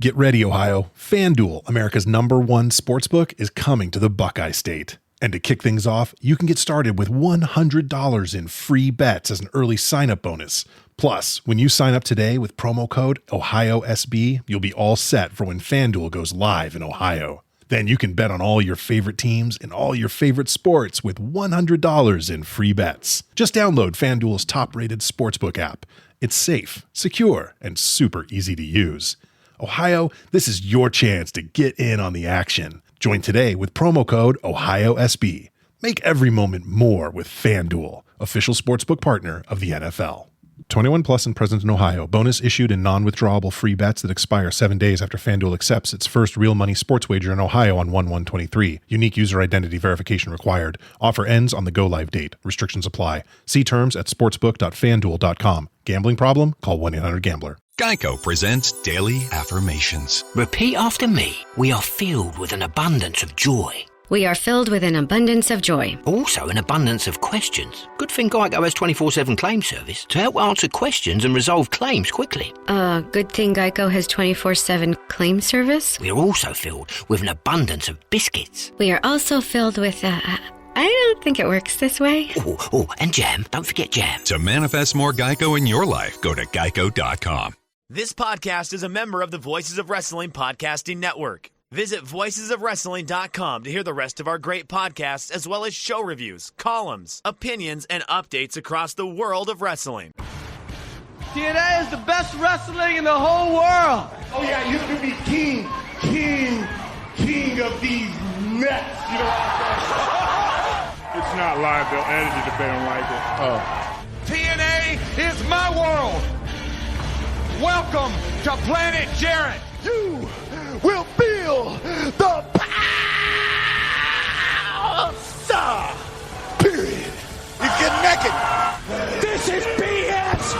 Get ready, Ohio. FanDuel, America's #1 sportsbook, is coming to the Buckeye State. And to kick things off, you can get started with $100 in free bets as an early sign-up bonus. Plus, when you sign up today with promo code OhioSB, you'll be all set for when FanDuel goes live in Ohio. Then you can bet on all your favorite teams and all your favorite sports with $100 in free bets. Just download FanDuel's top-rated sportsbook app. It's safe, secure, and super easy to use. Ohio, this is your chance to get in on the action. Join today with promo code OhioSB. Make every moment more with FanDuel, official sportsbook partner of the NFL. 21 plus and present in Ohio. Bonus issued in non-withdrawable free bets that expire 7 days after FanDuel accepts its first real money sports wager in Ohio on 1/1/23. Unique user identity verification required. Offer ends on the go-live date. Restrictions apply. See terms at sportsbook.fanduel.com. Gambling problem? Call 1-800-GAMBLER. Geico presents Daily Affirmations. Repeat after me. We are filled with an abundance of joy. We are filled with an abundance of joy. Also an abundance of questions. Good thing Geico has 24/7 claim service to help answer questions and resolve claims quickly. Good thing Geico has 24/7 claim service. We are also filled with an abundance of biscuits. We are also filled with, I don't think it works this way. Oh, and jam. Don't forget jam. To manifest more Geico in your life, go to geico.com. This podcast is a member of the Voices of Wrestling Podcasting Network. Visit voicesofwrestling.com to hear the rest of our great podcasts, as well as show reviews, columns, opinions, and updates across the world of wrestling. TNA is the best wrestling in the whole world. Oh yeah, you can be king of these nuts. You know what I'm saying? It's not live, they'll edit it if they don't like it. Oh. TNA is my world. Welcome to Planet Jarrett. You will feel the power. Period. You get naked. This is BS.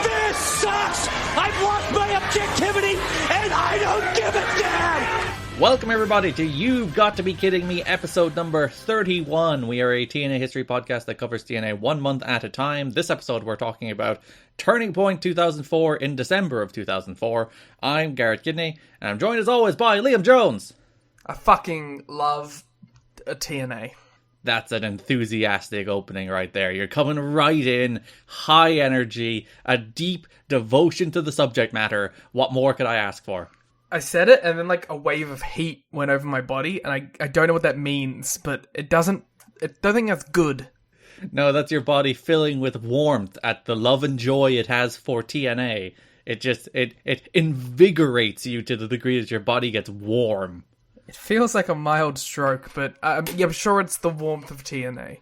This sucks. I've lost my objectivity, and I don't give a damn. Welcome everybody to You've Got to Be Kidding Me, episode number 31. We are a TNA history podcast that covers TNA 1 month at a time. This episode we're talking about Turning Point 2004 in December of 2004. I'm Garrett Kidney, and I'm joined as always by Liam Jones. I fucking love a TNA. That's an enthusiastic opening right there. You're coming right in, high energy, a deep devotion to the subject matter. What more could I ask for? I said it, and then like a wave of heat went over my body, and I don't know what that means, but I don't think that's good. No, that's your body filling with warmth at the love and joy it has for TNA. It invigorates you to the degree that your body gets warm. It feels like a mild stroke, but I'm sure it's the warmth of TNA.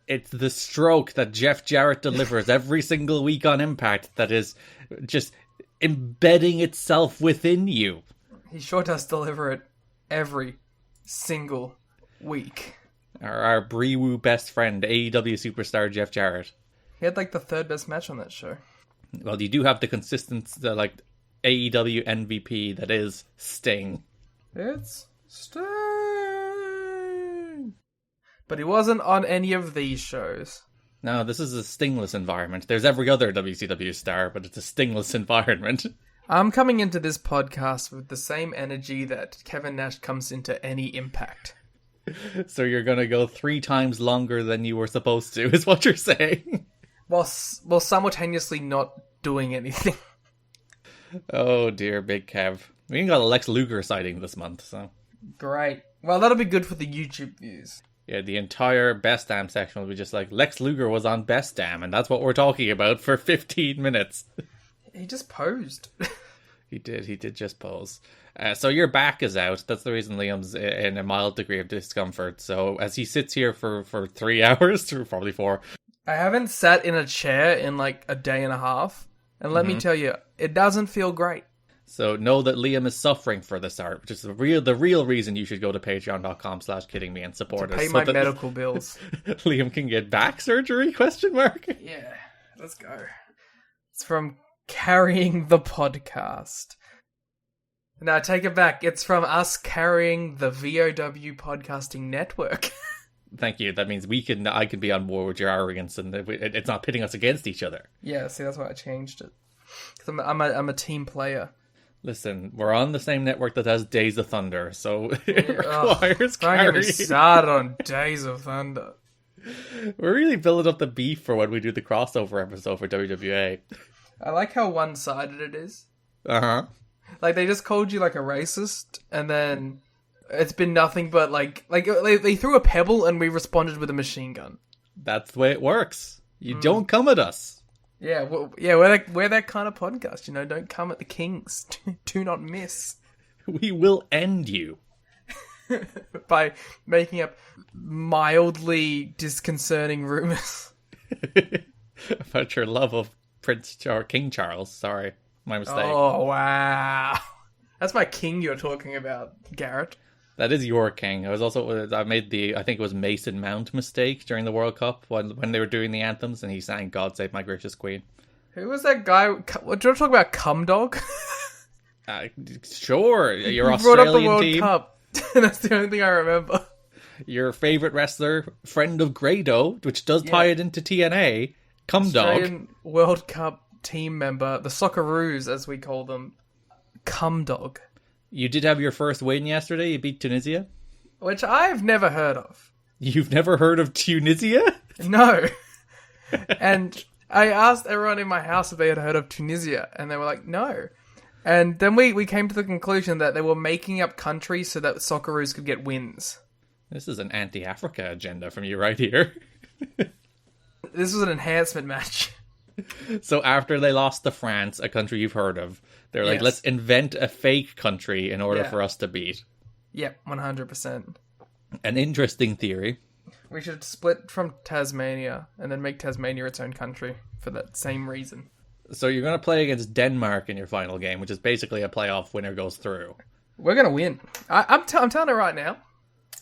It's the stroke that Jeff Jarrett delivers every single week on Impact that is just embedding itself within you. He sure does deliver it every single week. Our Bree-woo best friend, AEW superstar Jeff Jarrett. He had like the third best match on that show. Well, you do have the consistent AEW MVP that is Sting. It's Sting! But he wasn't on any of these shows. No, this is a Stingless environment. There's every other WCW star, but it's a Stingless environment. I'm coming into this podcast with the same energy that Kevin Nash comes into any Impact. So you're going to go 3 times longer than you were supposed to, is what you're saying? While simultaneously not doing anything. Oh dear, Big Kev. We even got a Lex Luger sighting this month, so... Great. Well, that'll be good for the YouTube views. Yeah, the entire Best Damn section will be just like, Lex Luger was on Best Damn, and that's what we're talking about for 15 minutes. He just posed. He did just pose. So your back is out. That's the reason Liam's in a mild degree of discomfort. So as he sits here for 3 hours, or probably 4. I haven't sat in a chair in like a day and a half. And let me tell you, it doesn't feel great. So know that Liam is suffering for this art, which is the real reason you should go to patreon.com/kiddingme and support us. To pay my medical bills. Liam can get back surgery, ? Yeah, let's go. It's from Carrying the Podcast. No, I take it back. It's from us carrying the VOW podcasting network. Thank you. That means I can be on board with your arrogance, and it's not pitting us against each other. Yeah, see, that's why I changed it. Because I'm a team player. Listen, we're on the same network that has Days of Thunder, so it requires Don't get me carrying. started on Days of Thunder. We're really building up the beef for when we do the crossover episode for WWA. I like how one-sided it is. Uh-huh. Like, they just called you, like, a racist, and then it's been nothing but, like they threw a pebble and we responded with a machine gun. That's the way it works. You don't come at us. Yeah, well, yeah, we're that kind of podcast, you know, don't come at the kings. Do not miss. We will end you. By making up mildly disconcerting rumors. About your love of King Charles. Sorry, my mistake. Oh, wow. That's my king you're talking about, Garrett. That is your king. I made I think it was Mason Mount mistake during the World Cup when they were doing the anthems and he sang "God Save My Gracious Queen." Who was that guy? Do you want to talk about Cum Dog? Sure, your Who brought up the Australian World team. Cup. That's the only thing I remember. Your favorite wrestler, friend of Grado, which does tie it into TNA. Cum Dog. Australian World Cup team member, the Socceroos as we call them, Cum Dog. You did have your first win yesterday. You beat Tunisia. Which I've never heard of. You've never heard of Tunisia? No. And I asked everyone in my house if they had heard of Tunisia, and they were like, no. And then we came to the conclusion that they were making up countries so that Socceroos could get wins. This is an anti-Africa agenda from you right here. This was an enhancement match. So after they lost to France, a country you've heard of, they're like, Yes. let's invent a fake country in order for us to beat. Yep, 100%. An interesting theory. We should split from Tasmania and then make Tasmania its own country for that same reason. So you're going to play against Denmark in your final game, which is basically a playoff winner goes through. We're going to win. I'm telling it right now.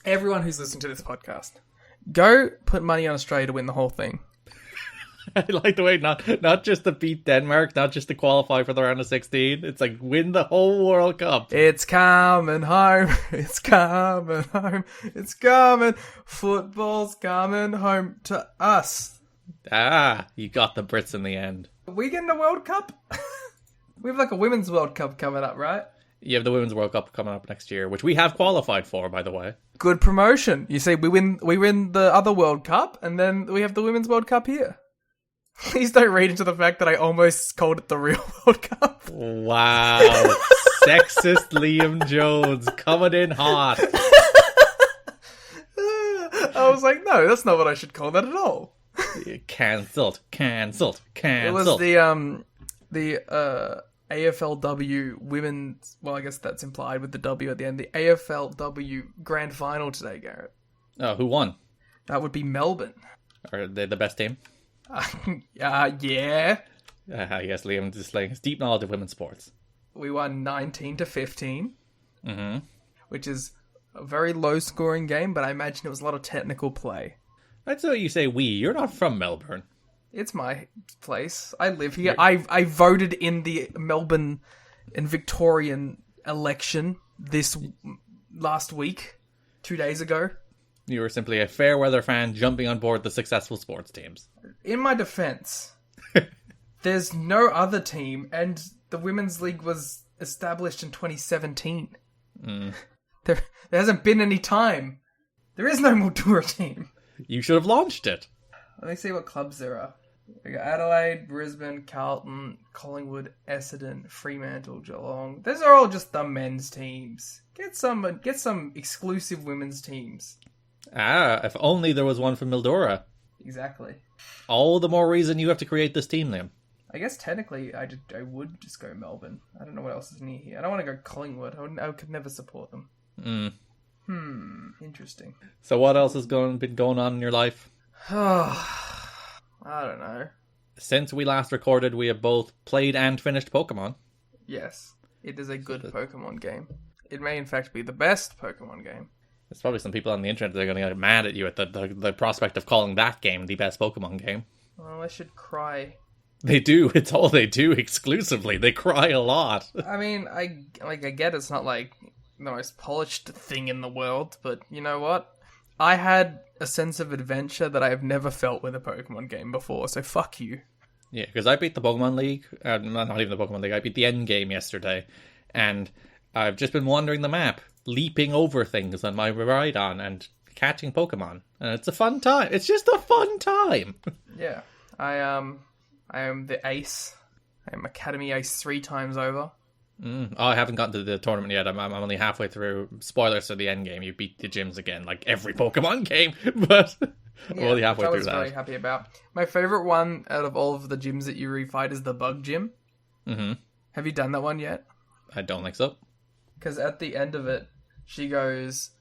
Everyone who's listening to this podcast, go put money on Australia to win the whole thing. I like the way not just to beat Denmark, not just to qualify for the round of 16. It's like win the whole World Cup. It's coming home. It's coming home. It's coming. Football's coming home to us. Ah, you got the Brits in the end. Are we getting a World Cup? We have like a Women's World Cup coming up, right? You have the Women's World Cup coming up next year, which we have qualified for, by the way. Good promotion. You see, we win the other World Cup, and then we have the Women's World Cup here. Please don't read into the fact that I almost called it the real World Cup. Wow. Sexist Liam Jones coming in hot. I was like, no, that's not what I should call that at all. Cancelled. It was the AFLW women's, well, I guess that's implied with the W at the end, the AFLW Grand Final today, Garrett. Oh, who won? That would be Melbourne. Are they the best team? Yeah. Yes, Liam displaying his deep knowledge of women's sports. We won 19-15, Mm-hmm. which is a very low-scoring game, but I imagine it was a lot of technical play. That's how you say we. You're not from Melbourne. It's my place. I live here. I voted in the Melbourne and Victorian election this last week, 2 days ago. You were simply a fair weather fan jumping on board the successful sports teams. In my defense, there's no other team, and the Women's League was established in 2017. There hasn't been any time. There is no Mildura team. You should have launched it. Let me see what clubs there are. We got Adelaide, Brisbane, Carlton, Collingwood, Essendon, Fremantle, Geelong. Those are all just the men's teams. Get some exclusive women's teams. Ah, if only there was one from Mildura. Exactly. All the more reason you have to create this team, Liam. I guess technically I would just go Melbourne. I don't know what else is near here. I don't want to go Collingwood. I could never support them. Interesting. So what else has been going on in your life? I don't know. Since we last recorded, we have both played and finished Pokemon. Yes, it is a good Pokemon game. It may in fact be the best Pokemon game. There's probably some people on the internet that are going to get mad at you at the prospect of calling that game the best Pokemon game. Well, I should cry. They do. It's all they do exclusively. They cry a lot. I mean, I get it's not like the most polished thing in the world, but you know what? I had a sense of adventure that I have never felt with a Pokemon game before, so fuck you. Yeah, because I beat the Pokemon League. Not even the Pokemon League. I beat the End game yesterday. And I've just been wandering the map, leaping over things on my Rhydon and catching Pokemon. And it's a fun time. It's just a fun time. Yeah. I am the ace. I am Academy Ace 3 times over. Oh, I haven't gotten to the tournament yet. I'm only halfway through. Spoilers for the end game. You beat the gyms again, like every Pokemon game. But I'm only halfway through that. I was very happy about. My favorite one out of all of the gyms that you refight is the Bug Gym. Mm-hmm. Have you done that one yet? I don't think so. Because at the end of it, she goes,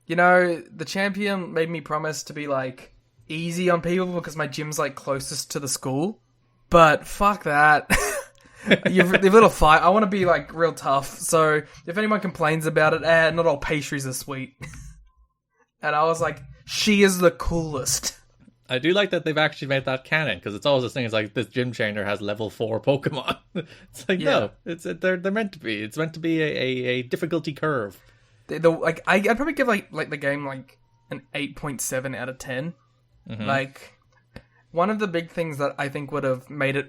you know, the champion made me promise to be, like, easy on people because my gym's, like, closest to the school. But fuck that. You've little fight. I want to be, like, real tough. So if anyone complains about it, not all pastries are sweet. And I was like, she is the coolest. I do like that they've actually made that canon, because it's always this thing, it's like, this gym trainer has level 4 Pokemon. It's like, no, they're meant to be. It's meant to be a difficulty curve. I'd probably give like the game like an 8.7 out of 10. Mm-hmm. Like, one of the big things that I think would have made it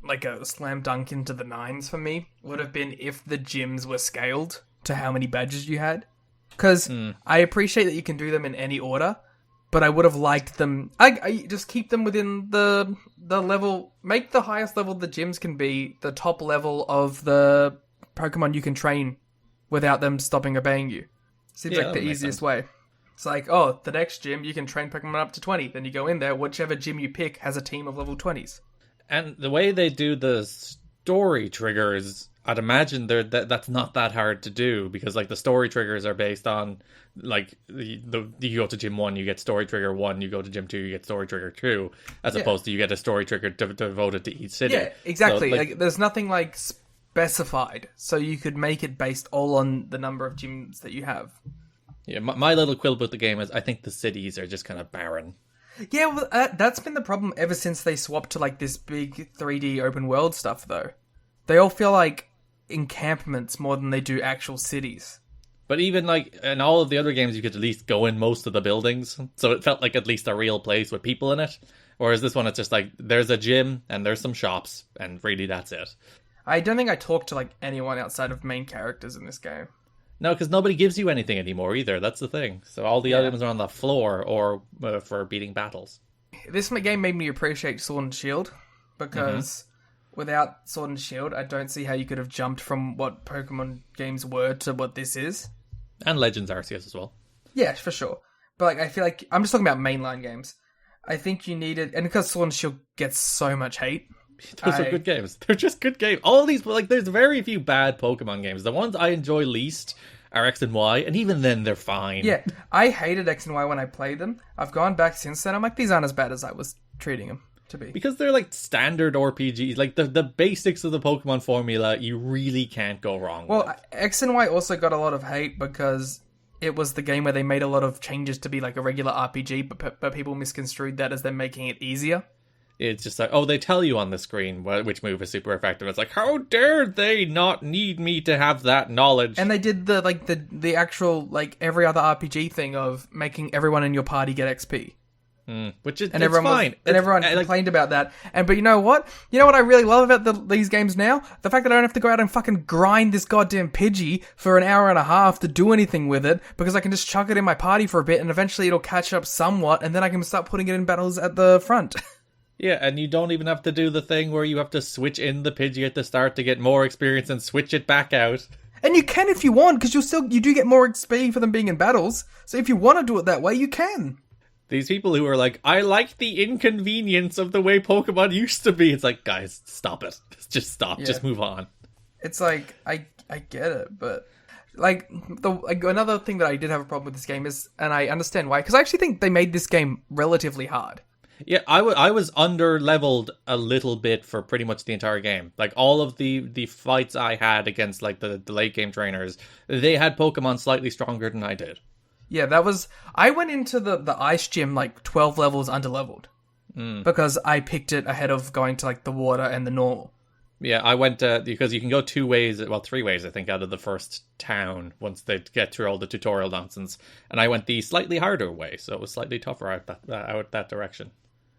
like a slam dunk into the 9s for me would have been if the gyms were scaled to how many badges you had. Because I appreciate that you can do them in any order, but I would have liked them. I just keep them within the level. Make the highest level the gyms can be the top level of the Pokemon you can train without them stopping obeying you. Seems like the easiest way. It's like, oh, the next gym you can train Pokemon up to 20. Then you go in there. Whichever gym you pick has a team of level 20s. And the way they do the story triggers, I'd imagine that's not that hard to do, because like the story triggers are based on like you go to gym 1, you get story trigger 1, you go to gym 2, you get story trigger 2, as opposed to you get a story trigger devoted to each city. Yeah, exactly. So, like there's nothing like specified, so you could make it based all on the number of gyms that you have. Yeah, my little quibble with the game is I think the cities are just kind of barren. Yeah, well, that's been the problem ever since they swapped to like this big 3D open world stuff, though. They all feel like encampments more than they do actual cities. But even like in all of the other games, you could at least go in most of the buildings, so it felt like at least a real place with people in it. Whereas this one, it's just like there's a gym and there's some shops, and really that's it. I don't think I talk to like anyone outside of main characters in this game. No, because nobody gives you anything anymore either. That's the thing. So all the items are on the floor or for beating battles. This game made me appreciate Sword and Shield, because without Sword and Shield, I don't see how you could have jumped from what Pokemon games were to what this is. And Legends Arceus as well. Yeah, for sure. But like, I feel like I'm just talking about mainline games. I think you needed, and because Sword and Shield gets so much hate. Those are good games. They're just good games. All these, like, there's very few bad Pokemon games. The ones I enjoy least are X and Y, and even then they're fine. Yeah, I hated X and Y when I played them. I've gone back since then. I'm like, these aren't as bad as I was treating them to be. Because they're like standard RPGs. Like the basics of the Pokemon formula, you really can't go wrong with. Well, X and Y also got a lot of hate because it was the game where they made a lot of changes to be like a regular RPG, but people misconstrued that as them making it easier. It's just like, oh, they tell you on the screen which move is super effective. It's like, how dare they not need me to have that knowledge? And they did the actual like every other RPG thing of making everyone in your party get XP. Which is and everyone fine. And everyone complained about that. But you know what? You know what I really love about these games now? The fact that I don't have to go out and fucking grind this goddamn Pidgey for an hour and a half to do anything with it, because I can just chuck it in my party for a bit and eventually it'll catch up somewhat, and then I can start putting it in battles at the front. Yeah, and you don't even have to do the thing where you have to switch in the Pidgey at the start to get more experience and switch it back out. And you can if you want, because you do get more XP for them being in battles. So if you want to do it that way, you can. These people who are like, I like the inconvenience of the way Pokemon used to be. It's like, guys, stop it. Just stop. Yeah. Just move on. It's like, I get it, but like another thing that I did have a problem with this game is, and I understand why, because I actually think they made this game relatively hard. Yeah, I was under-leveled a little bit for pretty much the entire game. Like, all of the fights I had against, like, the late-game trainers, they had Pokemon slightly stronger than I did. Yeah, I went into the Ice Gym, like, 12 levels under-leveled. Because I picked it ahead of going to, like, the water and the normal. Yeah, I went, because you can go 3 ways, I think, out of the first town once they get through all the tutorial nonsense. And I went the slightly harder way, so it was slightly tougher out that direction.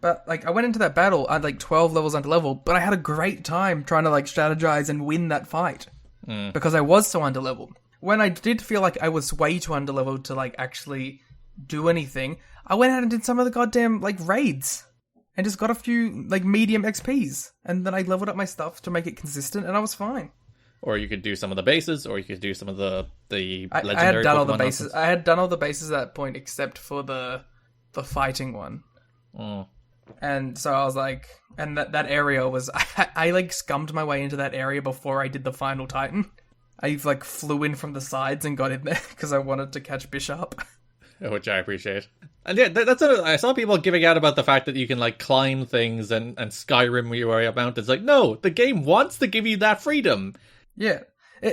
But, like, I went into that battle at, like, 12 levels under level, but I had a great time trying to, like, strategize and win that fight. because I was so underleveled. When I did feel like I was way too underleveled to like actually do anything, I went out and did some of the goddamn like raids and just got a few like medium XPs, and then I leveled up my stuff to make it consistent, and I was fine. Or you could do some of the bases, or you could do some of the legendary I had done all the Pokemon bases. nonsense. I had done all the bases at that point except for the fighting one. And so I was like, and that area was, I like scummed my way into that area before I did the final Titan. I like flew in from the sides and got in there because I wanted to catch Bishop. Which I appreciate. And yeah, I saw people giving out about the fact that you can like climb things and Skyrim your way up mountains. Like, no, the game wants to give you that freedom. Yeah.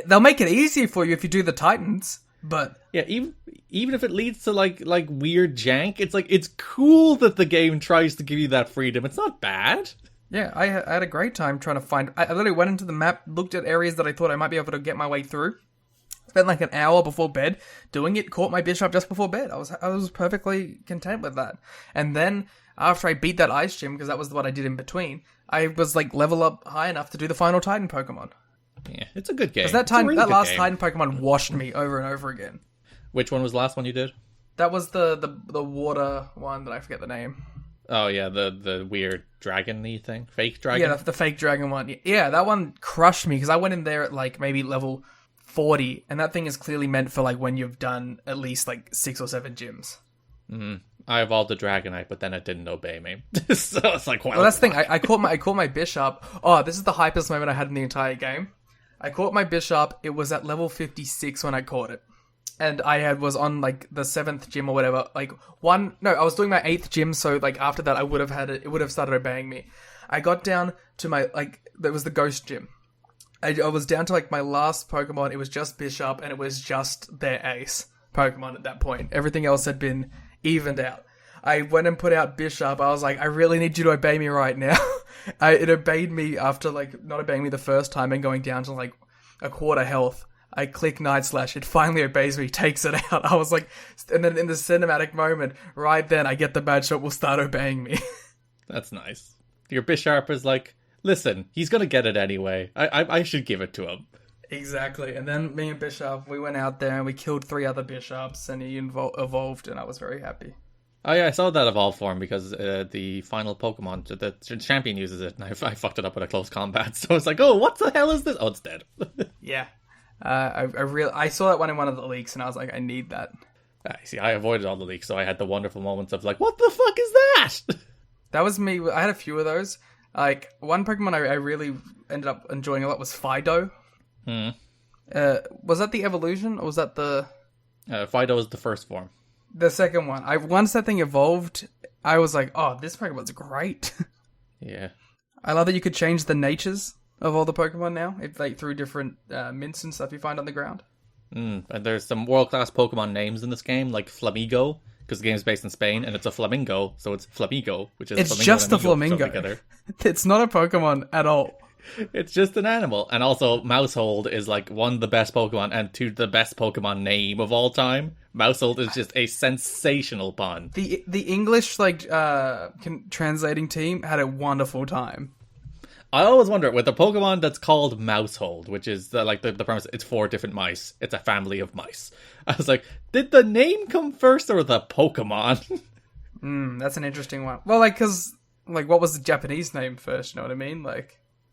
They'll make it easier for you if you do the Titans, but... Yeah, even if it leads to like weird jank, it's like, it's cool that the game tries to give you that freedom. It's not bad. Yeah, I had a great time trying to find... I literally went into the map, looked at areas that I thought I might be able to get my way through. Spent like an hour before bed doing it, caught my Bishop just before bed. I was perfectly content with that. And then, after I beat that Ice Gym, because that was what I did in between, I was like level up high enough to do the final Titan Pokemon. Yeah, it's a good game. Because that last Titan Pokemon washed me over and over again. Which one was the last one you did? That was the water one that I forget the name. Oh yeah, the weird dragon-y thing, fake dragon. Yeah, the fake dragon one. Yeah, that one crushed me because I went in there at like maybe level 40, and that thing is clearly meant for like when you've done at least like 6 or 7 gyms. I evolved a Dragonite, but then it didn't obey me. So it's like, well, that's the thing. I caught my Bishop. Oh, this is the hypest moment I had in the entire game. I caught my Bishop. It was at level 56 when I caught it. And I was on like the 7th gym or whatever. I was doing my 8th gym, so like after that I would have had it. It would have started obeying me. I got down to my that was the Ghost Gym. I was down to like my last Pokemon. It was just Bishop, and it was just their ace Pokemon at that point. Everything else had been evened out. I went and put out Bishop. I was like, I really need you to obey me right now. It obeyed me after like not obeying me the first time and going down to like a quarter health. I click Night Slash. It finally obeys me, takes it out. I was like, and then in the cinematic moment, right then, I get the badge, so it will start obeying me. That's nice. Your Bishop is like, listen, he's gonna get it anyway. I should give it to him. Exactly. And then me and Bishop, we went out there and we killed 3 other Bishops, and he evolved, and I was very happy. Oh yeah, I saw that evolve form because the final Pokemon, the champion uses it, and I fucked it up with a close combat. So it's like, oh, what the hell is this? Oh, it's dead. Yeah. I saw that one in one of the leaks, and I was like, I need that. See, I avoided all the leaks, so I had the wonderful moments of like, what the fuck is that? That was me. I had a few of those. Like, one Pokemon I really ended up enjoying a lot was Fido. Was that the evolution, or was that the... Fido is the first form. The second one. Once that thing evolved, I was like, oh, this Pokemon's great. Yeah. I love that you could change the natures of all the Pokemon now, like through different mints and stuff you find on the ground. And there's some world-class Pokemon names in this game, like Flamigo, because the game's based in Spain, and it's a flamingo, so it's Flamigo, which is it's flamingo just a and amigo flamingo. It's not a Pokemon at all. It's just an animal. And also, Mousehold is like one of the best Pokemon, and the best Pokemon name of all time. Mousehold is just a sensational pun. The English translating team had a wonderful time. I always wonder, with a Pokemon that's called Mousehold, which is the premise, it's 4 different mice. It's a family of mice. I was like, did the name come first or the Pokemon? That's an interesting one. Well, because what was the Japanese name first? You know what I mean?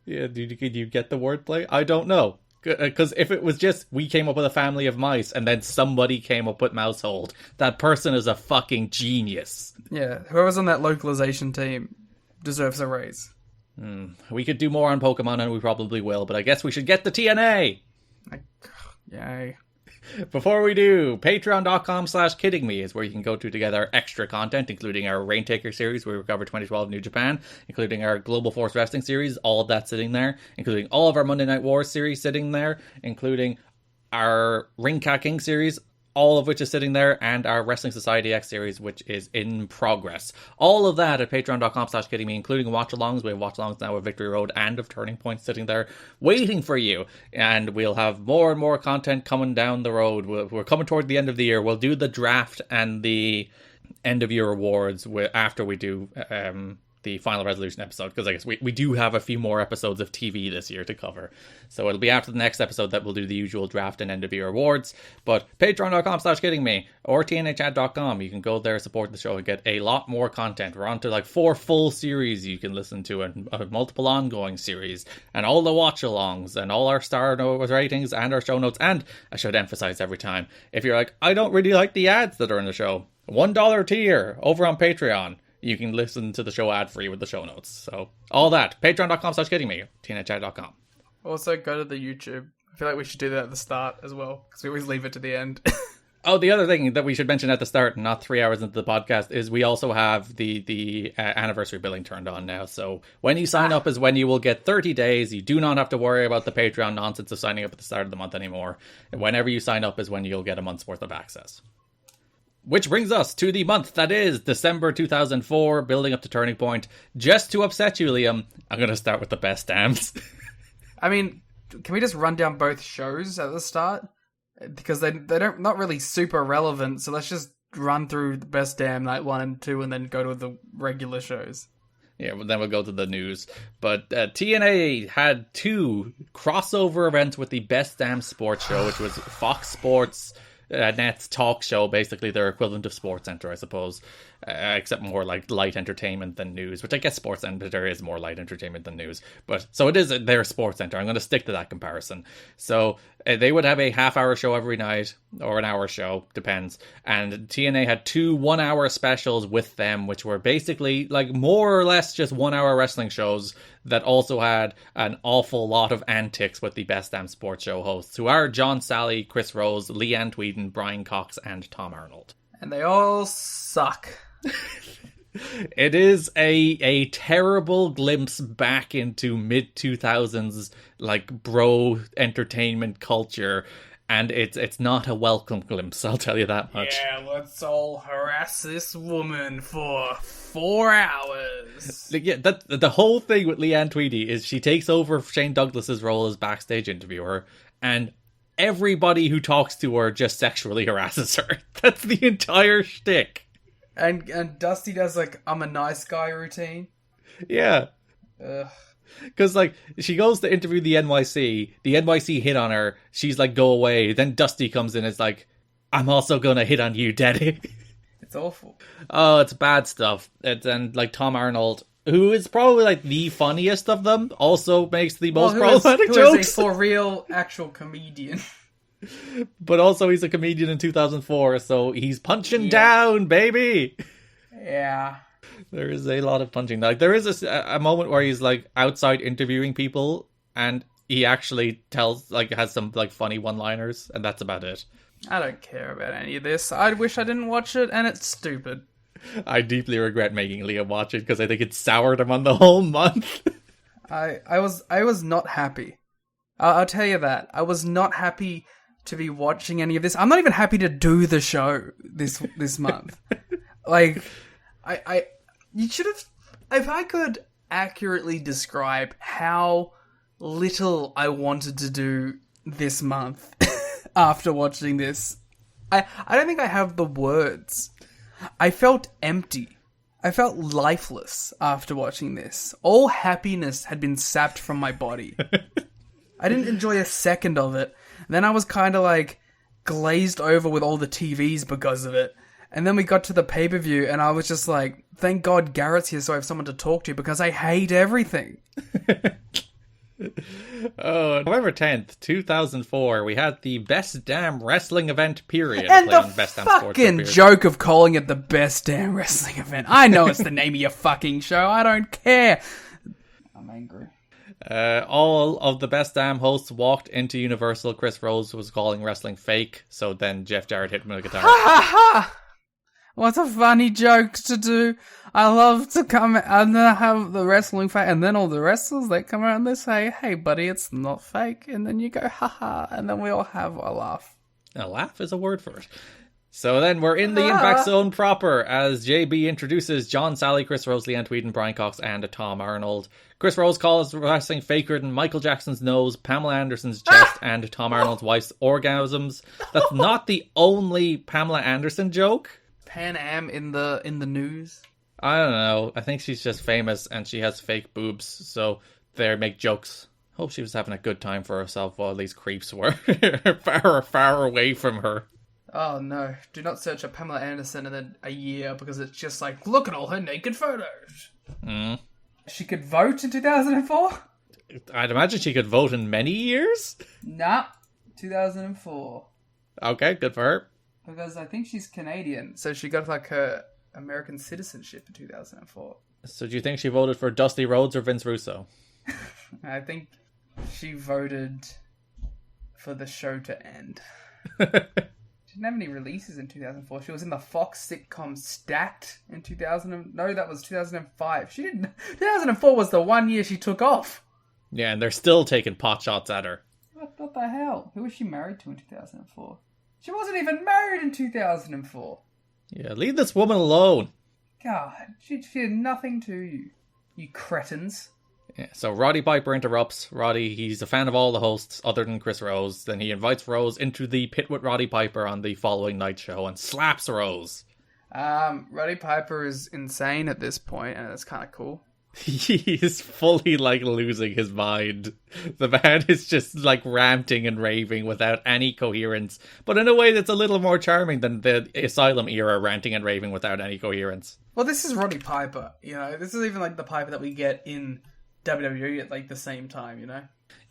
Yeah, did you get the wordplay? I don't know. Because if it was just, we came up with a family of mice, and then somebody came up with Mousehold, that person is a fucking genius. Yeah, whoever's on that localization team deserves a raise. We could do more on Pokemon, and we probably will, but I guess we should get the TNA! Yay. Before we do, patreon.com/kiddingme is where you can go to get our extra content, including our Raintaker series, where we cover 2012 New Japan, including our Global Force Wrestling series, all of that sitting there, including all of our Monday Night Wars series sitting there, including our Ring Cat King series, all of which is sitting there, and our Wrestling Society X series, which is in progress. All of that at patreon.com/kiddingme, including watch-alongs. We have watch-alongs now of Victory Road and of Turning Point sitting there waiting for you. And we'll have more and more content coming down the road. We're coming toward the end of the year. We'll do the draft and the end-of-year awards after we do the the Final Resolution episode, because I guess we do have a few more episodes of TV this year to cover. So it'll be after the next episode that we'll do the usual draft and end of year awards. But patreon.com/kiddingme or tnhad.com, you can go there, support the show, and get a lot more content. We're on to like 4 full series you can listen to, and multiple ongoing series, and all the watch-alongs, and all our star ratings, and our show notes. And I should emphasize every time, if you're like, I don't really like the ads that are in the show, $1 tier over on Patreon, you can listen to the show ad-free with the show notes. So all that, patreon.com/kiddingme, tnhad.com. Also, go to the YouTube. I feel like we should do that at the start as well, because we always leave it to the end. Oh, the other thing that we should mention at the start, and not 3 hours into the podcast, is we also have the anniversary billing turned on now. So when you sign up is when you will get 30 days. You do not have to worry about the Patreon nonsense of signing up at the start of the month anymore. Whenever you sign up is when you'll get a month's worth of access. Which brings us to the month that is December 2004, building up to Turning Point. Just to upset you, Liam, I'm going to start with the best dams. I mean, can we just run down both shows at the start? Because they're not really super relevant, so let's just run through the Best Damn Night 1 and 2 and then go to the regular shows. Yeah, well, then we'll go to the news. But TNA had 2 crossover events with the Best Damn Sports Show, which was Fox Sports Net's talk show, basically their equivalent of SportsCenter, I suppose, except more like light entertainment than news, which I guess SportsCenter is more light entertainment than news, but so it is their SportsCenter. I'm going to stick to that comparison. So they would have a half-hour show every night, or an hour show, depends, and TNA had 2 one-hour specials with them, which were basically like more or less just 1 hour wrestling shows that also had an awful lot of antics with the Best Damn Sports Show hosts, who are John Sally, Chris Rose, Leanne Tweeden, Brian Cox, and Tom Arnold. And they all suck. It is a terrible glimpse back into mid-2000s, like, bro entertainment culture, and it's not a welcome glimpse, I'll tell you that much. Yeah, let's all harass this woman for 4 hours. Yeah, the whole thing with Leanne Tweedy is she takes over Shane Douglas's role as backstage interviewer, and everybody who talks to her just sexually harasses her. That's the entire shtick. And Dusty does, like, I'm a nice guy routine. Yeah. Ugh. Because, like, she goes to interview the NYC hit on her, she's like, go away, then Dusty comes in and is like, I'm also gonna hit on you, daddy. It's awful. Oh, it's bad stuff. And, like, Tom Arnold, who is probably, like, the funniest of them, also makes the most problematic jokes. Who is a for real, actual comedian. But also he's a comedian in 2004, so he's punching down, baby! Yeah. There is a lot of punching. Like, there is a moment where he's, like, outside interviewing people, and he actually has some, like, funny one-liners, and that's about it. I don't care about any of this. I wish I didn't watch it, and it's stupid. I deeply regret making Liam watch it, because I think it soured him on the whole month. I was not happy. I'll tell you that. I was not happy to be watching any of this. I'm not even happy to do the show this month. Like, you should have... If I could accurately describe how little I wanted to do this month after watching this, I don't think I have the words. I felt empty. I felt lifeless after watching this. All happiness had been sapped from my body. I didn't enjoy a second of it. Then I was kind of like glazed over with all the TVs because of it. And then we got to the pay-per-view and I was just like, thank God Garrett's here so I have someone to talk to because I hate everything. Oh, November 10th, 2004, we had the Best Damn Wrestling Event period. And the fucking joke of calling it the Best Damn Wrestling Event. I know it's the name of your fucking show. I don't care. I'm angry. All of the Best Damn hosts walked into Universal. Chris Rose was calling wrestling fake, so then Jeff Jarrett hit him with a guitar. Ha ha ha! What a funny joke to do. I love to come and then have the wrestling fake, and then all the wrestlers, they come around and they say, hey buddy, it's not fake, and then you go, haha, and then we all have a laugh. A laugh is a word for it. So then we're in the Impact Zone proper as JB introduces John Sally, Chris Rose, Leanne Tweeden, Brian Cox, and Tom Arnold. Chris Rose calls wrestling faker than Michael Jackson's nose, Pamela Anderson's chest, and Tom Arnold's wife's orgasms. That's not the only Pamela Anderson joke. Pan Am in the news. I don't know. I think she's just famous and she has fake boobs, so they make jokes. Hope she was having a good time for herself while these creeps were far away from her. Oh no, do not search up Pamela Anderson in a year because it's just like, look at all her naked photos. Mm. She could vote in 2004? I'd imagine she could vote in many years. Nah, 2004. Okay, good for her. Because I think she's Canadian, so she got like her American citizenship in 2004. So do you think she voted for Dusty Rhodes or Vince Russo? I think she voted for the show to end. She didn't have any releases in 2004. She was in the Fox sitcom Stacked in 2000. No, that was 2005. She didn't. 2004 was the 1 year she took off. Yeah, and they're still taking pot shots at her. What the hell? Who was she married to in 2004? She wasn't even married in 2004. Yeah, leave this woman alone. God, she did nothing to you. You cretins. Yeah, so Roddy Piper interrupts. Roddy, he's a fan of all the hosts other than Chris Rose. Then he invites Rose into the pit with Roddy Piper on the following night show and slaps Rose. Roddy Piper is insane at this point, and it's kind of cool. He is fully, losing his mind. The man is just, ranting and raving without any coherence, but in a way that's a little more charming than the Asylum era ranting and raving without any coherence. Well, this is Roddy Piper, This is even, the Piper that we get in WWE at, the same time,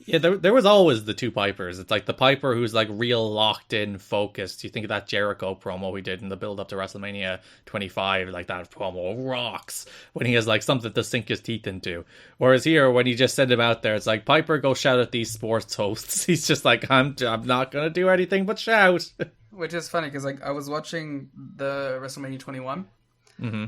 Yeah, there was always the two Pipers. It's the Piper who's real locked in, focused. You think of that Jericho promo we did in the build up to WrestleMania 25, that promo rocks when he has something to sink his teeth into. Whereas here, when you just send him out there, it's Piper, go shout at these sports hosts. He's just I'm not gonna do anything but shout. Which is funny because I was watching the WrestleMania 21,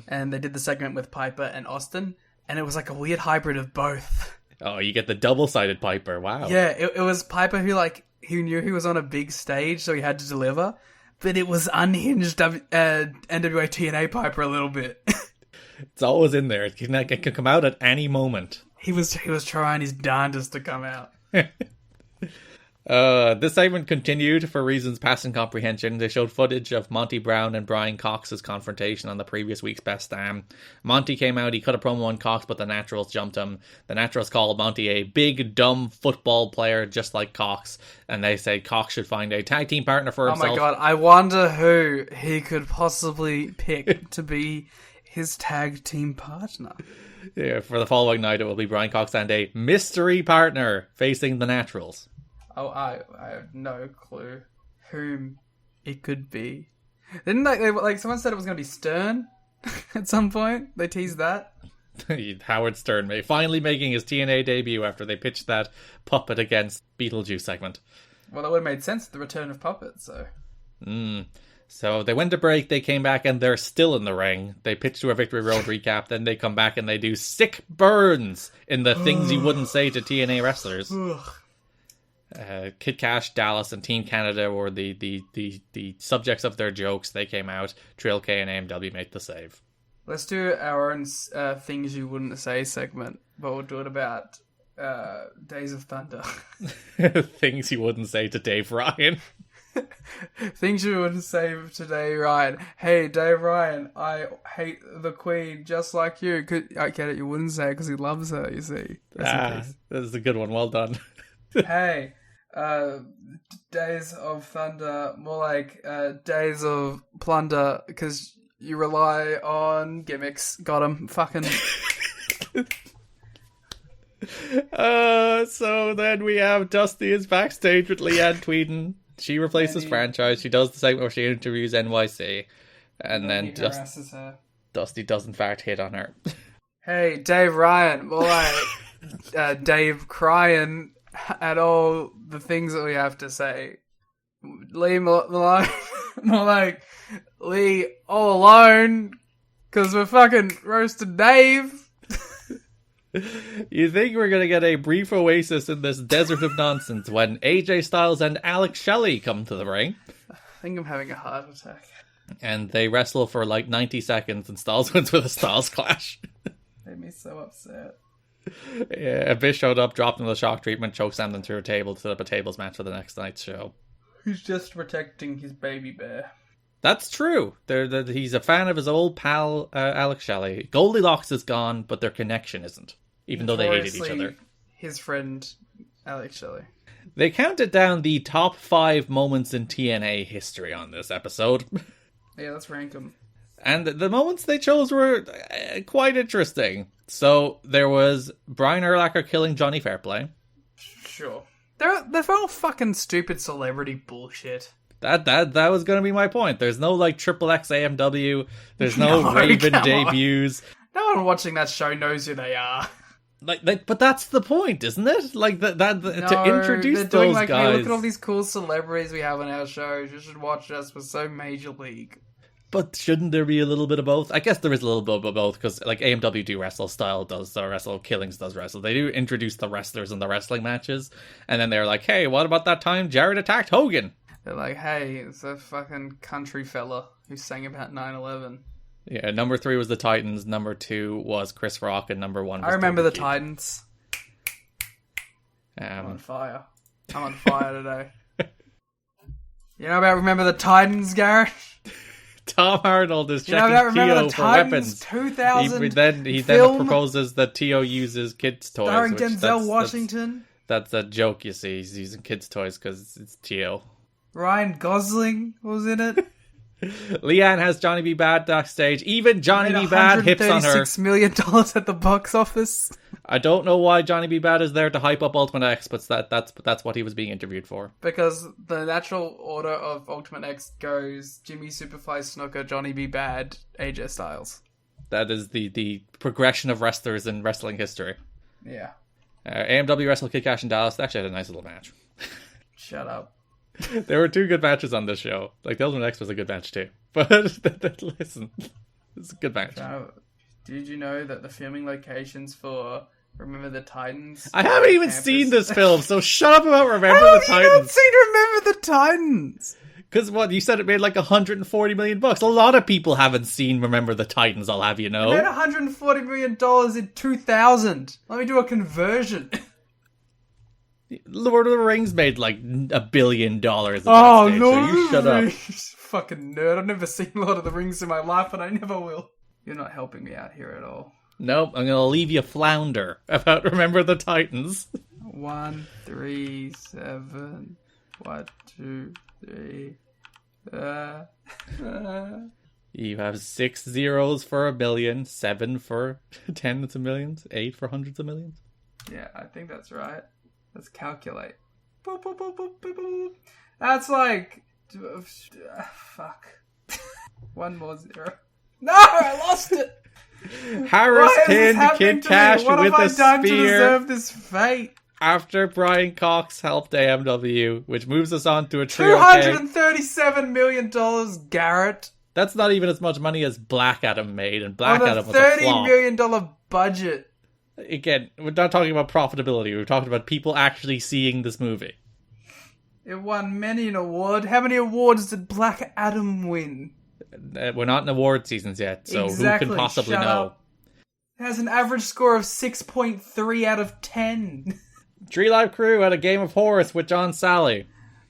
and they did the segment with Piper and Austin, and it was a weird hybrid of both. Oh, you get the double-sided Piper. Wow. Yeah, it was Piper who knew he was on a big stage, so he had to deliver. But it was unhinged NWA TNA Piper a little bit. It's always in there. It can come out at any moment. He was trying his darndest to come out. This segment continued for reasons past incomprehension. They showed footage of Monty Brown and Brian Cox's confrontation on the previous week's Best Damn. Monty came out, he cut a promo on Cox, but the Naturals jumped him. The Naturals called Monty a big, dumb football player just like Cox, and they say Cox should find a tag team partner for himself. Oh my god, I wonder who he could possibly pick to be his tag team partner. Yeah, for the following night it will be Brian Cox and a mystery partner facing the Naturals. Oh, I have no clue whom it could be. Didn't they someone said it was going to be Stern at some point? They teased that. Howard Stern finally making his TNA debut after they pitched that puppet against Beetlejuice segment. Well, that would have made sense with the return of puppets, so. So they went to break, they came back, and they're still in the ring. They pitch to a Victory Road recap, then they come back and they do sick burns in the things you wouldn't say to TNA wrestlers. Kid Cash, Dallas, and Team Canada were the subjects of their jokes. They came out. Trail K and AMW made the save. Let's do our own things you wouldn't say segment, but we'll do it about Days of Thunder. Things you wouldn't say to Dave Ryan. Things you wouldn't say to Dave Ryan. Hey, Dave Ryan, I hate the Queen just like you. I get it, you wouldn't say it because he loves her, you see. This is a good one. Well done. Hey, Days of Thunder, more like Days of Plunder, because you rely on gimmicks. Got him. Fucking. So then we have Dusty is backstage with Leanne Tweeden. She replaces Franchise. She does the segment where she interviews NYC. And then Dusty does in fact hit on her. Hey, Dave Ryan, more like Dave crying at all the things that we have to say. Lee Malone, more like Lee all alone, because we're fucking roasted Dave. You think we're going to get a brief oasis in this desert of nonsense when AJ Styles and Alex Shelley come to the ring? I think I'm having a heart attack. And they wrestle for 90 seconds and Styles wins with a Styles clash. Made me so upset. Yeah, Abyss showed up, dropped him the shock treatment, chokeslammed him through a table to set up a tables match for the next night's show. Who's just protecting his baby bear. That's true. He's a fan of his old pal, Alex Shelley. Goldilocks is gone, but their connection isn't, even though they hated each other. His friend, Alex Shelley. They counted down the top 5 moments in TNA history on this episode. Yeah, let's rank them. And the moments they chose were quite interesting. So there was Brian Urlacher killing Johnny Fairplay. Sure. They're all fucking stupid celebrity bullshit. That was going to be my point. There's no like XXX AMW. There's no Raven debuts. No one watching that show knows who they are. But that's the point, isn't it? Like to introduce they're doing those guys. Hey, look at all these cool celebrities we have on our shows. You should watch us. We're so major league. But shouldn't there be a little bit of both? I guess there is a little bit of both, because like AMW do wrestle, Style does wrestle, Killings does wrestle. They do introduce the wrestlers in the wrestling matches, and then they're like, hey, what about that time Jarrett attacked Hogan? They're like, hey, it's a fucking country fella who sang about 9/11. Yeah, number 3 was the Titans, number 2 was Chris Rock, and number 1 was I remember the Keith. Titans. I'm on fire. I'm on fire today. You know about Remember the Titans, Garrett? Tom Arnold is checking T.O. for weapons. 2000 he then proposes that T.O. uses kids' toys. Starring Denzel Washington. That's a joke, you see. He's using kids' toys because it's T.O. Ryan Gosling was in it. Leanne has Johnny B. Bad backstage. Even Johnny B. Bad hips on her. $136 million at the box office. I don't know why Johnny B. Bad is there to hype up Ultimate X, but that's what he was being interviewed for. Because the natural order of Ultimate X goes Jimmy Superfly Snuka, Johnny B. Bad, AJ Styles. That is the progression of wrestlers in wrestling history. Yeah. AMW wrestled Kid Cash in Dallas. They actually had a nice little match. Shut up. There were 2 good matches on this show. Like, the Ultimate X was a good match too. But listen, it's a good match. Did you know that the filming locations for Remember the Titans? I haven't even seen this film, so shut up about Remember the Titans. How have you not seen Remember the Titans? Because what, you said it made like $140 million. A lot of people haven't seen Remember the Titans, I'll have you know. It made $140 million in 2000. Let me do a conversion. Lord of the Rings made like $1 billion. Lord so you shut up. Fucking nerd. I've never seen Lord of the Rings in my life, and I never will. You're not helping me out here at all. Nope, I'm gonna leave you flounder about Remember the Titans. 1, 3, 7. 1, 2, 3. You have 6 zeros for $1 million, 7 for tens of millions, 8 for hundreds of millions. Yeah, I think that's right. Let's calculate. Boop, boop, boop, boop, boop, boop. That's like... fuck. 1 more 0. No, I lost it! Harris pinned Kid Cash with a spear. What have I done to deserve this fate? After Brian Cox helped AMW, which moves us on to a trio. $237 million, Garrett. That's not even as much money as Black Adam made, and Black Adam was a $30 flop. million budget. Again, we're not talking about profitability. We're talking about people actually seeing this movie. It won many an award. How many awards did Black Adam win? We're not in award seasons yet, so exactly. Who can possibly Shut know? Up. It has an average score of 6.3 out of 10. Tree Life Crew had a game of horse with John Sally.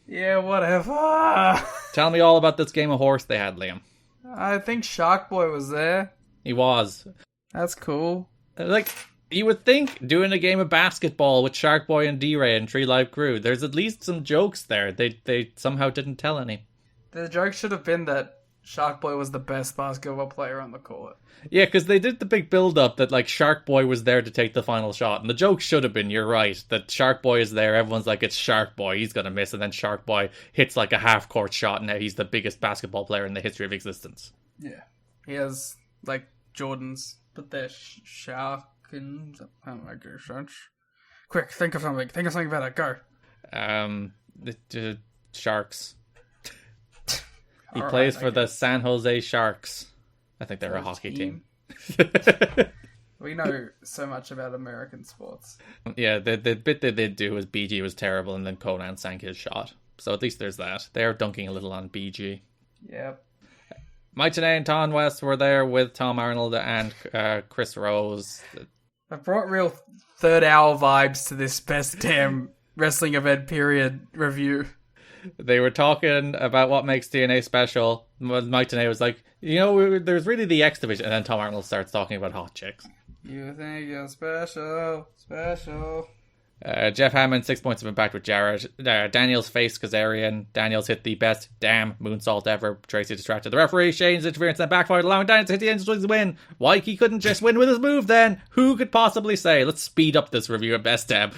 Yeah, whatever. Tell me all about this game of horse they had, Liam. I think Shark Boy was there. He was. That's cool. Like, you would think doing a game of basketball with Shark Boy and D-Ray and Tree Life Crew, there's at least some jokes there. They somehow didn't tell any. The joke should have been that Shark Boy was the best basketball player on the court. Yeah, because they did the big build-up that, like, Shark Boy was there to take the final shot. And the joke should have been, you're right, that Shark Boy is there, everyone's like, it's Shark Boy, he's gonna miss, and then Shark Boy hits, like, a half-court shot, and now he's the biggest basketball player in the history of existence. Yeah. He has, like, Jordans, but they're Sharkins. That don't make any sense. Quick, think of something. Think of something better. Go. The Sharks. He All plays right, for the San Jose Sharks. I think they're a hockey team. We know so much about American sports. Yeah, the bit that they do is BG was terrible, and then Conan sank his shot. So at least there's that. They're dunking a little on BG. Yep. Mike Tenay and Tom West were there with Tom Arnold and Chris Rose. I brought real third hour vibes to this best damn wrestling event period review. They were talking about what makes TNA special. Mike Tenay was like, there's really the X Division. And then Tom Arnold starts talking about hot chicks. You think you're special. Jeff Hammond, 6 points of impact with Jarrett. Daniels faced Kazarian. Daniels hit the best damn moonsault ever. Tracy distracted the referee. Shane's interference then backfired, allowing Daniels to hit the Angel Wings to win. Why he couldn't just win with his move then? Who could possibly say? Let's speed up this review of Best Damn.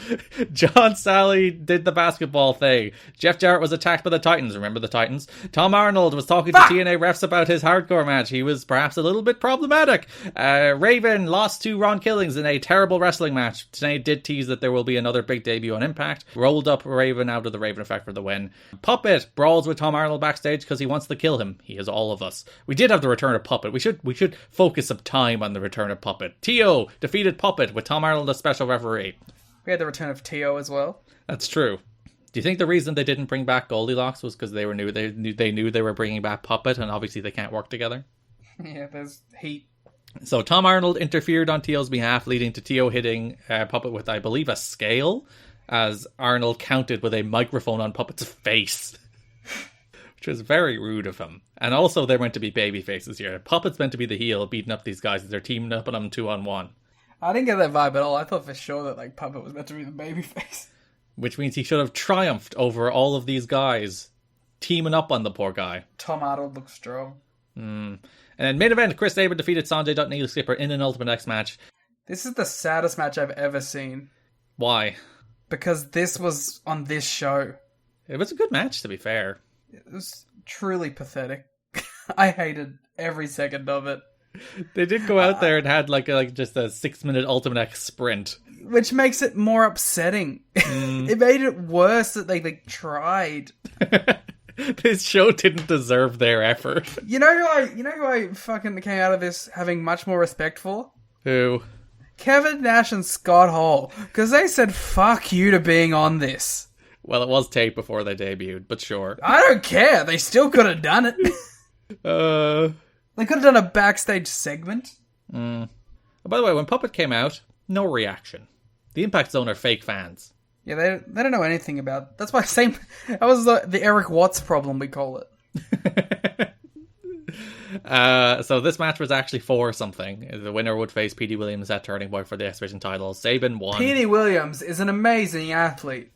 John Sally did the basketball thing. Jeff Jarrett was attacked by the Titans. Remember the Titans? Tom Arnold was talking to TNA refs about his hardcore match. He was perhaps a little bit problematic. Raven lost to Ron Killings in a terrible wrestling match. Today did tease that there will be another big debut on Impact. Rolled up Raven out of the Raven effect for the win. Puppet brawls with Tom Arnold backstage because he wants to kill him. He is all of us. We did have the return of Puppet. We should focus some time on the return of Puppet. Tio defeated Puppet with Tom Arnold as special referee. We had the return of Tio as well. That's true. Do you think the reason they didn't bring back Goldilocks was because they knew they were bringing back Puppet, and obviously they can't work together? Yeah, there's heat. So Tom Arnold interfered on Tio's behalf, leading to Tio hitting Puppet with, I believe, a scale, as Arnold counted with a microphone on Puppet's face, which was very rude of him. And also, they're meant to be baby faces here. Puppet's meant to be the heel, beating up these guys as they're teaming up on them 2-on-1. I didn't get that vibe at all. I thought for sure that Puppet was meant to be the baby face. Which means he should have triumphed over all of these guys, teaming up on the poor guy. Tom Arnold looks strong. And then main event, Chris Sabin defeated Sanjay Dutt and Elix Skipper in an Ultimate X match. This is the saddest match I've ever seen. Why? Because this was on this show. It was a good match, to be fair. It was truly pathetic. I hated every second of it. They did go out there and had like just a 6-minute Ultimate X sprint. Which makes it more upsetting. It made it worse that they tried. This show didn't deserve their effort. You know who I fucking came out of this having much more respect for? Who? Kevin Nash and Scott Hall. Because they said fuck you to being on this. Well, it was taped before they debuted, but sure. I don't care. They still could have done it. They could have done a backstage segment. Oh, by the way, when Puppet came out, no reaction. The Impact Zone are fake fans. Yeah, they don't know anything about... That's why that was the Eric Watts problem, we call it. So this match was actually for something. The winner would face P.D. Williams at Turning Point for the X Division title. Sabin won. P.D. Williams is an amazing athlete.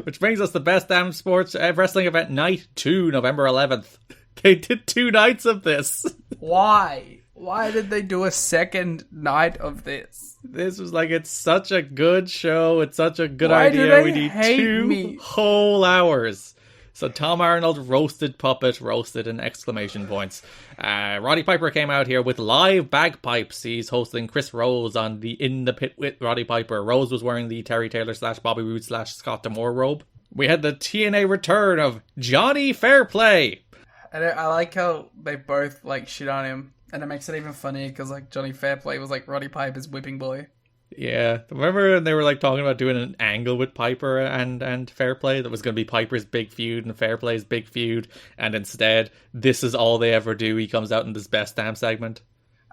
Which brings us to Best Damn Sports Wrestling Event Night 2, November 11th. They did 2 nights of this. Why? Why did they do a second night of this? This was like, it's such a good show. It's such a good idea. We need 2 whole hours. So Tom Arnold roasted Puppet, roasted in exclamation points. Roddy Piper came out here with live bagpipes. He's hosting Chris Rhodes on the In the Pit with Roddy Piper. Rhodes was wearing the Terry Taylor / Bobby Roode / Scott D'Amore robe. We had the TNA return of Johnny Fairplay. And I like how they both shit on him. And it makes it even funnier because Johnny Fairplay was Roddy Piper's whipping boy. Yeah, remember they were talking about doing an angle with Piper and Fairplay that was going to be Piper's big feud and Fairplay's big feud, and instead this is all they ever do. He comes out in this Best Damn segment.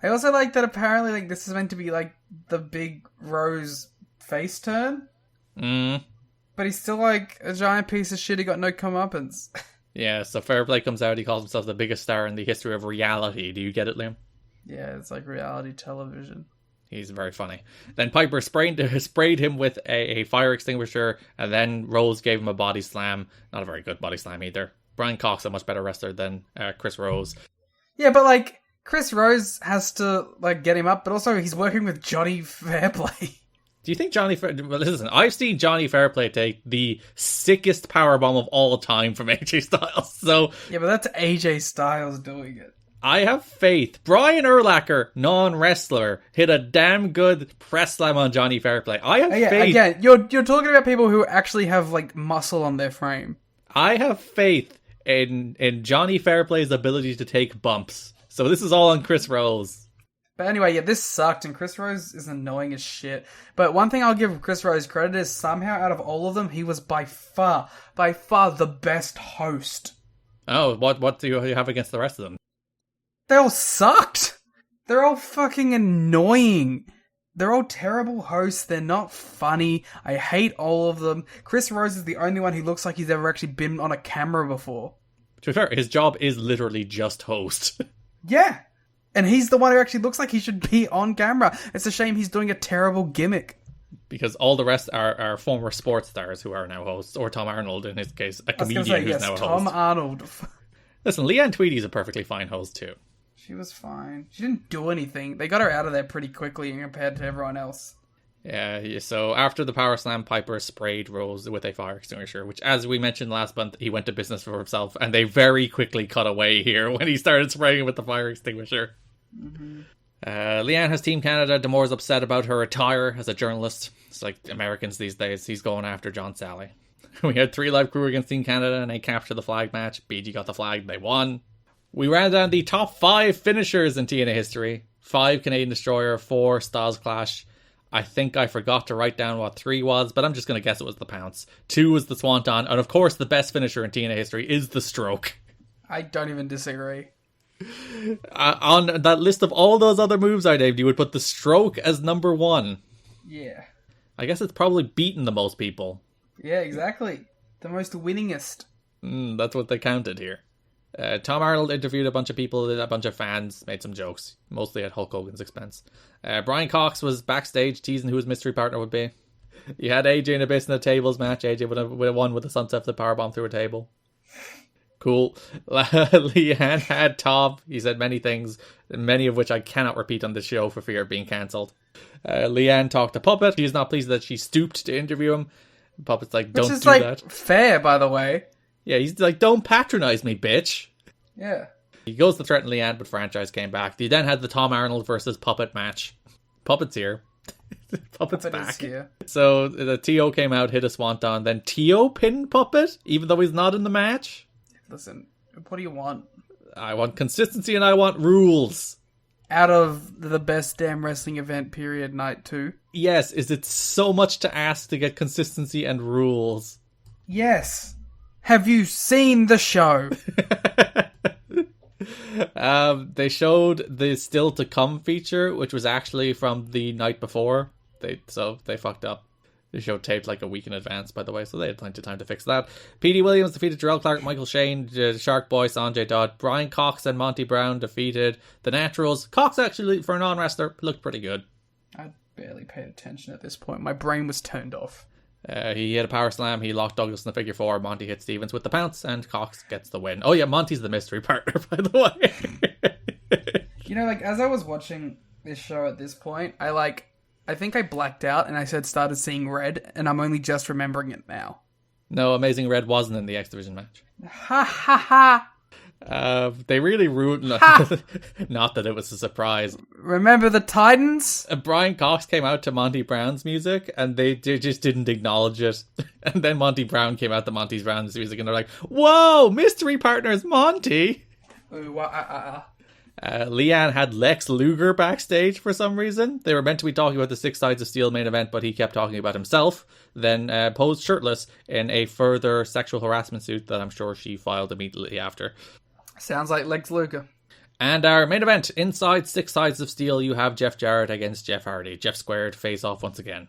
I also like that apparently this is meant to be the big Rose face turn. But he's still a giant piece of shit. He got no comeuppance. Yeah, so Fairplay comes out. He calls himself the biggest star in the history of reality. Do you get it, Liam? Yeah, it's reality television. He's very funny. Then Piper sprayed him with a fire extinguisher, and then Rose gave him a body slam. Not a very good body slam either. Brian Cox, a much better wrestler than Chris Rose. Yeah, but Chris Rose has to get him up, but also he's working with Johnny Fairplay. Do you think well, listen, I've seen Johnny Fairplay take the sickest powerbomb of all time from AJ Styles, so... Yeah, but that's AJ Styles doing it. I have faith. Brian Urlacher, non-wrestler, hit a damn good press slam on Johnny Fairplay. I have faith. Again, you're talking about people who actually have muscle on their frame. I have faith in Johnny Fairplay's ability to take bumps. So this is all on Chris Rose. But anyway, yeah, this sucked, and Chris Rose is annoying as shit. But one thing I'll give Chris Rose credit is somehow out of all of them, he was by far the best host. Oh, what do you have against the rest of them? They all sucked. They're all fucking annoying. They're all terrible hosts. They're not funny. I hate all of them. Chris Rhodes is the only one who looks like he's ever actually been on a camera before. To be fair, his job is literally just host. Yeah. And he's the one who actually looks like he should be on camera. It's a shame he's doing a terrible gimmick. Because all the rest are former sports stars who are now hosts, or Tom Arnold in his case, a comedian who's now a host. Tom Arnold. Listen, Leanne Tweedy's a perfectly fine host too. She was fine. She didn't do anything. They got her out of there pretty quickly compared to everyone else. Yeah, so after the Power Slam, Piper sprayed Rose with a fire extinguisher, which, as we mentioned last month, he went to business for himself, and they very quickly cut away here when he started spraying with the fire extinguisher. Mm-hmm. Leanne has Team Canada. Damore's upset about her attire as a journalist. It's like Americans these days. He's going after John Sally. We had 3 live crew against Team Canada, and they captured the flag match. BG got the flag, they won. We ran down the top 5 finishers in TNA history. 5 Canadian Destroyer, 4 Styles Clash. I think I forgot to write down what 3 was, but I'm just going to guess it was the Pounce. 2 was the Swanton, and of course the best finisher in TNA history is the Stroke. I don't even disagree. On that list of all those other moves I named, you would put the Stroke as number 1. Yeah. I guess it's probably beaten the most people. Yeah, exactly. The most winningest. That's what they counted here. Tom Arnold interviewed a bunch of people, a bunch of fans, made some jokes, mostly at Hulk Hogan's expense. Brian Cox was backstage teasing who his mystery partner would be. You had AJ and Abyss in a tables match. AJ would have won with a sunset flip powerbomb through a table. Cool. Leanne had Tom. He said many things, many of which I cannot repeat on this show for fear of being cancelled. Leanne talked to Puppet. She's not pleased that she stooped to interview him. Puppet's like, don't do that. Which is, like, fair, by the way. Yeah, he's like, don't patronize me, bitch. Yeah. He goes to threaten Leanne, but franchise came back. He then had the Tom Arnold versus Puppet match. Puppet's here. Puppet's back. Here. So the T.O. came out, hit a swanton, then T.O. pinned Puppet, even though he's not in the match. Listen, what do you want? I want consistency and I want rules. Out of the best damn wrestling event, period, night 2. Yes, is it so much to ask to get consistency and rules? Yes. Have you seen the show? They showed the Still to Come feature, which was actually from the night before. They fucked up. The show taped like a week in advance, by the way, so they had plenty of time to fix that. P.D. Williams defeated Jarrell Clark, Michael Shane, Shark Boy, Sanjay Dutt. Brian Cox and Monty Brown defeated the Naturals. Cox actually, for a non-wrestler, looked pretty good. I barely paid attention at this point. My brain was turned off. He hit a power slam, he locked Douglas in the figure 4, Monty hit Stevens with the pounce, and Cox gets the win. Oh yeah, Monty's the mystery partner, by the way. You know, like, as I was watching this show at this point, I think I blacked out and I started seeing red, and I'm only just remembering it now. No, Amazing Red wasn't in the X Division match. Ha ha ha! They really ruined... Not that it was a surprise. Remember the Titans? Brian Cox came out to Monty Brown's music, and they just didn't acknowledge it. And then Monty Brown came out to Monty Brown's music, and they're like, whoa, mystery partner's Monty! Ooh, Leanne had Lex Luger backstage for some reason. They were meant to be talking about the 6 Sides of Steel main event, but he kept talking about himself, then posed shirtless in a further sexual harassment suit that I'm sure she filed immediately after. Sounds like Lex Luger. And our main event, inside 6 Sides of Steel, you have Jeff Jarrett against Jeff Hardy. Jeff squared, face off once again.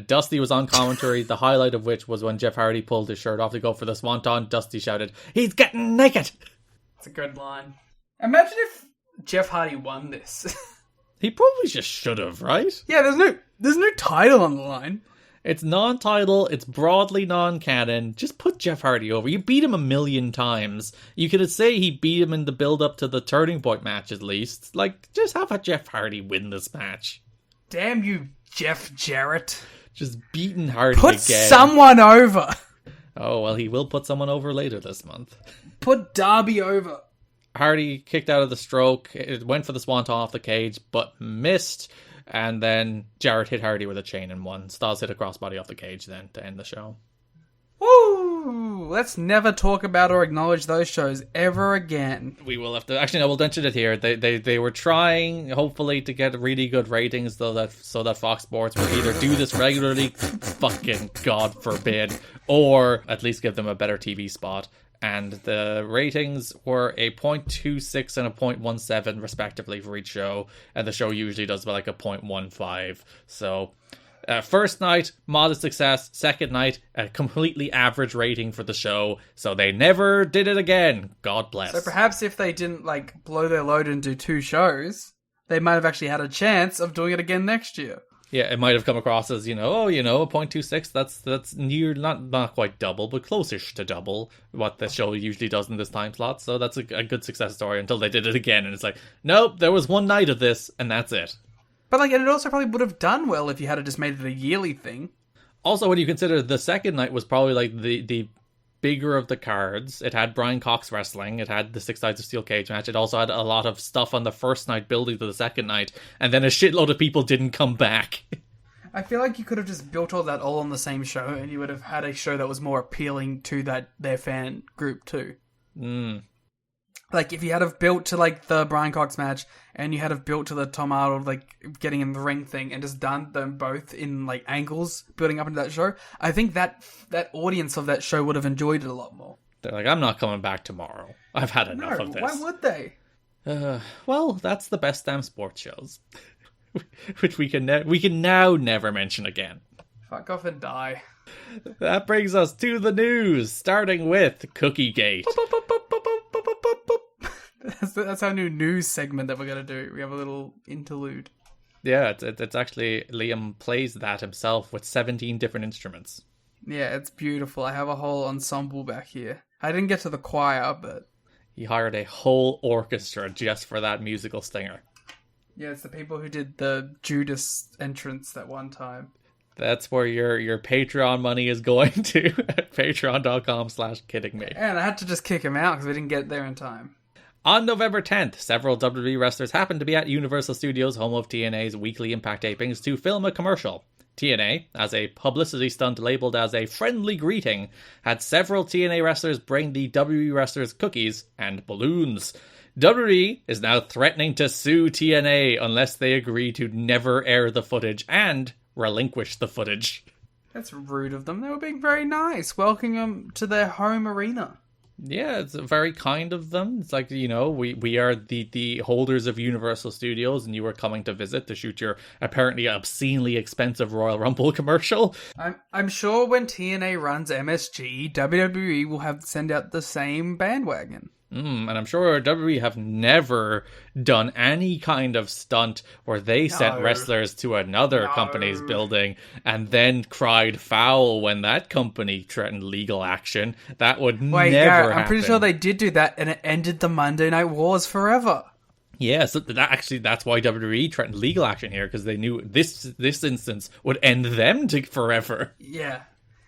Dusty was on commentary, the highlight of which was when Jeff Hardy pulled his shirt off to go for the swanton. Dusty shouted, "He's getting naked!" That's a good line. Imagine if Jeff Hardy won this. He probably just should have, right? Yeah, there's no title on the line. It's non-title, it's broadly non-canon. Just put Jeff Hardy over. You beat him 1,000,000 times. You could say he beat him in the build-up to the Turning Point match at least. Like, just have a Jeff Hardy win this match. Damn you, Jeff Jarrett. Just beating Hardy put again. Put someone over. Oh, well, he will put someone over later this month. Put Darby over. Hardy kicked out of the stroke. It went for the swanton off the cage, but missed. And then Jarrett hit Hardy with a chain and won. Styles hit a crossbody off the cage then to end the show. Woo! Let's never talk about or acknowledge those shows ever again. We will have to... Actually, no, we'll mention it here. They were trying, hopefully, to get really good ratings so that Fox Sports will either do this regularly, fucking God forbid, or at least give them a better TV spot. and the ratings were a 0.26 and a 0.17 respectively for each show, and the show usually does about like a 0.15. So first night, modest success. Second night, a completely average rating for the show. So they never did it again. God bless. So perhaps if they didn't like blow their load and do 2 shows, they might have actually had a chance of doing it again next year. Yeah, it might have come across as, a 0.26. That's near, not quite double, but close-ish to double what the show usually does in this time slot. So that's a good success story until they did it again, and it's like, nope, there was one night of this, and that's it. But like, and it also probably would have done well if you had just made it a yearly thing. Also, when you consider the second night was probably like the bigger of the cards. It had Brian Cox wrestling. It had the 6 Sides of Steel cage match. It also had a lot of stuff on the first night building to the second night. And then a shitload of people didn't come back. I feel like you could have just built all that all on the same show, and you would have had a show that was more appealing to their fan group too. Like, if you had have built to, like, the Brian Cox match, and you had have built to the Tom Arnold, like, getting in the ring thing, and just done them both in, like, angles, building up into that show, I think that audience of that show would have enjoyed it a lot more. They're like, I'm not coming back tomorrow. I've had enough of this. Why would they? Well, that's the best damn sports shows. Which we can now never mention again. Fuck off and die. That brings us to the news, starting with Cookiegate. That's our new news segment that we're going to do. We have a little interlude. Yeah, it's actually, Liam plays that himself with 17 different instruments. Yeah, it's beautiful. I have a whole ensemble back here. I didn't get to the choir, but... He hired a whole orchestra just for that musical stinger. Yeah, it's the people who did the Judas entrance that one time. That's where your Patreon money is going to. Patreon.com/kiddingme. And I had to just kick him out because we didn't get there in time. On November 10th, several WWE wrestlers happened to be at Universal Studios, home of TNA's weekly Impact tapings, to film a commercial. TNA, as a publicity stunt labeled as a friendly greeting, had several TNA wrestlers bring the WWE wrestlers cookies and balloons. WWE is now threatening to sue TNA unless they agree to never air the footage and relinquish the footage. That's rude of them. They were being very nice, welcoming them to their home arena. Yeah, it's very kind of them. It's like, we are the holders of Universal Studios, and you were coming to visit to shoot your apparently obscenely expensive Royal Rumble commercial. I'm sure when TNA runs MSG, WWE will send out the same bandwagon. And I'm sure WWE have never done any kind of stunt where they sent wrestlers to another company's building and then cried foul when that company threatened legal action. That would never happen. I'm pretty sure they did do that, and it ended the Monday Night Wars forever. Yeah, so that's why WWE threatened legal action here, because they knew this instance would end them to forever. Yeah.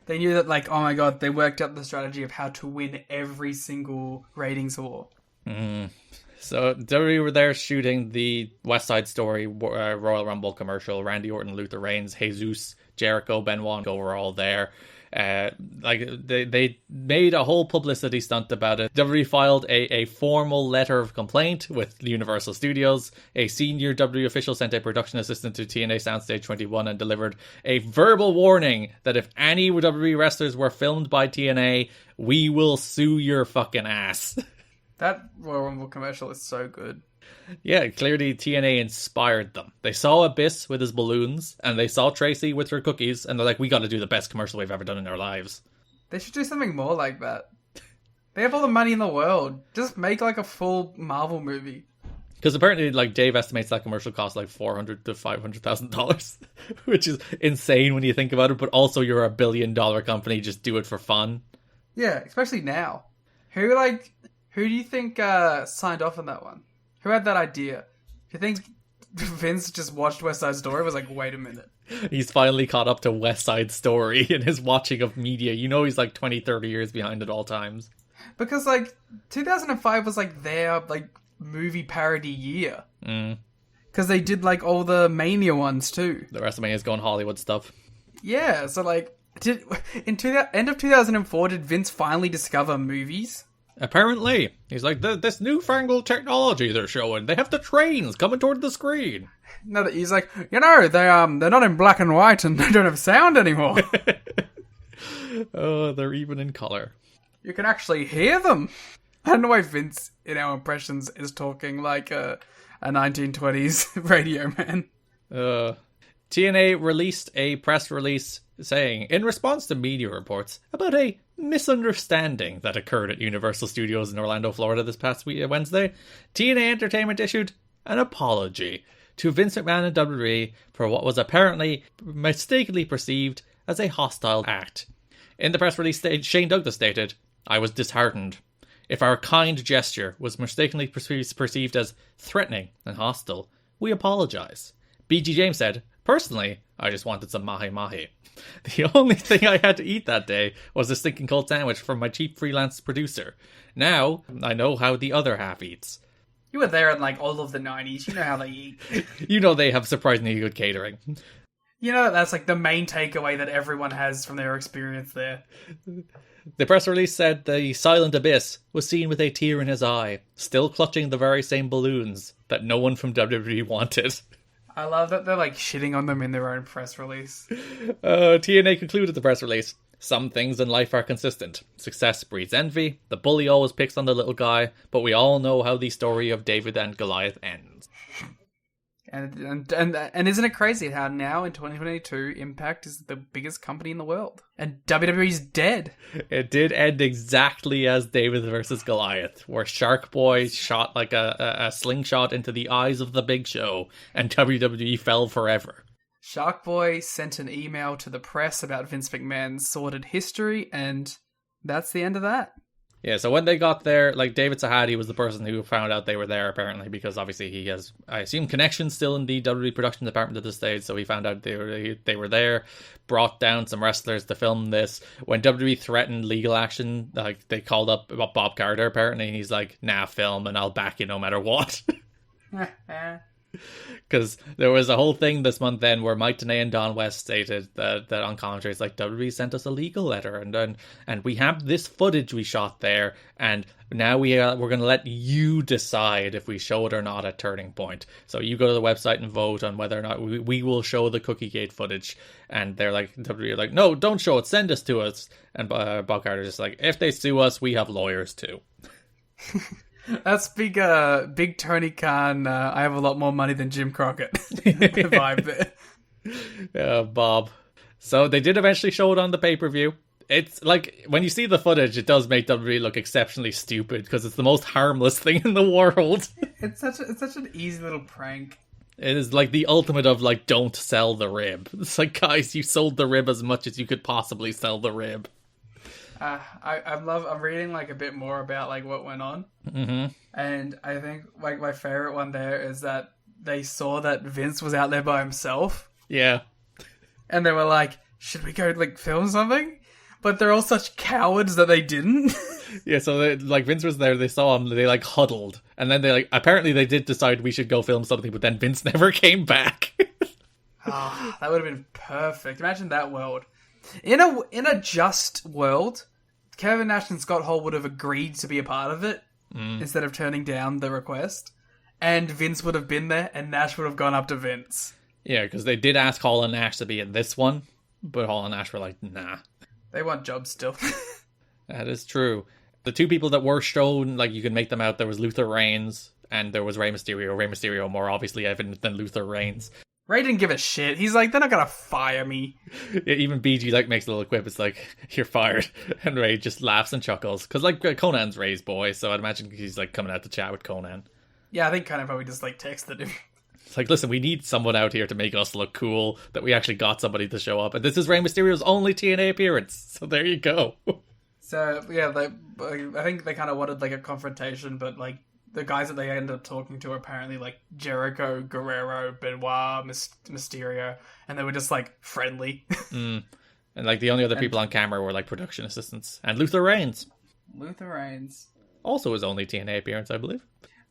They knew that, like, oh my god, they worked out the strategy of how to win every single ratings war. So, WWE were there shooting the West Side Story Royal Rumble commercial. Randy Orton, Luther Reigns, Jesus, Jericho, Benoit were all there. They made a whole publicity stunt about it. WWE filed a formal letter of complaint with Universal Studios. A senior WWE official sent a production assistant to TNA Soundstage 21 and delivered a verbal warning that if any WWE wrestlers were filmed by TNA, we will sue your fucking ass. That Royal Rumble commercial is so good. Yeah, clearly TNA inspired them. They saw Abyss with his balloons, and they saw Tracy with her cookies, and they're like, we gotta do the best commercial we've ever done in our lives. They should do something more like that. They have all the money in the world. Just make, like, a full Marvel movie. Because apparently, like, Dave estimates that commercial cost like $400,000 to $500,000, which is insane when you think about it, but also you're a $1 billion company, just do it for fun. Yeah, especially now. Who do you think signed off on that one? Who had that idea? Do you think Vince just watched West Side Story and was like, wait a minute? He's finally caught up to West Side Story in his watching of media. He's like 20, 30 years behind at all times. Because, like, 2005 was, like, their, like, movie parody year. Because they did, like, all the Mania ones, too. The WrestleMania's going Hollywood stuff. Yeah, so, like, end of 2004, did Vince finally discover movies? Apparently. He's like, this newfangled technology they're showing. They have the trains coming toward the screen. No, he's like, they're not in black and white and they don't have sound anymore. Oh, they're even in color. You can actually hear them. I don't know why Vince, in our impressions, is talking like a 1920s radio man. TNA released a press release saying, in response to media reports about a misunderstanding that occurred at Universal Studios in Orlando, Florida this past Wednesday, TNA Entertainment issued an apology to Vince McMahon and WWE for what was apparently mistakenly perceived as a hostile act. In the press release, Shane Douglas stated, "I was disheartened. If our kind gesture was mistakenly perceived as threatening and hostile, we apologize." BG James said, "Personally, I just wanted some mahi-mahi. The only thing I had to eat that day was a stinking cold sandwich from my cheap freelance producer. Now, I know how the other half eats." You were there in like all of the 90s. You know how they eat. You know they have surprisingly good catering. You know that's like the main takeaway that everyone has from their experience there. The press release said the silent abyss was seen with a tear in his eye, still clutching the very same balloons that no one from WWE wanted. I love that they're like shitting on them in their own press release. TNA concluded the press release. Some things in life are consistent. Success breeds envy. The bully always picks on the little guy, but we all know how the story of David and Goliath ends. And isn't it crazy how now in 2022 Impact is the biggest company in the world and WWE's dead? It did end exactly as David versus Goliath, where Shark Boy shot like a slingshot into the eyes of the Big Show, and WWE fell forever. Shark Boy sent an email to the press about Vince McMahon's sordid history, and that's the end of that. Yeah, so when they got there, like David Sahadi was the person who found out they were there, apparently, because obviously he has, I assume, connections still in the WWE production department at this stage, so he found out they were there, brought down some wrestlers to film this. When WWE threatened legal action, like they called up Bob Carter, apparently, and he's like, "Nah, film, and I'll back you no matter what." Because there was a whole thing this month then where Mike Tenay and Don West stated that on commentary, it's like, WWE sent us a legal letter and we have this footage we shot there, and now we're going to let you decide if we show it or not at Turning Point. So you go to the website and vote on whether or not we will show the Cookiegate footage. And they're like, WWE are like, "No, don't show it, send us to us." And Bob Carter's just like, "If they sue us, we have lawyers too." That's big Tony Khan, I have a lot more money than Jim Crockett vibe there. Bob. So they did eventually show it on the pay-per-view. It's like, when you see the footage, it does make WWE look exceptionally stupid, because it's the most harmless thing in the world. It's such an easy little prank. It is like the ultimate of like, don't sell the rib. It's like, guys, you sold the rib as much as you could possibly sell the rib. I'm reading like a bit more about like what went on, and I think like my favorite one there is that they saw that Vince was out there by himself. Yeah, and they were like, "Should we go like film something?" But they're all such cowards that they didn't. Yeah, so like Vince was there, they saw him, they like huddled, and then they like apparently they did decide we should go film something, but then Vince never came back. That would have been perfect. Imagine that world. In a just world, Kevin Nash and Scott Hall would have agreed to be a part of it instead of turning down the request, and Vince would have been there, and Nash would have gone up to Vince. Yeah, because they did ask Hall and Nash to be in this one, but Hall and Nash were like, "Nah." They want jobs still. That is true. The two people that were shown, like you could make them out, there was Luther Reigns and there was Rey Mysterio. Rey Mysterio more obviously evident than Luther Reigns. Ray didn't give a shit. He's like, they're not gonna fire me. Yeah, even BG like makes a little quip. It's like, "You're fired," and Ray just laughs and chuckles because like Conan's Ray's boy, so I'd imagine he's like coming out to chat with Conan. Yeah, I think Conan probably just like texted him. It's like, "Listen, we need someone out here to make us look cool that we actually got somebody to show up, and this is Rey Mysterio's only TNA appearance, so there you go." So yeah, I think they kind of wanted like a confrontation, but like the guys that they ended up talking to are apparently like Jericho, Guerrero, Benoit, Mysterio, and they were just like friendly. And like the only other people on camera were like production assistants and Luther Reigns. Luther Reigns. Also his only TNA appearance, I believe.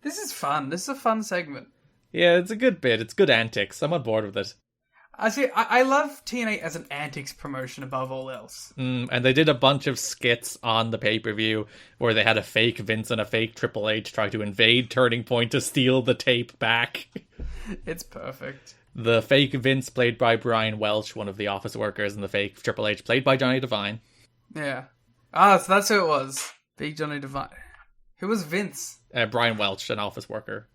This is fun. This is a fun segment. Yeah, it's a good bit. It's good antics. I'm on board with it. I love TNA as an antics promotion above all else. And they did a bunch of skits on the pay-per-view where they had a fake Vince and a fake Triple H try to invade Turning Point to steal the tape back. It's perfect. The fake Vince played by Brian Welch, one of the office workers, and the fake Triple H played by Johnny Devine. Yeah. Ah, so that's who it was. Big Johnny Devine. Who was Vince? Brian Welch, an office worker.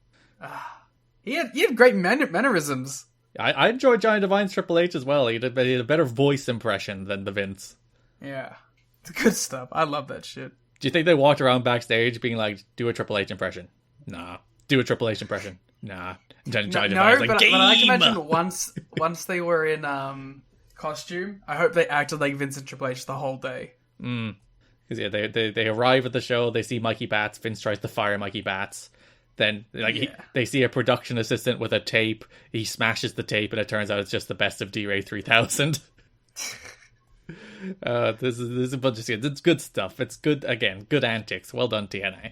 He had great mannerisms. I enjoyed Johnny Devine's Triple H as well. He had a better voice impression than the Vince. Yeah. It's good stuff. I love that shit. Do you think they walked around backstage being like, do a Triple H impression? Nah. Do a Triple H impression? Nah. Johnny Devine's like, but game! I can imagine once they were in costume, I hope they acted like Vince and Triple H the whole day. Because yeah, they arrive at the show, they see Mikey Bats, Vince tries to fire Mikey Bats. Then they see a production assistant with a tape, he smashes the tape, and it turns out it's just the best of D-Ray 3000. This is a bunch of shit. It's good stuff. It's good, again, good antics. Well done, TNA.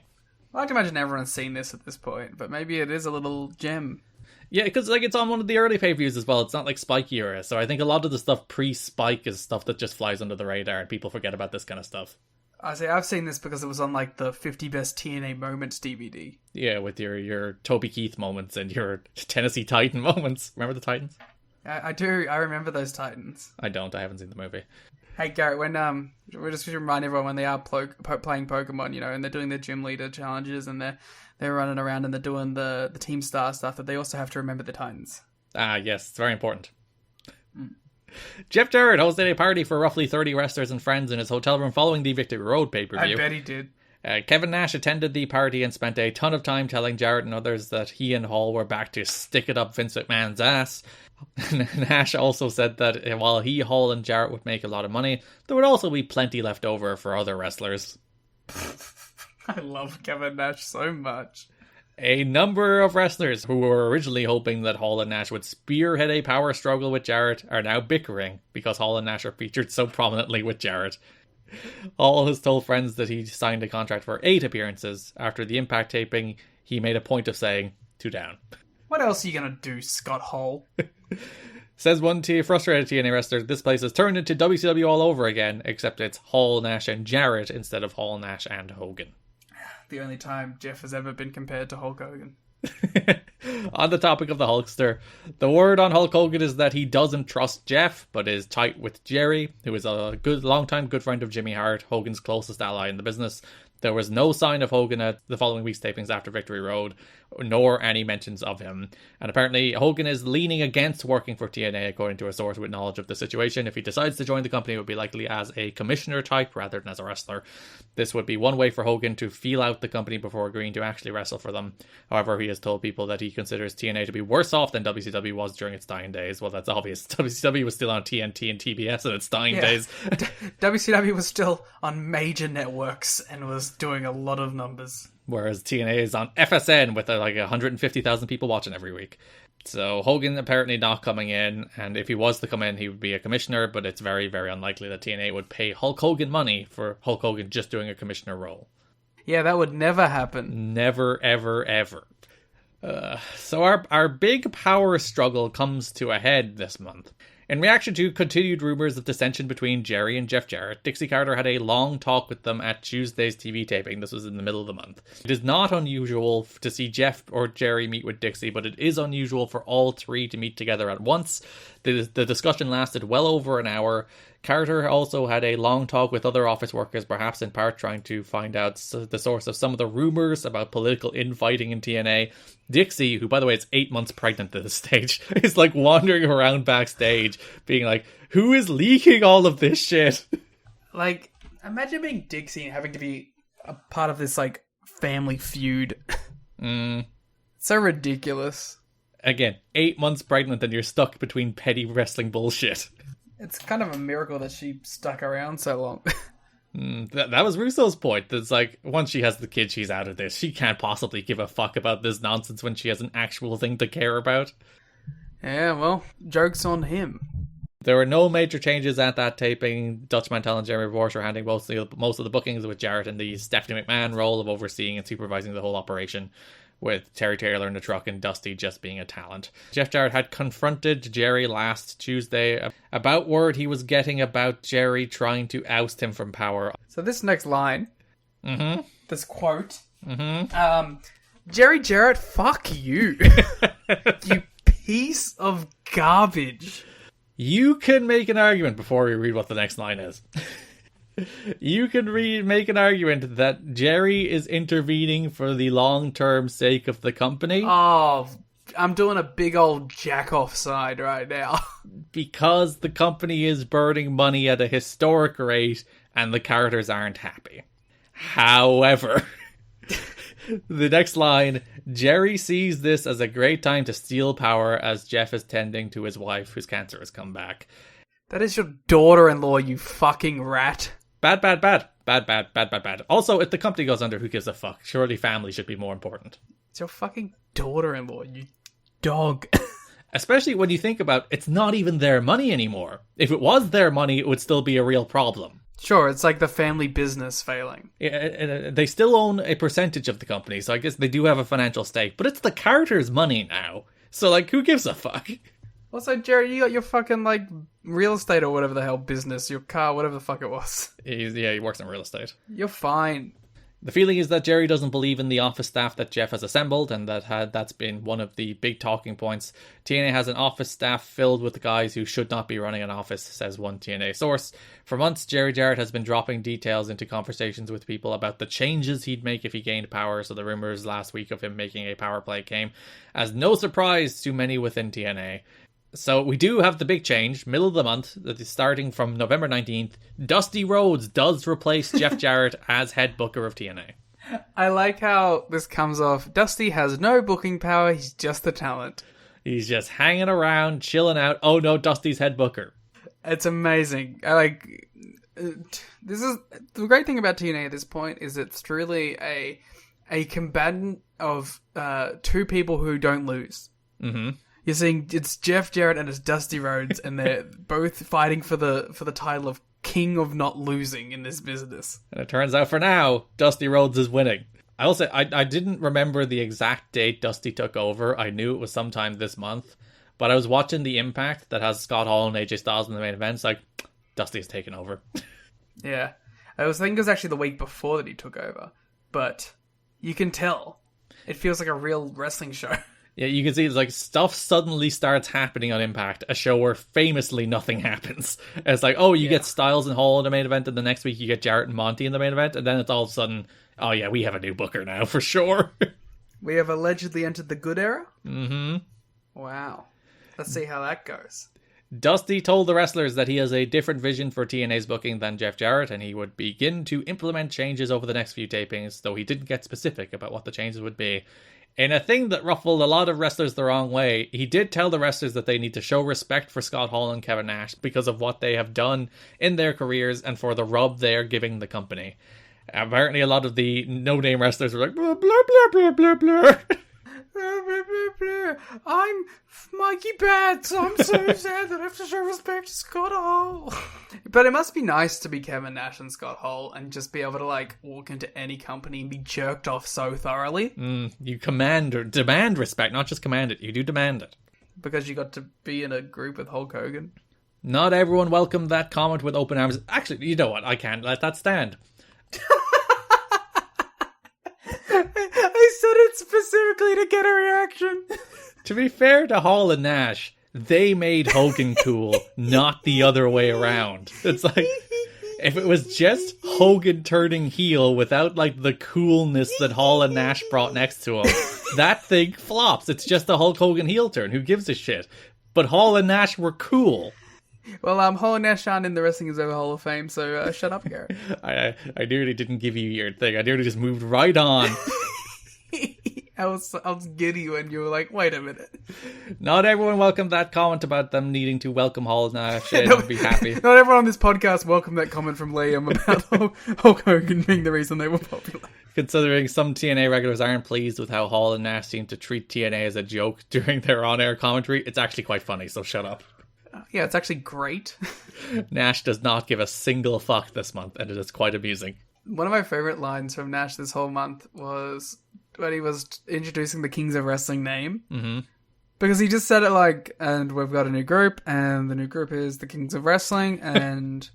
I can imagine everyone's seen this at this point, but maybe it is a little gem. Yeah, because like it's on one of the early pay-per-views as well. It's not like Spike era, so I think a lot of the stuff pre-Spike is stuff that just flies under the radar and people forget about this kind of stuff. I've seen this because it was on like the 50 Best TNA Moments DVD. Yeah, with your Toby Keith moments and your Tennessee Titan moments. Remember the Titans? I do. I remember those Titans. I don't. I haven't seen the movie. Hey Garrett, when we're just to remind everyone when they are playing Pokemon, and they're doing their gym leader challenges and they're running around and they're doing the Team Star stuff, that they also have to remember the Titans. Ah, yes, it's very important. Jeff Jarrett hosted a party for roughly 30 wrestlers and friends in his hotel room following the Victory Road pay-per-view. I bet he did. Kevin Nash attended the party and spent a ton of time telling Jarrett and others that he and Hall were back to stick it up Vince McMahon's ass. Nash also said that while he, Hall, and Jarrett would make a lot of money, there would also be plenty left over for other wrestlers. I love Kevin Nash so much. A number of wrestlers who were originally hoping that Hall and Nash would spearhead a power struggle with Jarrett are now bickering because Hall and Nash are featured so prominently with Jarrett. Hall has told friends that he signed a contract for 8 appearances. After the Impact taping, he made a point of saying, 2 down. What else are you going to do, Scott Hall? Says one frustrated TNA wrestler, this place has turned into WCW all over again, except it's Hall, Nash, and Jarrett instead of Hall, Nash, and Hogan. The only time Jeff has ever been compared to Hulk Hogan. On the topic of the Hulkster, the word on Hulk Hogan is that he doesn't trust Jeff, but is tight with Jerry, who is a long-time good friend of Jimmy Hart, Hogan's closest ally in the business. There was no sign of Hogan at the following week's tapings after Victory Road, nor any mentions of him. And apparently Hogan is leaning against working for TNA, according to a source with knowledge of the situation. If he decides to join the company, it would be likely as a commissioner type rather than as a wrestler. This would be one way for Hogan to feel out the company before agreeing to actually wrestle for them. However, he has told people that he considers TNA to be worse off than WCW was during its dying days. Well, that's obvious. WCW was still on TNT and TBS in its dying days. WCW was still on major networks and was doing a lot of numbers. Whereas TNA is on FSN with like 150,000 people watching every week. So Hogan apparently not coming in, and if he was to come in, he would be a commissioner, but it's very, very unlikely that TNA would pay Hulk Hogan money for Hulk Hogan just doing a commissioner role. Yeah, that would never happen. Never, ever, ever. So our big power struggle comes to a head this month. In reaction to continued rumors of dissension between Jerry and Jeff Jarrett, Dixie Carter had a long talk with them at Tuesday's TV taping. This was in the middle of the month. It is not unusual to see Jeff or Jerry meet with Dixie, but it is unusual for all three to meet together at once. The discussion lasted well over an hour. Carter also had a long talk with other office workers, perhaps in part trying to find out the source of some of the rumors about political infighting in TNA. Dixie, who by the way is 8 months pregnant at this stage, is like wandering around backstage being like, who is leaking all of this shit? Like, imagine being Dixie and having to be a part of this like family feud. So ridiculous. Again, 8 months pregnant and you're stuck between petty wrestling bullshit. It's kind of a miracle that she stuck around so long. That was Russo's point. It's like, once she has the kid, she's out of this. She can't possibly give a fuck about this nonsense when she has an actual thing to care about. Yeah, well, joke's on him. There were no major changes at that taping. Dutch Mantel and Jeremy Borsche were handling most of the bookings, with Jarrett in the Stephanie McMahon role of overseeing and supervising the whole operation, with Terry Taylor in the truck and Dusty just being a talent. Jeff Jarrett had confronted Jerry last Tuesday about word he was getting about Jerry trying to oust him from power. So this next line, this quote, Jerry Jarrett, fuck you. You piece of garbage. You can make an argument before we read what the next line is. You can make an argument that Jerry is intervening for the long-term sake of the company. Oh, I'm doing a big old jack-off side right now. Because the company is burning money at a historic rate and the characters aren't happy. However, the next line, Jerry sees this as a great time to steal power as Jeff is tending to his wife whose cancer has come back. That is your daughter-in-law, you fucking rat. Bad. Bad. Also, if the company goes under, who gives a fuck? Surely family should be more important. It's your fucking daughter-in-law, you dog. Especially when you think about, it's not even their money anymore. If it was their money, it would still be a real problem. Sure, it's like the family business failing. Yeah, they still own a percentage of the company, so I guess they do have a financial stake. But it's the characters' money now. So, like, who gives a fuck? Also, Jerry, you got your fucking, like, real estate or whatever the hell business, your car, whatever the fuck it was. He works in real estate. You're fine. The feeling is that Jerry doesn't believe in the office staff that Jeff has assembled, and that's been one of the big talking points. TNA has an office staff filled with guys who should not be running an office, says one TNA source. For months, Jerry Jarrett has been dropping details into conversations with people about the changes he'd make if he gained power, so the rumors last week of him making a power play came as no surprise to many within TNA. So we do have the big change, middle of the month, that is starting from November 19th. Dusty Rhodes does replace Jeff Jarrett as head booker of TNA. I like how this comes off. Dusty has no booking power, he's just the talent. He's just hanging around, chilling out. Oh no, Dusty's head booker. It's amazing. This is the great thing about TNA at this point is it's truly a combatant of two people who don't lose. Mm-hmm. You're seeing it's Jeff Jarrett and it's Dusty Rhodes, and they're both fighting for the title of King of Not Losing in this business. And it turns out for now, Dusty Rhodes is winning. I will say, I didn't remember the exact date Dusty took over. I knew it was sometime this month. But I was watching the Impact that has Scott Hall and AJ Styles in the main event. It's like, Dusty's taken over. Yeah. I was thinking it was actually the week before that he took over. But you can tell. It feels like a real wrestling show. Yeah, you can see it's like stuff suddenly starts happening on Impact, a show where famously nothing happens. And it's like, oh, you get Styles and Hall in the main event, and the next week you get Jarrett and Monty in the main event, and then it's all of a sudden, oh yeah, we have a new booker now, for sure. We have allegedly entered the good era? Mm-hmm. Wow. Let's see how that goes. Dusty told the wrestlers that he has a different vision for TNA's booking than Jeff Jarrett, and he would begin to implement changes over the next few tapings, though he didn't get specific about what the changes would be. In a thing that ruffled a lot of wrestlers the wrong way, he did tell the wrestlers that they need to show respect for Scott Hall and Kevin Nash because of what they have done in their careers and for the rub they are giving the company. Apparently a lot of the no-name wrestlers were like, blah, blah, blah, blah, blah, blah. I'm Mikey Bats. I'm so sad that I have to show respect to Scott Hall. But it must be nice to be Kevin Nash and Scott Hall and just be able to like walk into any company and be jerked off so thoroughly. You command or demand respect, not just command it. You do demand it. Because you got to be in a group with Hulk Hogan. Not everyone welcomed that comment with open arms. Actually, you know what? I can't let that stand. I said it specifically to get a reaction. To be fair to Hall and Nash, they made Hogan cool, not the other way around. It's like, if it was just Hogan turning heel without like the coolness that Hall and Nash brought next to him, that thing flops. It's just a Hulk Hogan heel turn. Who gives a shit? But Hall and Nash were cool. Well, Hall and Nash aren't in the Wrestling is Over Hall of Fame, so shut up, Garrett. I nearly didn't give you your thing. I nearly just moved right on. I was giddy when you were like, wait a minute. Not everyone welcomed that comment about them needing to welcome Hall and Nash and be happy. Not everyone on this podcast welcomed that comment from Liam about Hulk Hogan being the reason they were popular. Considering some TNA regulars aren't pleased with how Hall and Nash seem to treat TNA as a joke during their on-air commentary, it's actually quite funny, so shut up. Yeah, it's actually great. Nash does not give a single fuck this month, and it is quite amusing. One of my favourite lines from Nash this whole month was when he was introducing the Kings of Wrestling name. Mm-hmm. Because he just said it like, and we've got a new group, and the new group is the Kings of Wrestling, and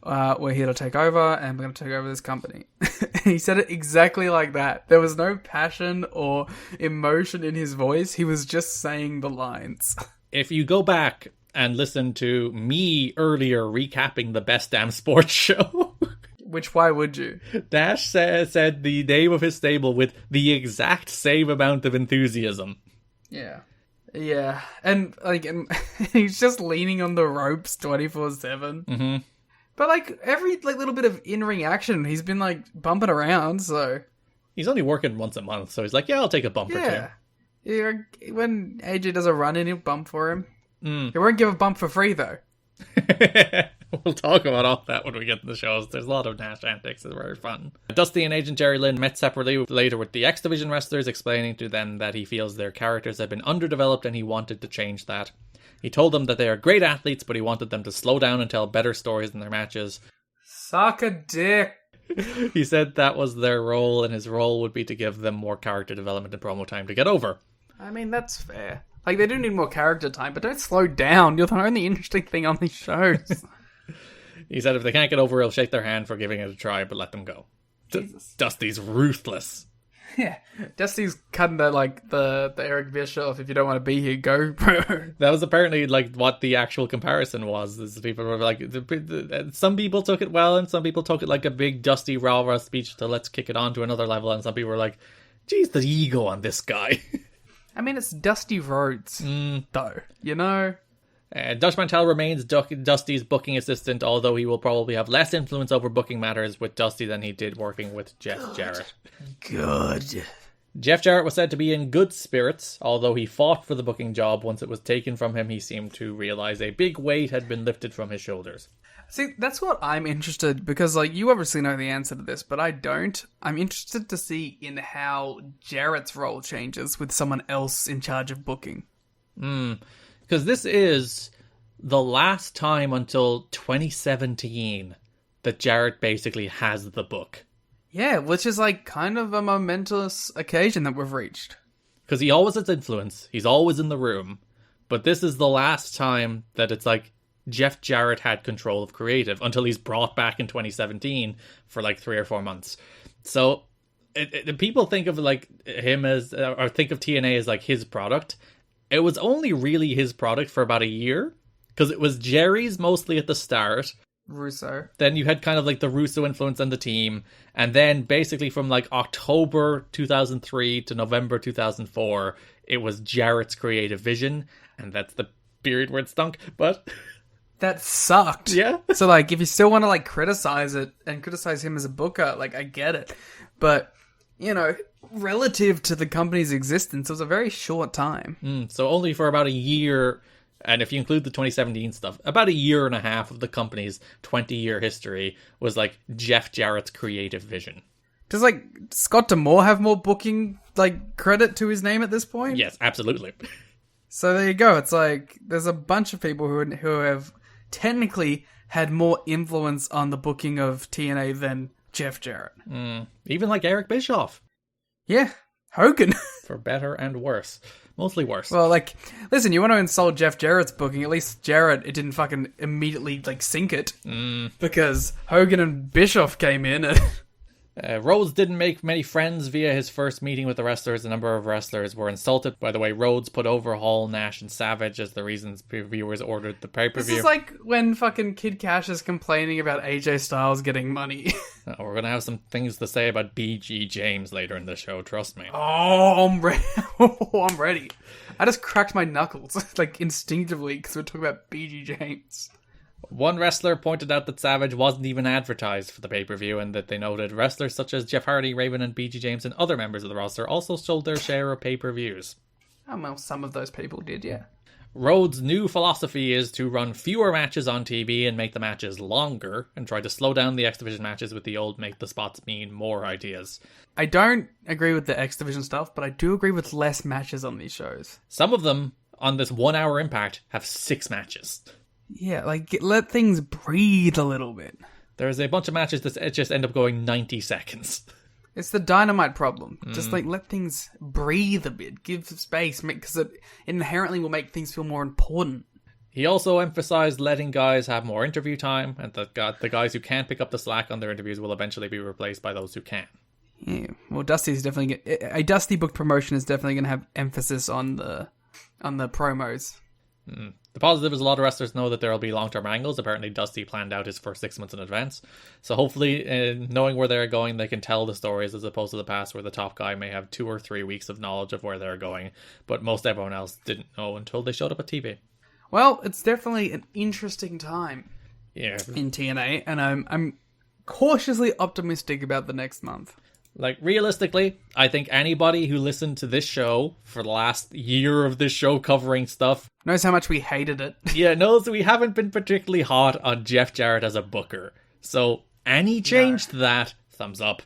we're here to take over, and we're going to take over this company. He said it exactly like that. There was no passion or emotion in his voice. He was just saying the lines. If you go back and listen to me earlier recapping the Best Damn Sports Show, why would you? Dash said the name of his stable with the exact same amount of enthusiasm. Yeah. Yeah. And he's just leaning on the ropes 24/7. Mm-hmm. But every little bit of in-ring action, he's been bumping around, so... He's only working once a month, so he's like, yeah, I'll take a bump or two. Yeah, when AJ does a run-in, he'll bump for him. He won't give a bump for free, though. We'll talk about all that when we get to the shows. There's a lot of Nash antics. It's very fun. Dusty and Agent Jerry Lynn met separately later with the X Division wrestlers, explaining to them that he feels their characters have been underdeveloped and he wanted to change that. He told them that they are great athletes, but he wanted them to slow down and tell better stories in their matches. Suck a dick. He said that was their role, and his role would be to give them more character development and promo time to get over. I mean, that's fair. They do need more character time, but don't slow down. You're the only interesting thing on these shows. He said if they can't get over, he'll shake their hand for giving it a try, but let them go. Dusty's ruthless. Yeah, Dusty's cutting the Eric Bischoff, if you don't want to be here, go, bro. That was apparently what the actual comparison was. Is people were some people took it well, and some people took it like a big Dusty rah-rah speech to let's kick it on to another level, and some people were like, geez, the ego on this guy. I mean, it's Dusty Rhodes, though, you know? Dutch Mantel remains Dusty's booking assistant, although he will probably have less influence over booking matters with Dusty than he did working with Jeff Jarrett. Good. Jeff Jarrett was said to be in good spirits, although he fought for the booking job. Once it was taken from him, he seemed to realize a big weight had been lifted from his shoulders. See, that's what I'm interested, because you obviously know the answer to this, but I don't. I'm interested to see in how Jarrett's role changes with someone else in charge of booking. Because this is the last time until 2017 that Jarrett basically has the book. Yeah, which is kind of a momentous occasion that we've reached. Because he always has influence. He's always in the room. But this is the last time that it's Jeff Jarrett had control of creative until he's brought back in 2017 for 3 or 4 months. So people think of him as, or think of TNA as his product. It was only really his product for about a year, because it was Jerry's mostly at the start. Russo. Then you had kind of the Russo influence on the team, and then basically from October 2003 to November 2004, it was Jarrett's creative vision, and that's the period where it stunk, but... That sucked. Yeah. So if you still want to criticize it and criticize him as a booker, I get it. But, relative to the company's existence, it was a very short time. So only for about a year, and if you include the 2017 stuff, about a year and a half of the company's 20-year history was Jeff Jarrett's creative vision. Does Scott D'Amore have more booking credit to his name at this point? Yes, absolutely. So there you go. It's there's a bunch of people who have technically had more influence on the booking of TNA than Jeff Jarrett. Even Eric Bischoff. Yeah, Hogan. For better and worse. Mostly worse. Well, listen, you want to insult Jeff Jarrett's booking, at least Jarrett, it didn't fucking immediately, sink it. Because Hogan and Bischoff came in and... Rhodes didn't make many friends via his first meeting with the wrestlers. A number of wrestlers were insulted by the way Rhodes put over Hall, Nash, and Savage as the reasons viewers ordered the pay-per-view. This is when fucking Kid Cash is complaining about AJ Styles getting money. We're going to have some things to say about BG James later in the show, trust me. Oh, I'm ready. I'm ready. I just cracked my knuckles, instinctively, because we're talking about BG James. One wrestler pointed out that Savage wasn't even advertised for the pay-per-view, and that they noted wrestlers such as Jeff Hardy, Raven, and BG James and other members of the roster also sold their share of pay-per-views. Oh, well, some of those people did, yeah. Rhodes' new philosophy is to run fewer matches on TV and make the matches longer, and try to slow down the X Division matches with the old make the spots mean more ideas. I don't agree with the X Division stuff, but I do agree with less matches on these shows. Some of them, on this 1 hour Impact, have 6 matches. Yeah, let things breathe a little bit. There's a bunch of matches that just end up going 90 seconds. It's the Dynamite problem. Just let things breathe a bit. Give space, because it inherently will make things feel more important. He also emphasized letting guys have more interview time, and that the guys who can't pick up the slack on their interviews will eventually be replaced by those who can. Yeah, well, Dusty's definitely a Dusty booked promotion is definitely going to have emphasis on the promos. The positive is a lot of wrestlers know that there will be long-term angles. Apparently Dusty planned out his first 6 months in advance. So hopefully, knowing where they're going, they can tell the stories as opposed to the past where the top guy may have 2 or 3 weeks of knowledge of where they're going. But most everyone else didn't know until they showed up at TV. Well, it's definitely an interesting time in TNA, and I'm cautiously optimistic about the next month. Like, realistically, I think anybody who listened to this show for the last year of this show covering stuff knows how much we hated it. knows we haven't been particularly hot on Jeff Jarrett as a booker. So, any change to that, thumbs up.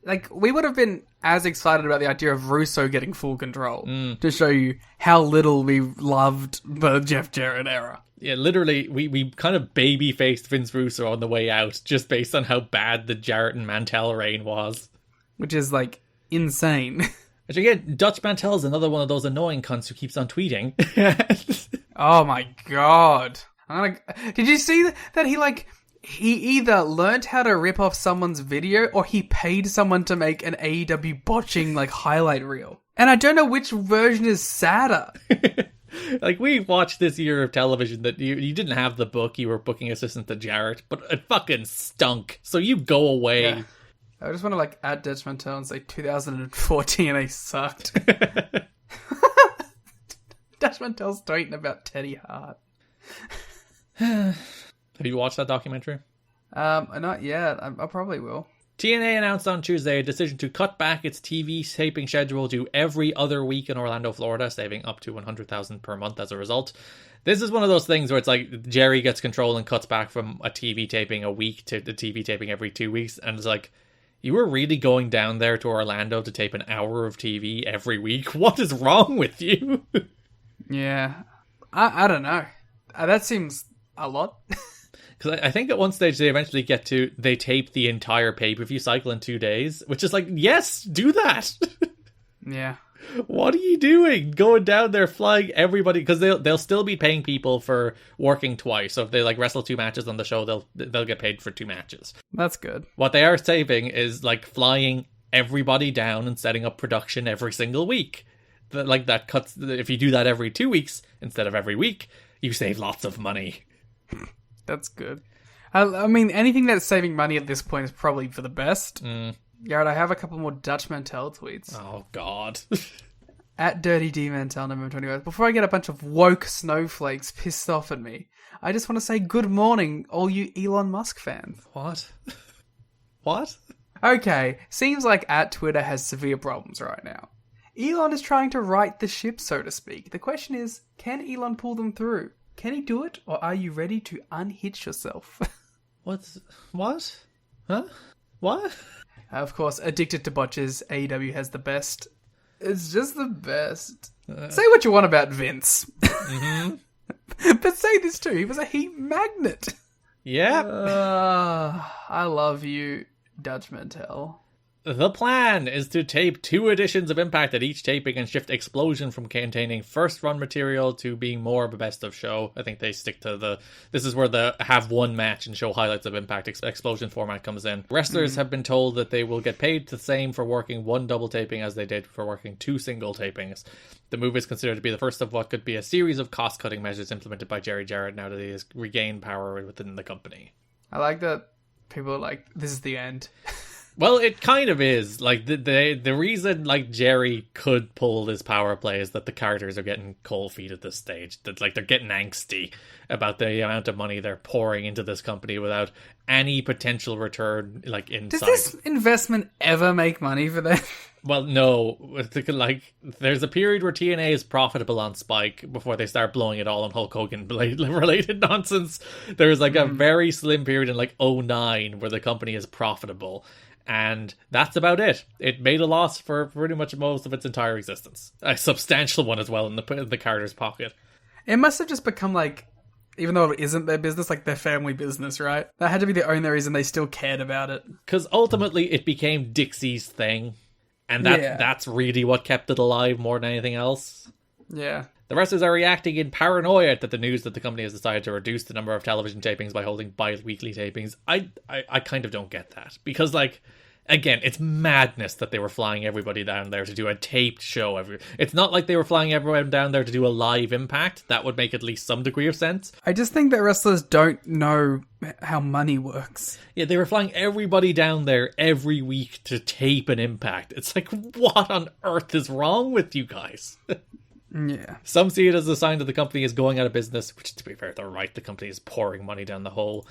Like, we would have been as excited about the idea of Russo getting full control to show you how little we loved the Jeff Jarrett era. Yeah, literally, we kind of baby-faced Vince Russo on the way out just based on how bad the Jarrett and Mantell reign was. Which is, like, insane. Which again, Dutch Mantell is another one of those annoying cunts who keeps on tweeting. Oh my god. Did you see that he either learned how to rip off someone's video or he paid someone to make an AEW botching, like, highlight reel? And I don't know which version is sadder. Like, we watched this year of television that you didn't have the book, you were booking assistant to Jarrett, but it fucking stunk. So you go away. Yeah. I just want to, like, add Dutch Mantell and say 2014 and they sucked. Dutch Mantell's tweeting about Teddy Hart. Have you watched that documentary? Not yet. I probably will. TNA announced on Tuesday a decision to cut back its TV taping schedule to every other week in Orlando, Florida, saving up to $100,000 per month as a result. This is one of those things where it's like Jerry gets control and cuts back from a TV taping a week to the TV taping every 2 weeks, and it's like, you were really going down there to Orlando to tape an hour of TV every week? What is wrong with you? Yeah. I don't know. That seems a lot. Because I think at one stage they tape the entire pay-per-view cycle in 2 days, which is like, yes, do that. Yeah. What are you doing? Going down there, flying everybody, because they'll still be paying people for working twice. So if they like wrestle 2 matches on the show, they'll get paid for 2 matches. That's good. What they are saving is like flying everybody down and setting up production every single week. That cuts. If you do that every 2 weeks instead of every week, you save lots of money. That's good. I mean, anything that's saving money at this point is probably for the best. Garrett, I have a couple more Dutch Mantell tweets. Oh, God. At Dirty D Mantell, November 21st. Before I get a bunch of woke snowflakes pissed off at me, I just want to say good morning, all you Elon Musk fans. What? What? Okay, seems like @Twitter has severe problems right now. Elon is trying to right the ship, so to speak. The question is, can Elon pull them through? Can he do it, or are you ready to unhitch yourself? What? Huh? What? Of course, addicted to botches, AEW has the best. It's just the best. Say what you want about Vince. Mm-hmm. But say this too, he was a heat magnet. Yeah. I love you, Dutch Mantell. The plan is to tape 2 editions of Impact at each taping and shift Explosion from containing first run material to being more of a best of show. I think they stick to this is where the have one match and show highlights of Impact Explosion format comes in. Wrestlers have been told that they will get paid the same for working 1 double taping as they did for working 2 single tapings. The move is considered to be the first of what could be a series of cost-cutting measures implemented by Jerry Jarrett now that he has regained power within the company. I like that people are like, this is the end. Well, it kind of is. Like, the reason, like, Jerry could pull this power play is that the characters are getting cold feet at this stage. That, like, they're getting angsty about the amount of money they're pouring into this company without any potential return, like, inside. Does this investment ever make money for them? Well, no. Like, there's a period where TNA is profitable on Spike before they start blowing it all on Hulk Hogan-related nonsense. There's, like, a very slim period in, like, 2009 where the company is profitable. And that's about it. It made a loss for pretty much most of its entire existence. A substantial one as well in the Carter's pocket. It must have just become like, even though it isn't their business, like their family business, right? That had to be the only reason they still cared about it. Because ultimately it became Dixie's thing. And that's really what kept it alive more than anything else. Yeah. The wrestlers are reacting in paranoia at the news that the company has decided to reduce the number of television tapings by holding bi-weekly tapings. I kind of don't get that. Because, like, Again, it's madness that they were flying everybody down there to do a taped show. It's not like they were flying everyone down there to do a live Impact. That would make at least some degree of sense. I just think that wrestlers don't know how money works. Yeah, they were flying everybody down there every week to tape an Impact. It's like, what on earth is wrong with you guys? Yeah. Some see it as a sign that the company is going out of business, which, to be fair, they're right. The company is pouring money down the hole.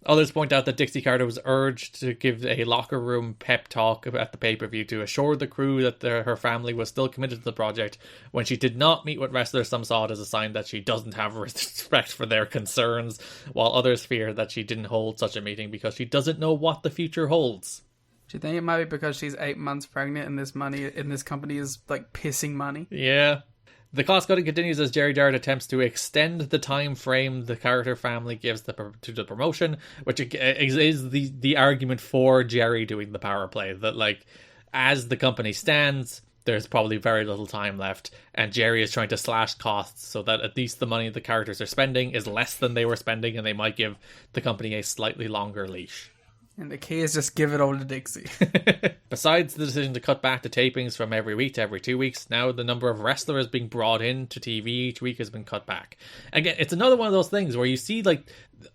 Others point out that Dixie Carter was urged to give a locker room pep talk at the pay-per-view to assure the crew that her family was still committed to the project. When she did not meet with wrestlers, some saw it as a sign that she doesn't have respect for their concerns, while others fear that she didn't hold such a meeting because she doesn't know what the future holds. Do you think it might be because she's 8 months pregnant and this money in this company is like pissing money? Yeah. The cost cutting continues as Jerry Jarrett attempts to extend the time frame the Carter family gives to the promotion, which is the argument for Jerry doing the power play. That, like, as the company stands, there's probably very little time left, and Jerry is trying to slash costs so that at least the money the Carters are spending is less than they were spending, and they might give the company a slightly longer leash. And the key is just give it all to Dixie. Besides the decision to cut back the tapings from every week to every 2 weeks, now the number of wrestlers being brought in to TV each week has been cut back. Again, it's another one of those things where you see, like,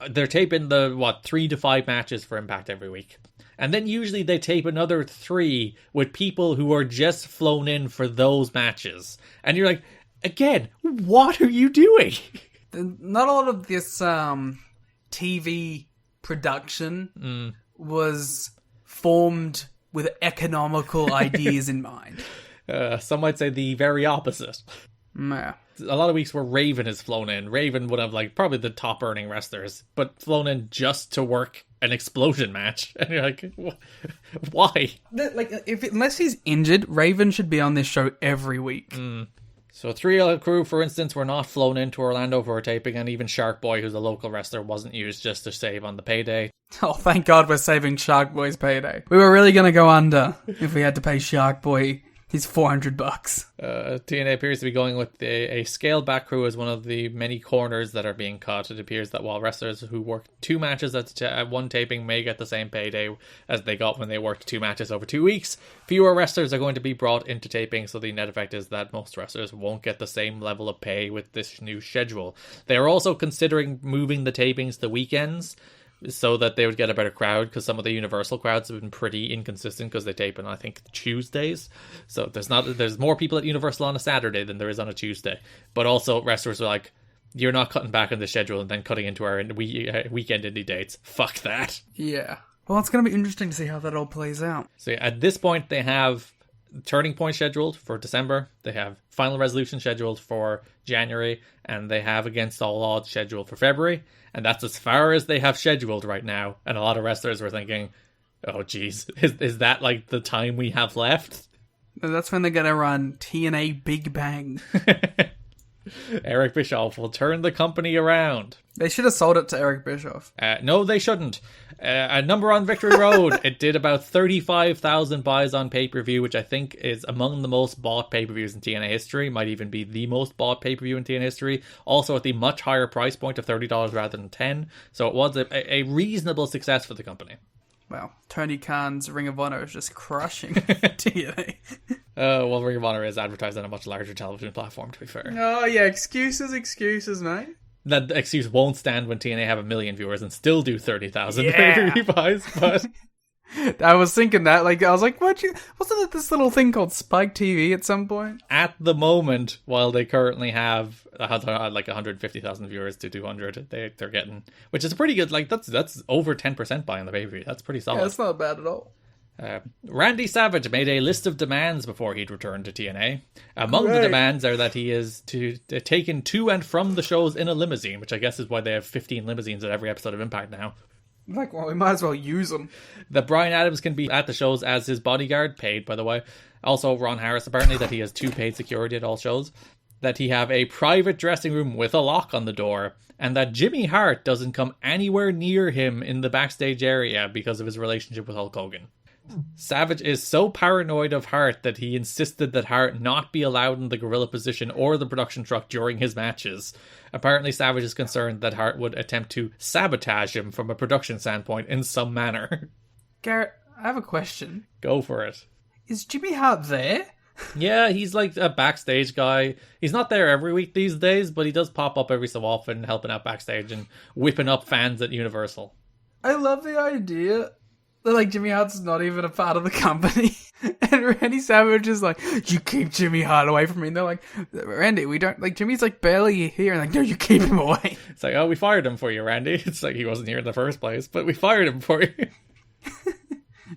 they're taping 3 to 5 matches for Impact every week. And then usually they tape another 3 with people who are just flown in for those matches. And you're like, again, what are you doing? Not a lot of this TV production was formed with economical ideas in mind. Some might say the very opposite. Yeah. A lot of weeks where Raven is flown in. Raven would have, like, probably the top earning wrestlers, but flown in just to work an explosion match. And you're like, why? Like, unless he's injured, Raven should be on this show every week. So 3 of the crew, for instance, were not flown into Orlando for a taping, and even Shark Boy, who's a local wrestler, wasn't used just to save on the payday. Oh, thank God we're saving Shark Boy's payday. We were really going to go under if we had to pay Shark Boy his $400. TNA appears to be going with a scaled-back crew as one of the many corners that are being cut. It appears that while wrestlers who worked 2 matches at one taping may get the same payday as they got when they worked 2 matches over 2 weeks, fewer wrestlers are going to be brought into taping, so the net effect is that most wrestlers won't get the same level of pay with this new schedule. They are also considering moving the tapings to weekends, so that they would get a better crowd, because some of the Universal crowds have been pretty inconsistent because they tape on, I think, Tuesdays. So there's more people at Universal on a Saturday than there is on a Tuesday. But also wrestlers are like, you're not cutting back on the schedule and then cutting into our weekend indie dates. Fuck that. Yeah. Well, it's going to be interesting to see how that all plays out. So at this point, they have Turning Point scheduled for December. They have Final Resolution scheduled for January. And they have Against All Odds scheduled for February. And that's as far as they have scheduled right now. And a lot of wrestlers were thinking, oh, geez, is that like the time we have left? That's when they're going to run TNA Big Bang. Eric Bischoff will turn the company around. They should have sold it to Eric Bischoff. No, they shouldn't. A number on Victory Road. It did about 35,000 buys on pay-per-view, which I think is among the most bought pay-per-views in TNA history. Might even be the most bought pay-per-view in TNA history. Also at the much higher price point of $30 rather than $10. So it was a reasonable success for the company. Well, Tony Khan's Ring of Honor is just crushing TNA. Well, Ring of Honor is advertised on a much larger television platform, to be fair. Oh, yeah, excuses, mate. That excuse won't stand when TNA have 1 million viewers and still do 30,000 pay-per-view buys, but... I was thinking that, wasn't it this little thing called Spike TV at some point? At the moment, while they currently have like 150,000 viewers to 200, they're getting, which is pretty good. Like that's over 10% buy on the pay-per-view. That's pretty solid. Yeah, that's not bad at all. Randy Savage made a list of demands before he'd return to TNA. Among the demands are that he is taken to and from the shows in a limousine, which I guess is why they have 15 limousines at every episode of Impact now. Like, well, we might as well use them. That Bryan Adams can be at the shows as his bodyguard, paid, by the way. Also, Ron Harris, apparently, that he has 2 paid security at all shows. That he have a private dressing room with a lock on the door. And that Jimmy Hart doesn't come anywhere near him in the backstage area because of his relationship with Hulk Hogan. Savage is so paranoid of Hart that he insisted that Hart not be allowed in the gorilla position or the production truck during his matches. Apparently, Savage is concerned that Hart would attempt to sabotage him from a production standpoint in some manner. Garrett, I have a question. Go for it. Is Jimmy Hart there? Yeah, he's like a backstage guy. He's not there every week these days, but he does pop up every so often, helping out backstage and whipping up fans at Universal. I love the idea that, like, Jimmy Hart's not even a part of the company. And Randy Savage is like, you keep Jimmy Hart away from me. And they're like, Randy, we don't, like, Jimmy's like barely here. And like, no, you keep him away. It's like, oh, we fired him for you, Randy. It's like he wasn't here in the first place, but we fired him for you.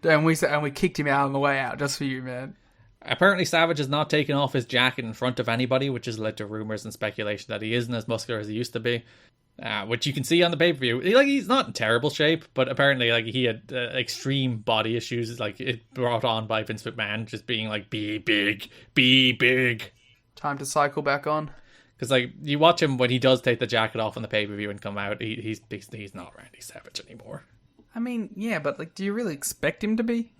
And we kicked him out on the way out just for you, man. Apparently, Savage has not taken off his jacket in front of anybody, which has led to rumors and speculation that he isn't as muscular as he used to be. Which you can see on the pay-per-view. Like, he's not in terrible shape, but apparently, like, he had extreme body issues, like, it brought on by Vince McMahon, just being like, be big, be big. Time to cycle back on. Because, like, you watch him when he does take the jacket off on the pay-per-view and come out, he's not Randy Savage anymore. I mean, yeah, but, like, do you really expect him to be?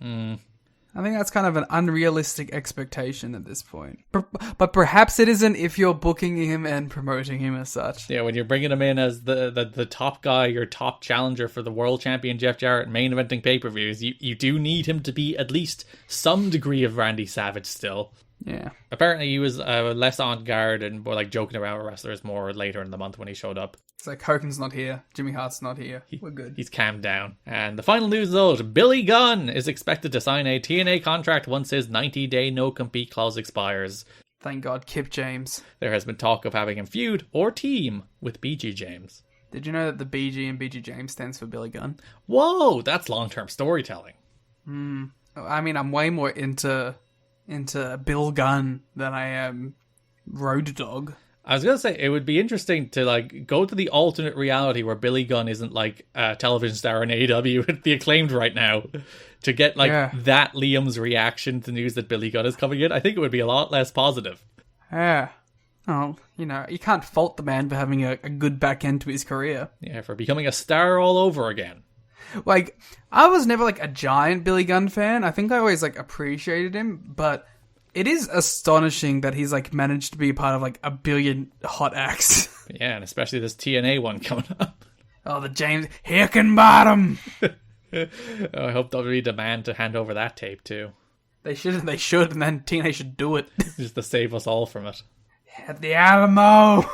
I think that's kind of an unrealistic expectation at this point. But perhaps it isn't if you're booking him and promoting him as such. Yeah, when you're bringing him in as the top guy, your top challenger for the world champion Jeff Jarrett main eventing pay-per-views, you do need him to be at least some degree of Randy Savage still. Yeah. Apparently he was less on guard and more like joking around with wrestlers more later in the month when he showed up. It's like, Hogan's not here, Jimmy Hart's not here, we're good. He's calmed down. And the final news though, Billy Gunn is expected to sign a TNA contract once his 90-day no-compete clause expires. Thank God, Kip James. There has been talk of having him feud or team with BG James. Did you know that the BG in BG James stands for Billy Gunn? Whoa, that's long-term storytelling. I mean, I'm way more into Bill Gunn than I am Road Dogg. I was going to say, it would be interesting to like go to the alternate reality where Billy Gunn isn't like a television star in AEW at the Acclaimed right now to get like that Liam's reaction to news that Billy Gunn is coming in. I think it would be a lot less positive. Yeah. Oh, you know, you can't fault the man for having a good back end to his career. Yeah, for becoming a star all over again. Like, I was never like a giant Billy Gunn fan. I think I always like appreciated him, but it is astonishing that he's like managed to be part of like a billion hot acts. Yeah, and especially this TNA one coming up. Oh, the James Hickenbottom. I hope WWE demand to hand over that tape too. They should, and then TNA should do it. Just to save us all from it. At the Alamo.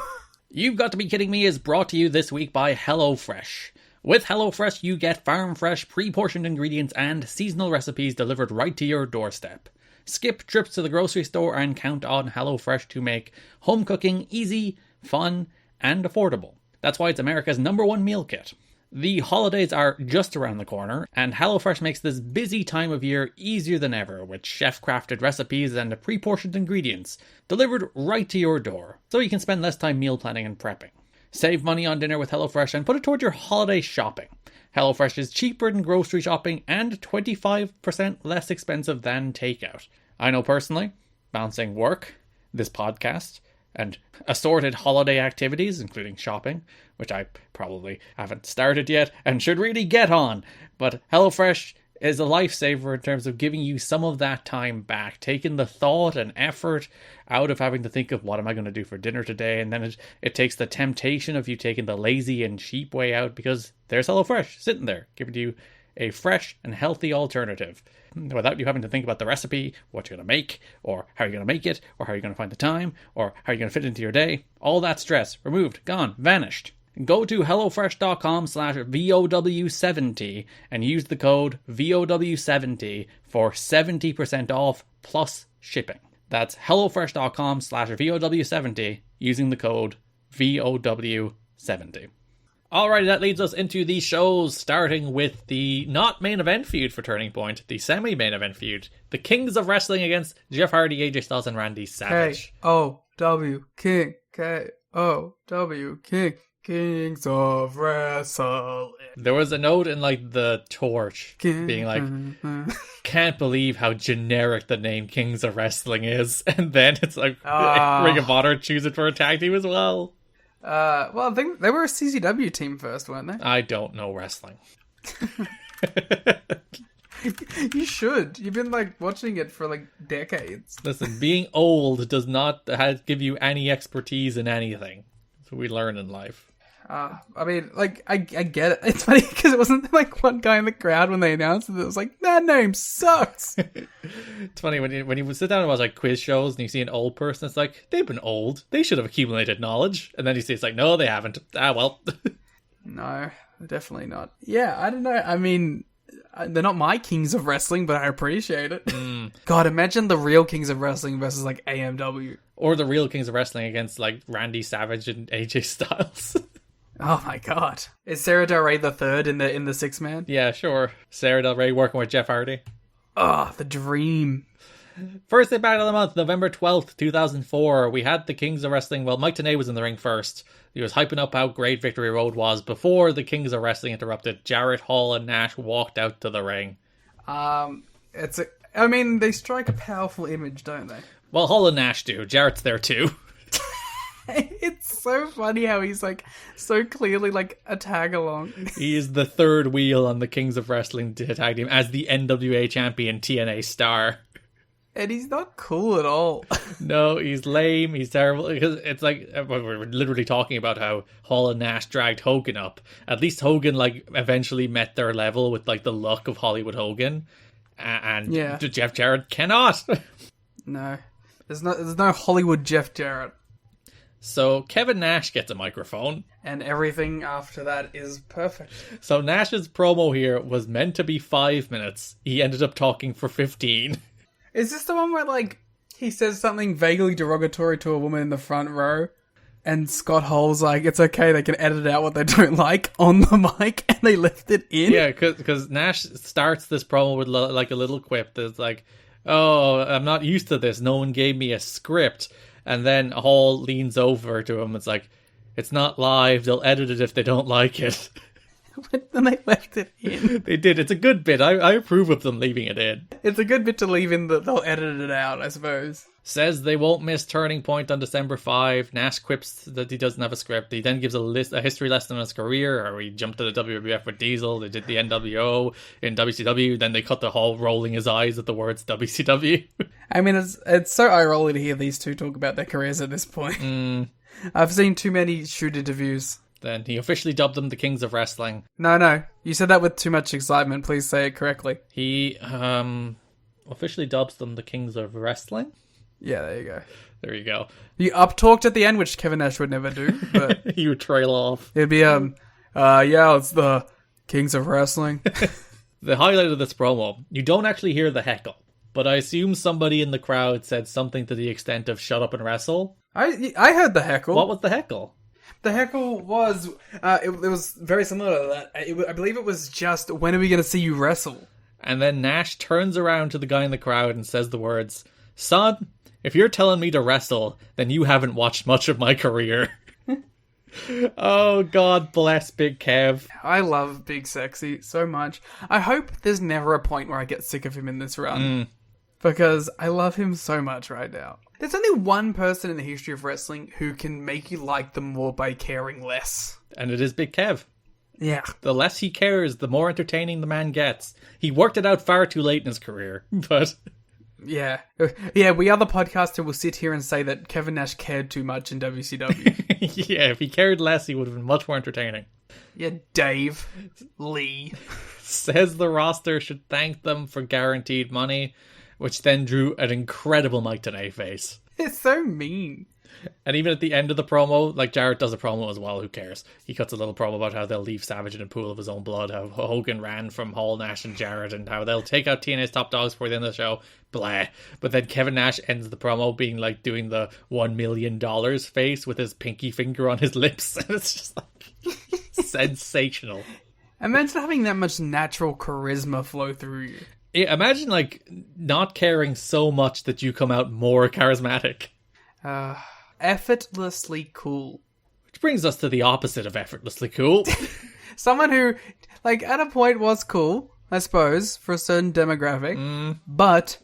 You've Got to Be Kidding Me is brought to you this week by HelloFresh. With HelloFresh, you get farm-fresh, pre-portioned ingredients and seasonal recipes delivered right to your doorstep. Skip trips to the grocery store and count on HelloFresh to make home cooking easy, fun, and affordable. That's why it's America's #1 meal kit. The holidays are just around the corner, and HelloFresh makes this busy time of year easier than ever with chef-crafted recipes and pre-portioned ingredients delivered right to your door, so you can spend less time meal planning and prepping. Save money on dinner with HelloFresh and put it toward your holiday shopping. HelloFresh is cheaper than grocery shopping and 25% less expensive than takeout. I know personally, balancing work, this podcast, and assorted holiday activities, including shopping, which I probably haven't started yet and should really get on. But HelloFresh is a lifesaver in terms of giving you some of that time back, taking the thought and effort out of having to think of what am I going to do for dinner today, and then it takes the temptation of you taking the lazy and cheap way out because there's HelloFresh sitting there giving you a fresh and healthy alternative without you having to think about the recipe, what you're going to make, or how you're going to make it, or how you're going to find the time, or how you're going to fit into your day. All that stress removed, gone, vanished. Go to HelloFresh.com/VOW70 and use the code VOW70 for 70% off plus shipping. That's HelloFresh.com/VOW70 using the code VOW70. Alrighty, that leads us into the shows, starting with the not main event feud for Turning Point, the semi-main event feud. The Kings of Wrestling against Jeff Hardy, AJ Styles, and Randy Savage. K-O-W, King, K-O-W, King. Kings of Wrestling. There was a note in like the Torch being like, can't believe how generic the name Kings of Wrestling is. And then it's like Ring of Honor choose it for a tag team as well. Well, I think they were a CZW team first, weren't they? I don't know wrestling. You should. You've been like watching it for like decades. Listen, being old does not give you any expertise in anything. That's what we learn in life. I mean, like, I get it. It's funny because it wasn't like one guy in the crowd when they announced it that was like, that name sucks. It's funny when you sit down and watch like quiz shows and you see an old person, it's like, they've been old. They should have accumulated knowledge. And then you see it's like, no, they haven't. Ah, well. No, definitely not. Yeah, I don't know. I mean, they're not my Kings of Wrestling, but I appreciate it. God, imagine the real Kings of Wrestling versus like AMW. Or the real Kings of Wrestling against like Randy Savage and AJ Styles. Oh my god. Is Sarah Del Rey the third in the six man? Yeah, sure. Sarah Del Rey working with Jeff Hardy. Oh, the dream. First Impact of the month, November 12th, 2004. We had the Kings of Wrestling. Well, Mike Tenay was in the ring first. He was hyping up how great Victory Road was before the Kings of Wrestling interrupted. Jarrett, Hall, and Nash walked out to the ring. I mean, they strike a powerful image, don't they? Well, Hall and Nash do. Jarrett's there too. It's so funny how he's like so clearly like a tag along. He is the third wheel on the Kings of Wrestling tag team as the NWA champion, TNA star. And he's not cool at all. No, he's lame. He's terrible. Because it's like we're literally talking about how Hall and Nash dragged Hogan up. At least Hogan like eventually met their level with like the look of Hollywood Hogan, and yeah. Jeff Jarrett cannot. No, there's no Hollywood Jeff Jarrett. So Kevin Nash gets a microphone. And everything after that is perfect. So Nash's promo here was meant to be 5 minutes. He ended up talking for 15. Is this the one where, like, he says something vaguely derogatory to a woman in the front row, and Scott Hall's like, it's okay, they can edit out what they don't like on the mic, and they left it in? Yeah, because Nash starts this promo with, like, a little quip that's like, oh, I'm not used to this, no one gave me a script. And then Hall leans over to him. It's like, it's not live. They'll edit it if they don't like it. But then they left it in. They did. It's a good bit. I approve of them leaving it in. It's a good bit to leave in that they'll edit it out, I suppose. Says they won't miss Turning Point on December 5. Nash quips that he doesn't have a script. He then gives a history lesson on his career, or he jumped to the WWF with Diesel. They did the NWO in WCW. Then they cut the Hall rolling his eyes at the words WCW. I mean, it's so eye-rolling to hear these two talk about their careers at this point. I've seen too many shoot interviews. Then he officially dubbed them the Kings of Wrestling. No. You said that with too much excitement. Please say it correctly. He officially dubs them the Kings of Wrestling? Yeah, there you go. There you go. You up-talked at the end, which Kevin Nash would never do, but... He would trail off. It'd be, yeah, it's the Kings of Wrestling. The highlight of this promo, you don't actually hear the heckle, but I assume somebody in the crowd said something to the extent of shut up and wrestle. I heard the heckle. What was the heckle? The heckle was, it was very similar to that. I believe it was just, when are we going to see you wrestle? And then Nash turns around to the guy in the crowd and says the words, son, if you're telling me to wrestle, then you haven't watched much of my career. Oh, God bless Big Kev. I love Big Sexy so much. I hope there's never a point where I get sick of him in this run. Because I love him so much right now. There's only one person in the history of wrestling who can make you like them more by caring less. And it is Big Kev. Yeah. The less he cares, the more entertaining the man gets. He worked it out far too late in his career, but... Yeah, we are the podcast who will sit here and say that Kevin Nash cared too much in WCW. Yeah, if he cared less, he would have been much more entertaining. Yeah, Dave Lee says the roster should thank them for guaranteed money, which then drew an incredible Mike Tenay face. It's so mean. And even at the end of the promo, like Jarrett does a promo as well, who cares? He cuts a little promo about how they'll leave Savage in a pool of his own blood, how Hogan ran from Hall, Nash and Jarrett, and how they'll take out TNA's top dogs before the end of the show. Blah. But then Kevin Nash ends the promo being like doing the $1 million face with his pinky finger on his lips. And it's just like sensational. Imagine having that much natural charisma flow through you. Yeah, imagine like not caring so much that you come out more charismatic. Effortlessly cool. Which brings us to the opposite of effortlessly cool. Someone who, like, at a point was cool, I suppose, for a certain demographic, but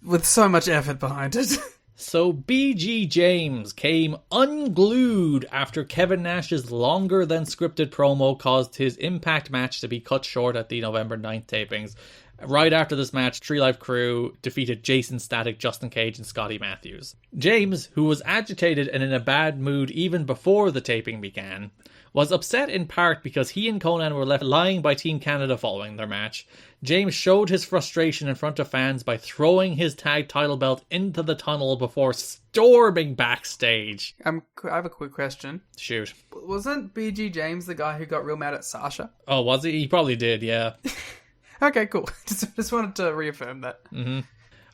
with so much effort behind it. So BG James came unglued after Kevin Nash's longer than scripted promo caused his Impact match to be cut short at the November 9th tapings. Right after this match, Tree Life Crew defeated Jason Static, Justin Cage, and Scotty Matthews. James, who was agitated and in a bad mood even before the taping began, was upset in part because he and Conan were left lying by Team Canada following their match. James showed his frustration in front of fans by throwing his tag title belt into the tunnel before storming backstage. I have a quick question. Shoot. Wasn't BG James the guy who got real mad at Sasha? Oh, was he? He probably did, yeah. Okay, cool. Just wanted to reaffirm that. Mm-hmm.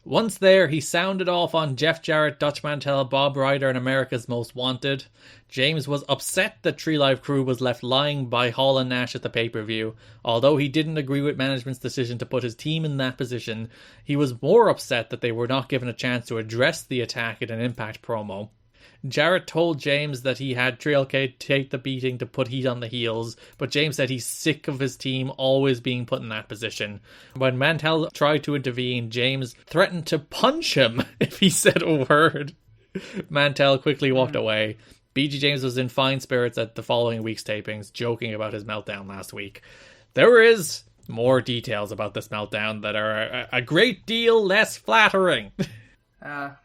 Once there, he sounded off on Jeff Jarrett, Dutch Mantel, Bob Ryder, and America's Most Wanted. James was upset that Tree Life Crew was left lying by Hall and Nash at the pay-per-view. Although he didn't agree with management's decision to put his team in that position, he was more upset that they were not given a chance to address the attack in an Impact promo. Jarrett told James that he had Trail K take the beating to put heat on the heels, but James said he's sick of his team always being put in that position. When Mantel tried to intervene, James threatened to punch him if he said a word. Mantel quickly walked away. BG James was in fine spirits at the following week's tapings, joking about his meltdown last week. There is more details about this meltdown that are a great deal less flattering.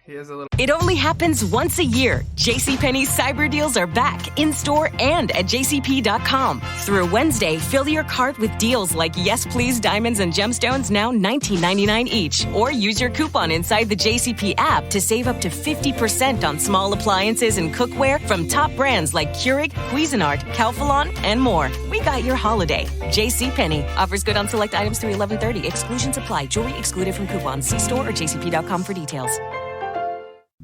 Here's a little... It only happens once a year. JCPenney's cyber deals are back, in-store and at jcp.com. Through Wednesday, fill your cart with deals like Yes Please diamonds and gemstones, now $19.99 each. Or use your coupon inside the JCP app to save up to 50% on small appliances and cookware from top brands like Keurig, Cuisinart, Calphalon, and more. We got your holiday. JCPenney. Offers good on select items through 11/30. Exclusions apply. Jewelry excluded from coupons. See store or jcp.com for details.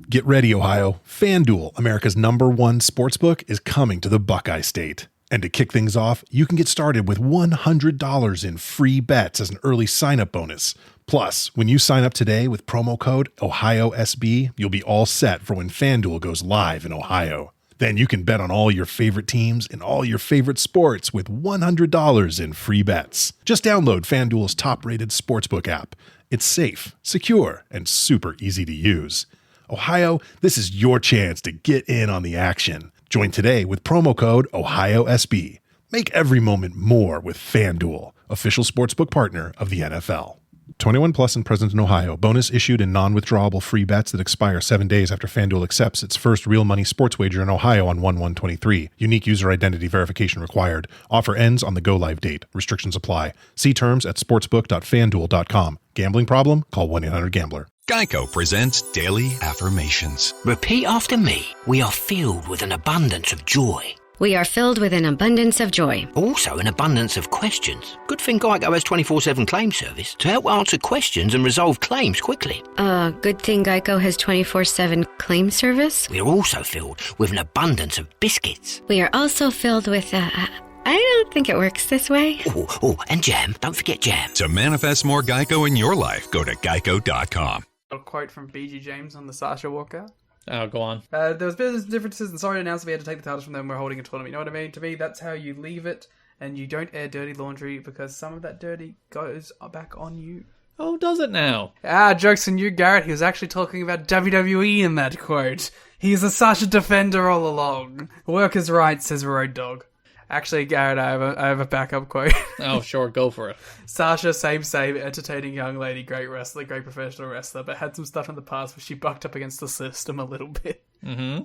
Get ready, Ohio. FanDuel, America's #1 sportsbook, is coming to the Buckeye State. And to kick things off, you can get started with $100 in free bets as an early sign-up bonus. Plus, when you sign up today with promo code OhioSB, you'll be all set for when FanDuel goes live in Ohio. Then you can bet on all your favorite teams and all your favorite sports with $100 in free bets. Just download FanDuel's top-rated sportsbook app. It's safe, secure, and super easy to use. Ohio, this is your chance to get in on the action. Join today with promo code OhioSB. Make every moment more with FanDuel, official sportsbook partner of the NFL. 21 plus and present in Ohio. Bonus issued in non-withdrawable free bets that expire 7 days after FanDuel accepts its first real money sports wager in Ohio on 1/1/23. Unique user identity verification required. Offer ends on the go-live date. Restrictions apply. See terms at sportsbook.fanduel.com. Gambling problem? Call 1-800-GAMBLER. Geico presents Daily Affirmations. Repeat after me. We are filled with an abundance of joy. We are filled with an abundance of joy. Also an abundance of questions. Good thing Geico has 24/7 claim service to help answer questions and resolve claims quickly. Good thing Geico has 24/7 claim service. We are also filled with an abundance of biscuits. We are also filled with, I don't think it works this way. Oh, and jam. Don't forget jam. To manifest more Geico in your life, go to geico.com. A quote from BG James on the Sasha walkout. Oh, go on. There was business differences and sorry to announce we had to take the titles from them. We're holding a tournament. You know what I mean? To me, that's how you leave it, and you don't air dirty laundry because some of that dirty goes back on you. Oh, does it now? Joke's on you, Garrett. He was actually talking about WWE in that quote. He's a Sasha defender all along. Workers' rights, says Road Dogg. Actually, Garrett, I have a backup quote. Oh, sure, go for it. Sasha, same, entertaining young lady, great wrestler, great professional wrestler, but had some stuff in the past where she bucked up against the system a little bit. Mm-hmm.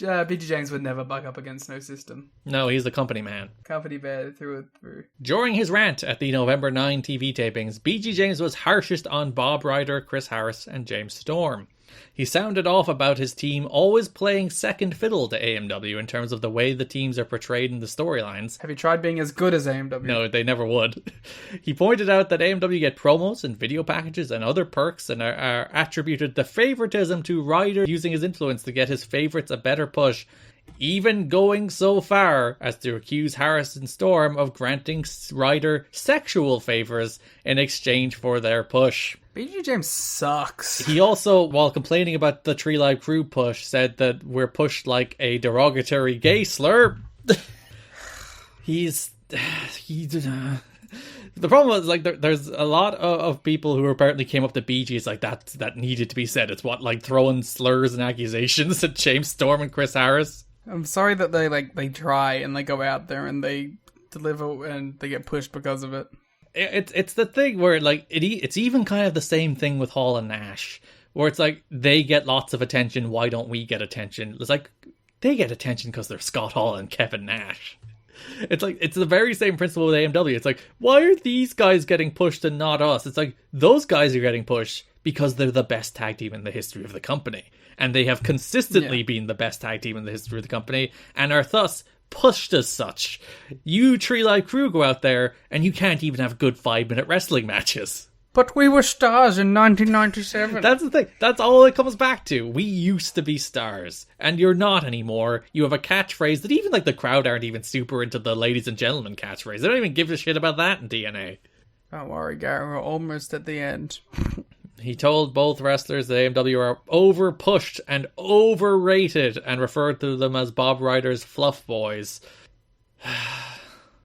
BG James would never buck up against no system. No, he's the company man. Company man through and through. During his rant at the November 9 TV tapings, BG James was harshest on Bob Ryder, Chris Harris, and James Storm. He sounded off about his team always playing second fiddle to AMW in terms of the way the teams are portrayed in the storylines. Have you tried being as good as AMW? No, they never would. He pointed out that AMW get promos and video packages and other perks and are attributed the favoritism to Ryder using his influence to get his favorites a better push, even going so far as to accuse Harris and Storm of granting Ryder sexual favors in exchange for their push. BG James sucks. He also, while complaining about the Tree Life Crew push, said that we're pushed like a derogatory gay slur. The problem is, like, there's a lot of people who apparently came up to BG like that needed to be said. It's what, like, throwing slurs and accusations at James Storm and Chris Harris. I'm sorry that they try and they go out there and they deliver and they get pushed because of it. It's the thing where, like, it's even kind of the same thing with Hall and Nash, where it's like, they get lots of attention, why don't we get attention? It's like, they get attention because they're Scott Hall and Kevin Nash. It's like, it's the very same principle with AMW. It's like, why are these guys getting pushed and not us? It's like, those guys are getting pushed because they're the best tag team in the history of the company. And they have consistently been the best tag team in the history of the company, and are thus pushed as such. You Tree Life Crew go out there, and you can't even have good 5-minute wrestling matches. But we were stars in 1997. That's the thing. That's all it comes back to. We used to be stars, and you're not anymore. You have a catchphrase that even, like, the crowd aren't even super into the ladies and gentlemen catchphrase. They don't even give a shit about that in TNA. Don't worry, Gary. We're almost at the end. He told both wrestlers that AMW are over-pushed and overrated, and referred to them as Bob Ryder's fluff boys.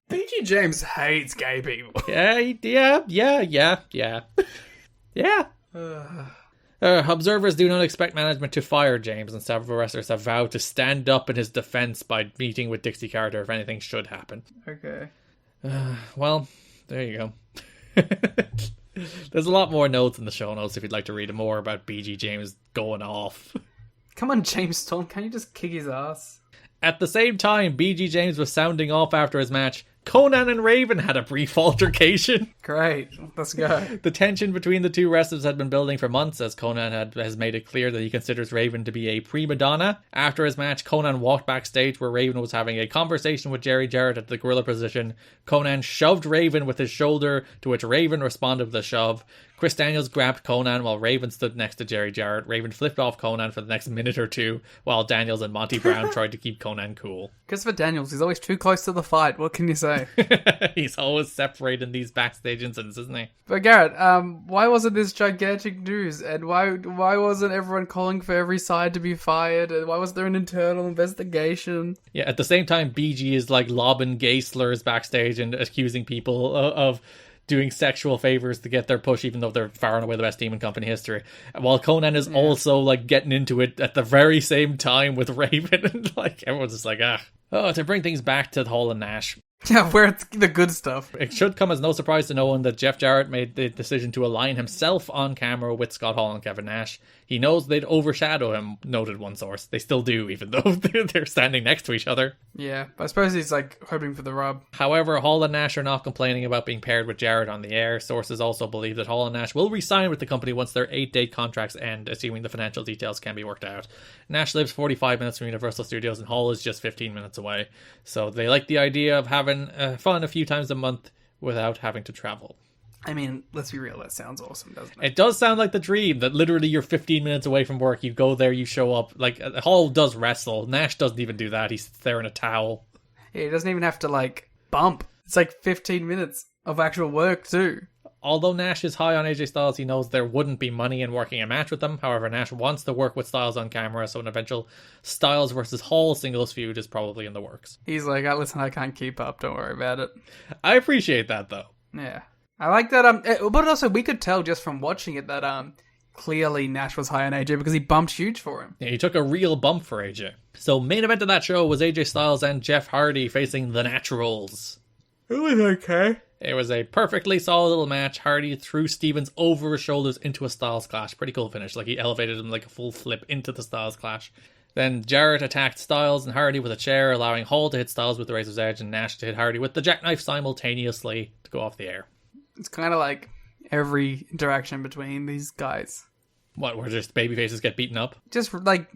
BG James hates gay people. Yeah. Observers do not expect management to fire James, and several wrestlers have vowed to stand up in his defense by meeting with Dixie Carter if anything should happen. Okay. Well, there you go. There's a lot more notes in the show notes if you'd like to read more about BG James going off. Come on, James Storm, can't you just kick his ass? At the same time, BG James was sounding off after his match, Conan and Raven had a brief altercation. Great, let's go. The tension between the two wrestlers had been building for months, as Conan has made it clear that he considers Raven to be a prima donna. After his match, Conan walked backstage where Raven was having a conversation with Jerry Jarrett at the gorilla position. Conan shoved Raven with his shoulder, to which Raven responded with a shove. Chris Daniels grabbed Conan while Raven stood next to Jerry Jarrett. Raven flipped off Conan for the next minute or two, while Daniels and Monty Brown tried to keep Conan cool. Christopher Daniels, he's always too close to the fight. What can you say? He's always separating these backstage incidents, isn't he? But Garrett, why wasn't this gigantic news? And why wasn't everyone calling for every side to be fired? And why was there an internal investigation? Yeah, at the same time, BG is like lobbing gay slurs backstage and accusing people of doing sexual favors to get their push, even though they're far and away the best team in company history. While Conan is also like getting into it at the very same time with Raven, and like everyone's just like, to bring things back to Hall and Nash. Yeah, where it's the good stuff. It should come as no surprise to no one that Jeff Jarrett made the decision to align himself on camera with Scott Hall and Kevin Nash. He knows they'd overshadow him, noted one source. They still do, even though they're standing next to each other. Yeah, I suppose he's like hoping for the rub. However, Hall and Nash are not complaining about being paired with Jarrett on the air. Sources also believe that Hall and Nash will re-sign with the company once their 8-day contracts end, assuming the financial details can be worked out. Nash lives 45 minutes from Universal Studios and Hall is just 15 minutes away. So they like the idea of having fun a few times a month without having to travel. I mean, let's be real, that sounds awesome, doesn't it? It does sound like the dream, that literally you're 15 minutes away from work, you go there, you show up. Like, Hall does wrestle. Nash doesn't even do that. He sits there in a towel. Yeah, he doesn't even have to, like, bump. It's like 15 minutes of actual work, too. Although Nash is high on AJ Styles, he knows there wouldn't be money in working a match with them. However, Nash wants to work with Styles on camera, so an eventual Styles versus Hall singles feud is probably in the works. He's like, listen, I can't keep up, don't worry about it. I appreciate that, though. Yeah. I like that, but also we could tell just from watching it that, clearly Nash was high on AJ because he bumped huge for him. Yeah, he took a real bump for AJ. So main event of that show was AJ Styles and Jeff Hardy facing the Naturals. It was okay. It was a perfectly solid little match. Hardy threw Stevens over his shoulders into a Styles Clash. Pretty cool finish. Like, he elevated him like a full flip into the Styles Clash. Then Jarrett attacked Styles and Hardy with a chair, allowing Hall to hit Styles with the Razor's Edge and Nash to hit Hardy with the jackknife simultaneously to go off the air. It's kind of like every interaction between these guys. What, where just babyfaces get beaten up? Just like,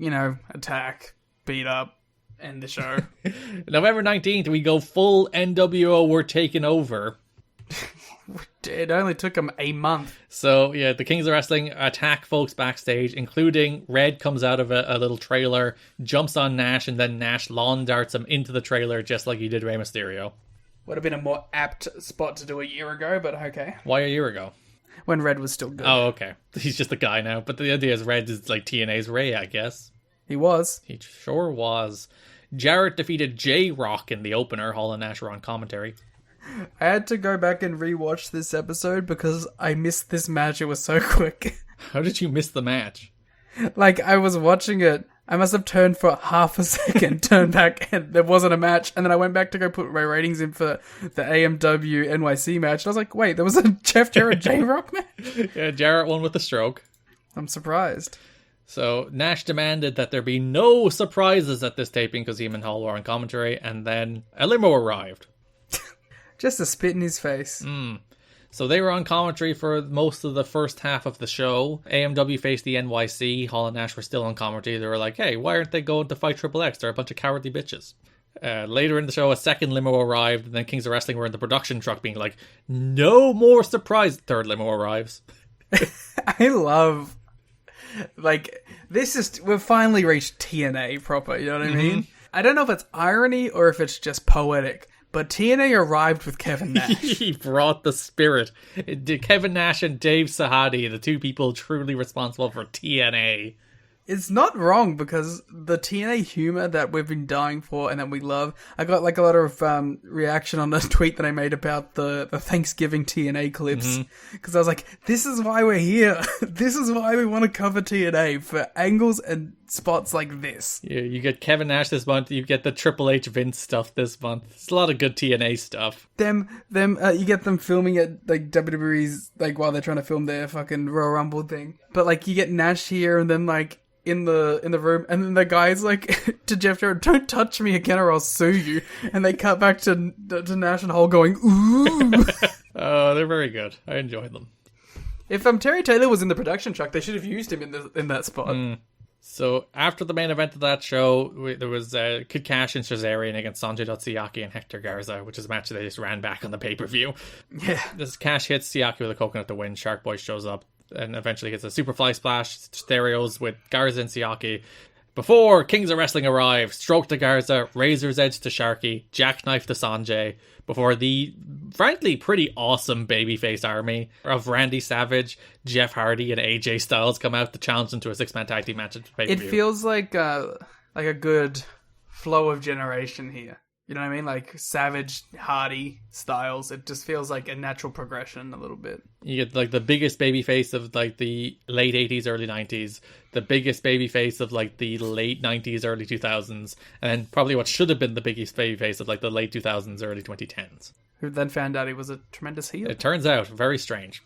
attack, beat up, end the show. November 19th, we go full NWO, we're taking over. It only took him a month. So, yeah, the Kings of Wrestling attack folks backstage, including Red comes out of a little trailer, jumps on Nash, and then Nash lawn darts him into the trailer just like he did Rey Mysterio. Would have been a more apt spot to do a year ago, but okay. Why a year ago? When Red was still good. Oh, okay. He's just a guy now. But the idea is Red is like TNA's Ray, I guess. He was. He sure was. Jarrett defeated J-Rock in the opener. Hall and Nash were on commentary. I had to go back and rewatch this episode because I missed this match. It was so quick. How did you miss the match? Like, I was watching it I must have turned for half a second, turned back, and there wasn't a match. And then I went back to go put my ratings in for the AMW NYC match. And I was like, wait, there was a Jeff Jarrett J-Rock match? Yeah, Jarrett won with a stroke. I'm surprised. So Nash demanded that there be no surprises at this taping because he and Hall were on commentary. And then a limo arrived. Just a spit in his face. So they were on commentary for most of the first half of the show. AMW faced the NYC. Hall and Nash were still on commentary. They were like, hey, why aren't they going to fight Triple X? They're a bunch of cowardly bitches. Later in the show, a second limo arrived, and then Kings of Wrestling were in the production truck being like, no more surprise. Third limo arrives. I love, like, we've finally reached TNA proper, you know what I mean? I don't know if it's irony or if it's just poetic. But TNA arrived with Kevin Nash. He brought the spirit. Kevin Nash and Dave Sahadi, the two people truly responsible for TNA. It's not wrong because the TNA humor that we've been dying for and that we love. I got like a lot of reaction on the tweet that I made about the Thanksgiving TNA clips. Because I was like, this is why we're here. This is why we want to cover TNA, for angles and spots like this. Yeah, you get Kevin Nash this month. You get the Triple H Vince stuff this month. It's a lot of good TNA stuff. You get them filming at like WWE's, like while they're trying to film their fucking Royal Rumble thing. But like you get Nash here and then like in the room, and then the guy's like to Jeff Jarrett, don't touch me again or I'll sue you. And they cut back to Nash and Hall going, ooh. Oh, they're very good. I enjoy them. If Terry Taylor was in the production truck, they should have used him in that spot. So after the main event of that show, there was Kid Cash and Shazarian against Sanjay Dutt Siaki and Hector Garza, which is a match that they just ran back on the pay-per-view. Yeah. This Cash hits Siaki with a coconut to win. Shark Boy shows up and eventually gets a Superfly Splash, stereos with Garza and Siaki. Before Kings of Wrestling arrive, stroke to Garza, Razor's Edge to Sharky, jackknife to Sanjay, before the, frankly, pretty awesome babyface army of Randy Savage, Jeff Hardy, and AJ Styles come out to challenge them to a six-man tag team match at the pay-per-view. It feels like a good flow of generation here. You know what I mean? Like Savage, Hardy, Styles. It just feels like a natural progression a little bit. You get like the biggest babyface of like the late 80s, early 90s, the biggest babyface of like the late 90s, early 2000s, and then probably what should have been the biggest babyface of like the late 2000s, early 2010s. Who then found out he was a tremendous heel. It turns out very strange.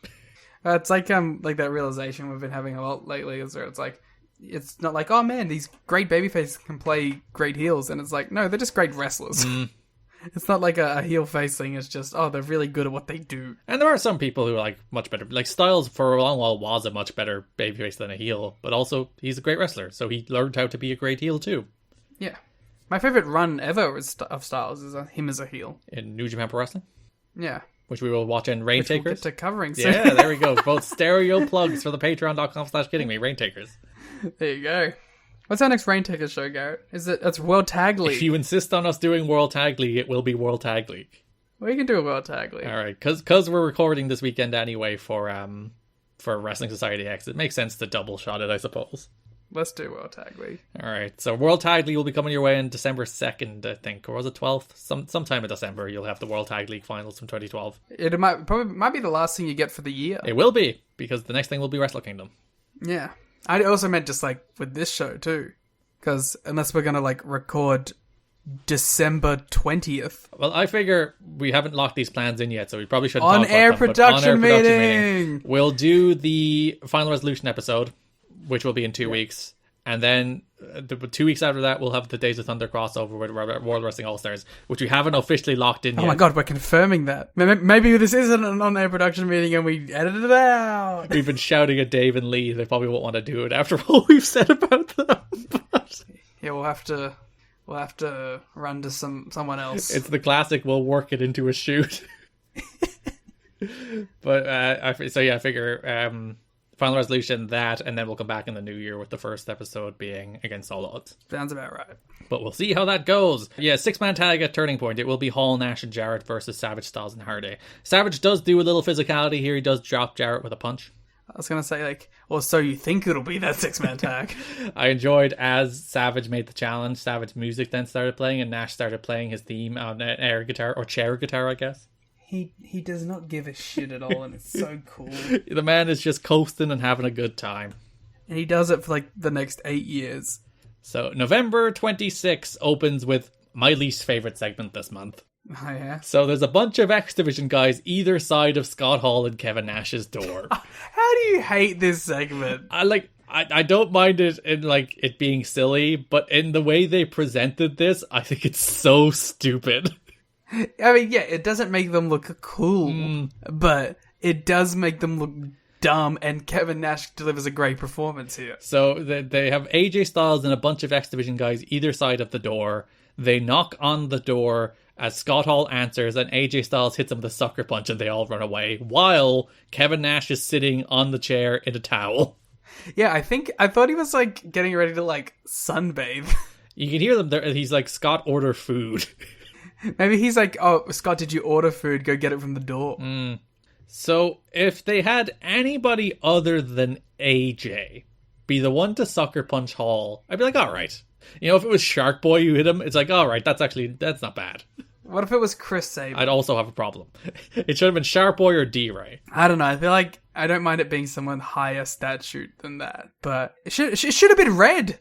It's like that realization we've been having a lot lately, is where it's like, it's not like, oh man, these great babyfaces can play great heels, and it's like, no, they're just great wrestlers. It's not like a heel face thing. It's just, oh, they're really good at what they do. And there are some people who are like much better. Like Styles for a long while was a much better babyface than a heel, but also he's a great wrestler, so he learned how to be a great heel too. Yeah, my favorite run ever of Styles is him as a heel in New Japan Pro Wrestling. Yeah. Which we will watch in Rain Takers. We'll get to covering soon. Yeah, there we go. Both stereo plugs for the patreon.com/kiddingme, Rain Takers. There you go. What's our next Rain Takers show, Garrett? It's World Tag League. If you insist on us doing World Tag League, it will be World Tag League. We can do a World Tag League. All right, because we're recording this weekend anyway for Wrestling Society X, it makes sense to double shot it, I suppose. Let's do World Tag League. All right, so World Tag League will be coming your way on December 2nd, I think, or was it 12th? Sometime in December, you'll have the World Tag League finals from 2012. It might be the last thing you get for the year. It will be, because the next thing will be Wrestle Kingdom. Yeah. I also meant just like with this show too, because unless we're gonna like record December 20th. Well, I figure we haven't locked these plans in yet, so we probably shouldn't on talk about air them, production meeting. We'll do the Final Resolution episode, which will be in 2 weeks, and then 2 weeks after that, we'll have the Days of Thunder crossover with World Wrestling All-Stars, which we haven't officially locked in yet. Oh my god, we're confirming that. Maybe this isn't an on-air production meeting and we edited it out. We've been shouting at Dave and Lee. They probably won't want to do it after all we've said about them. But... yeah, we'll have to run to someone else. It's the classic, we'll work it into a shoot. But, I figure... Final Resolution, that, and then we'll come back in the new year with the first episode being Against All Odds. Sounds about right. But we'll see how that goes. Yeah, six-man tag at Turning Point. It will be Hall, Nash, and Jarrett versus Savage, Styles, and Hardy. Savage does do a little physicality here. He does drop Jarrett with a punch. I was going to say, like, well, so you think it'll be that six-man tag. I enjoyed as Savage made the challenge, Savage music then started playing, and Nash started playing his theme on air guitar, or chair guitar, I guess. He does not give a shit at all, and it's so cool. The man is just coasting and having a good time. And he does it for, like, the next 8 years. So November 26 opens with my least favorite segment this month. Oh, yeah? So there's a bunch of X Division guys either side of Scott Hall and Kevin Nash's door. How do you hate this segment? I don't mind it in like it being silly, but in the way they presented this, I think it's so stupid. I mean, yeah, it doesn't make them look cool, but it does make them look dumb, and Kevin Nash delivers a great performance here. So they have AJ Styles and a bunch of X Division guys either side of the door. They knock on the door as Scott Hall answers, and AJ Styles hits him with a sucker punch, and they all run away, while Kevin Nash is sitting on the chair in a towel. Yeah, I thought he was, like, getting ready to, like, sunbathe. You can hear them there. He's like, Scott, order food. Maybe he's like, oh, Scott, did you order food? Go get it from the door. So, if they had anybody other than AJ be the one to sucker punch Hall, I'd be like, alright. You know, if it was Shark Boy who hit him, it's like, alright, that's not bad. What if it was Chris Sabin? I'd also have a problem. It should have been Shark Boy or D-Ray. I don't know. I feel like I don't mind it being someone higher statute than that, but it should have been Red.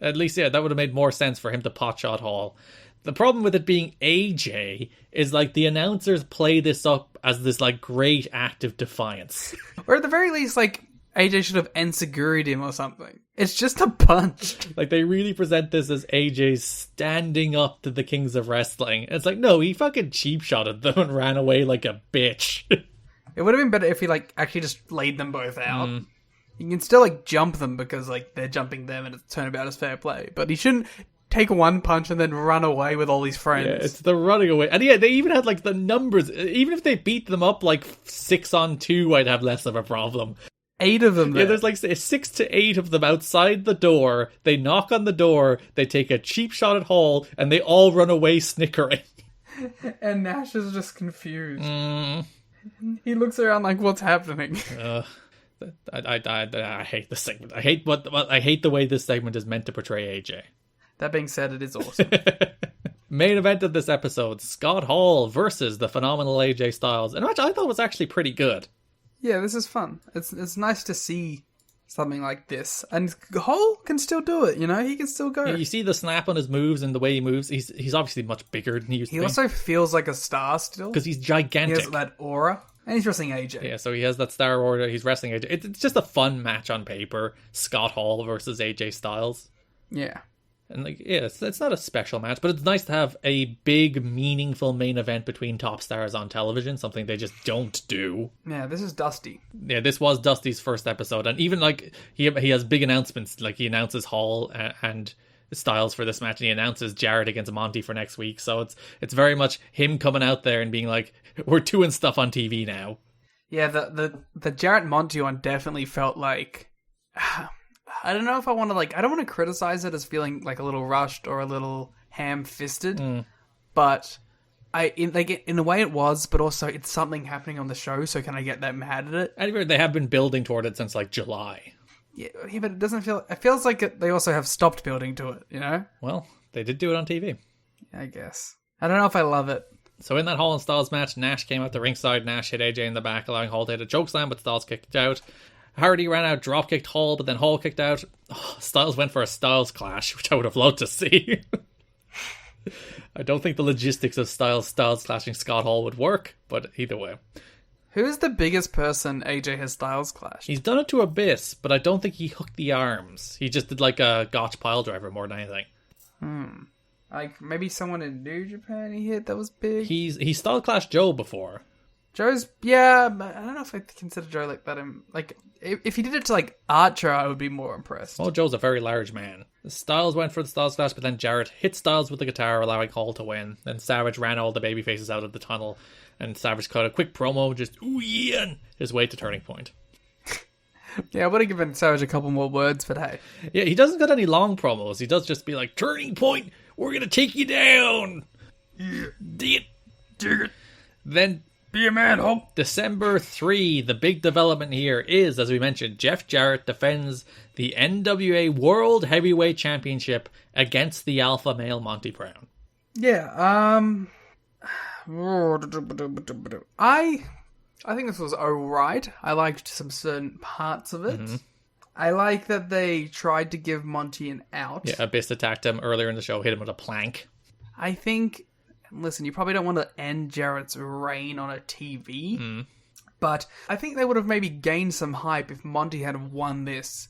At least, yeah, that would have made more sense for him to potshot Hall. The problem with it being AJ is, like, the announcers play this up as this, like, great act of defiance. Or at the very least, like, AJ should have enseguried him or something. It's just a punch. Like, they really present this as AJ standing up to the Kings of Wrestling. It's like, no, he fucking cheap-shotted them and ran away like a bitch. It would have been better if he, like, actually just laid them both out. You can still, like, jump them because, like, they're jumping them and it's turnabout is fair play. But he shouldn't take one punch and then run away with all his friends. Yeah, it's the running away. And yeah, they even had, like, the numbers. Even if they beat them up, like, 6-on-2, I'd have less of a problem. 8 of them there. Yeah, there's like 6 to 8 of them outside the door. They knock on the door, they take a cheap shot at Hall, and they all run away snickering. And Nash is just confused. He looks around like, what's happening? I hate this segment. I hate the way this segment is meant to portray AJ. That being said, it is awesome. Main event of this episode, Scott Hall versus the phenomenal AJ Styles, and which I thought was actually pretty good. Yeah, this is fun. It's nice to see something like this. And Hall can still do it, you know? He can still go. You see the snap on his moves and the way he moves. He's obviously much bigger than he used to be. He also feels like a star still. Because he's gigantic. He has that aura. And he's wrestling AJ. Yeah, so he has that star aura. He's wrestling AJ. It's just a fun match on paper. Scott Hall versus AJ Styles. Yeah. And like, yeah, it's not a special match, but it's nice to have a big, meaningful main event between top stars on television, something they just don't do. Yeah, this is Dusty. Yeah, this was Dusty's first episode, and even like he has big announcements, like he announces Hall and Styles for this match, and he announces Jarrett against Monty for next week. So it's very much him coming out there and being like, we're doing stuff on TV now. Yeah, the Jarrett Monty one definitely felt like. I don't know if I want to, like, I don't want to criticize it as feeling like a little rushed or a little ham-fisted, but in a way it was, but also it's something happening on the show, so can I get that mad at it? Anyway, they have been building toward it since like July. Yeah, but it feels like they also have stopped building to it, you know? Well, they did do it on TV. I guess. I don't know if I love it. So in that Hall and Styles match, Nash came out the ringside. Nash hit AJ in the back, allowing Hall to hit a chokeslam, but Styles kicked out. Hardy ran out, drop-kicked Hall, but then Hall kicked out. Oh, Styles went for a Styles clash, which I would have loved to see. I don't think the logistics of Styles clashing Scott Hall would work, but either way. Who's the biggest person AJ has Styles clashed? He's done it to Abyss, but I don't think he hooked the arms. He just did like a gotch pile driver more than anything. Like, maybe someone in New Japan he hit that was big? He Styles clashed Joe before. Joe's, yeah, but I don't know if I consider Joe like that. Like, if he did it to, like, Archer, I would be more impressed. Well, Joe's a very large man. Styles went for the Styles clash, but then Jarrett hit Styles with the guitar, allowing Hall to win. Then Savage ran all the babyfaces out of the tunnel, and Savage cut a quick promo, just ooh yeah, his way to Turning Point. Yeah, I would have given Savage a couple more words, but hey. Yeah, he doesn't got any long promos. He does just be like, Turning Point, we're gonna take you down. Yeah, dig it. Then be a man, Hope. December 3, the big development here is, as we mentioned, Jeff Jarrett defends the NWA World Heavyweight Championship against the alpha male Monty Brown. Yeah, I think this was alright. I liked some certain parts of it. I like that they tried to give Monty an out. Yeah, Abyss attacked him earlier in the show, hit him with a plank. I think, listen, you probably don't want to end Jarrett's reign on a TV, but I think they would have maybe gained some hype if Monty had won this.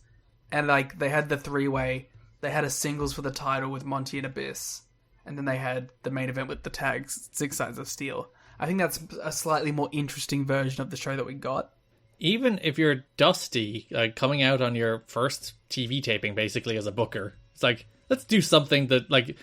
And, like, they had the three-way, they had a singles for the title with Monty and Abyss, and then they had the main event with the tags, Six Sides of Steel. I think that's a slightly more interesting version of the show that we got. Even if you're Dusty, like, coming out on your first TV taping, basically, as a booker, it's like, let's do something that, like,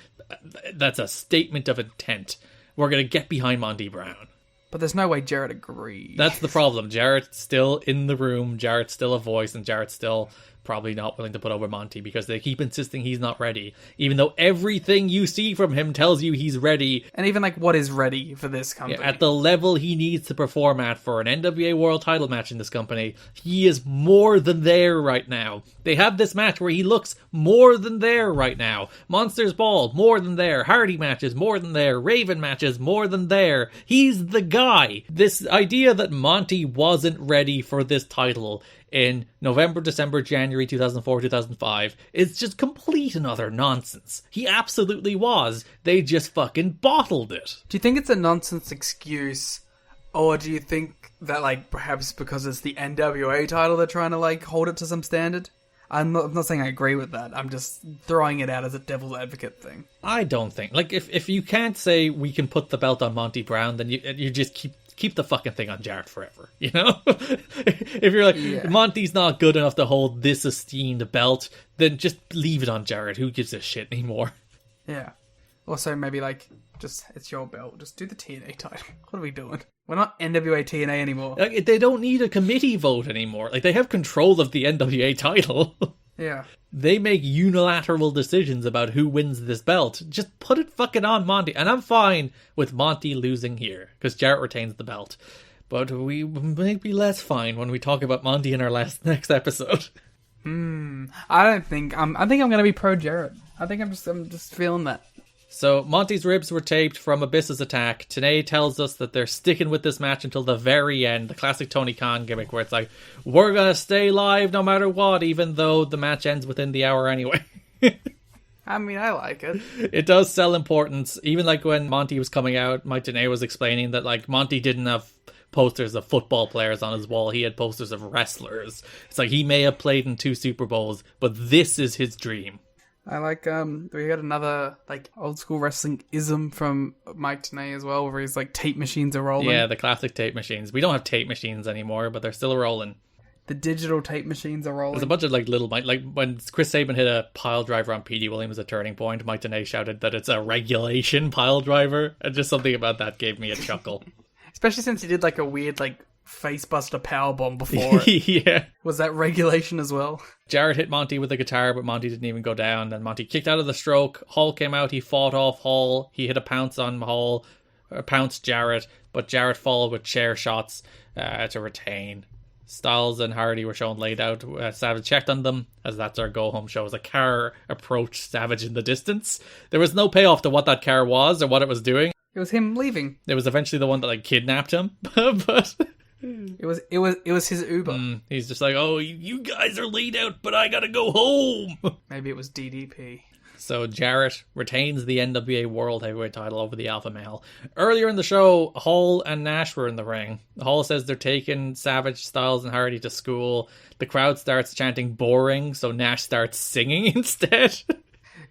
that's a statement of intent. We're going to get behind Monty Brown. But there's no way Jarrett agrees. That's the problem. Jarrett's still in the room, Jarrett's still a voice, and Jarrett's still probably not willing to put over Monty because they keep insisting he's not ready, even though everything you see from him tells you he's ready. And even, like, what is ready for this company? Yeah, at the level he needs to perform at for an NWA World title match in this company, he is more than there right now. They have this match where he looks more than there right now. Monsters Ball, more than there. Hardy matches, more than there. Raven matches, more than there. He's the guy. This idea that Monty wasn't ready for this title in November, December, January 2004, 2005 is just complete and utter nonsense. He absolutely was. They just fucking bottled it. Do you think it's a nonsense excuse, or do you think that, like, perhaps because it's the NWA title they're trying to, like, hold it to some standard? I'm not saying I agree with that. I'm just throwing it out as a devil's advocate thing. I don't think. Like, if you can't say we can put the belt on Monty Brown, then you just keep the fucking thing on Jarrett forever, you know? If you're like, Monty's not good enough to hold this esteemed belt, then just leave it on Jarrett. Who gives a shit anymore? Yeah. Also, maybe, like, just, it's your belt. Just do the TNA title. What are we doing? We're not NWA TNA anymore. Like, they don't need a committee vote anymore. Like, they have control of the NWA title. Yeah. They make unilateral decisions about who wins this belt. Just put it fucking on Monty. And I'm fine with Monty losing here, because Jarrett retains the belt. But we may be less fine when we talk about Monty in our next episode. I think I'm going to be pro Jarrett. I think I'm just feeling that. So, Monty's ribs were taped from Abyss's attack. Tenay tells us that they're sticking with this match until the very end. The classic Tony Khan gimmick where it's like, we're going to stay live no matter what, even though the match ends within the hour anyway. I mean, I like it. It does sell importance. Even like when Monty was coming out, Mike Tenay was explaining that, like, Monty didn't have posters of football players on his wall. He had posters of wrestlers. It's like he may have played in 2 Super Bowls, but this is his dream. I like, we got another, like, old school wrestling ism from Mike Tenay as well, where he's like, tape machines are rolling. Yeah, the classic tape machines. We don't have tape machines anymore, but they're still rolling. The digital tape machines are rolling. There's a bunch of, like, like, when Chris Sabin hit a pile driver on P.D. Williams at Turning Point, Mike Tenay shouted that it's a regulation pile driver, and just something about that gave me a chuckle. Especially since he did, like, a weird, like, facebuster powerbomb before. Yeah. Was that regulation as well? Jarrett hit Monty with a guitar, but Monty didn't even go down. Then Monty kicked out of the stroke. Hall came out. He fought off Hall. He hit a pounce on Hall, pounced Jarrett, but Jarrett followed with chair shots to retain. Styles and Hardy were shown laid out. Savage checked on them, as that's our go-home show, as a car approached Savage in the distance. There was no payoff to what that car was or what it was doing. It was him leaving. It was eventually the one that, like, kidnapped him, but... It was his Uber. He's just like, oh, you guys are laid out, but I gotta go home. Maybe it was DDP. So Jarrett retains the NWA World Heavyweight title over the Alpha Male. Earlier in the show, Hall and Nash were in the ring. Hall says they're taking Savage, Styles, and Hardy to school. The crowd starts chanting boring, so Nash starts singing instead.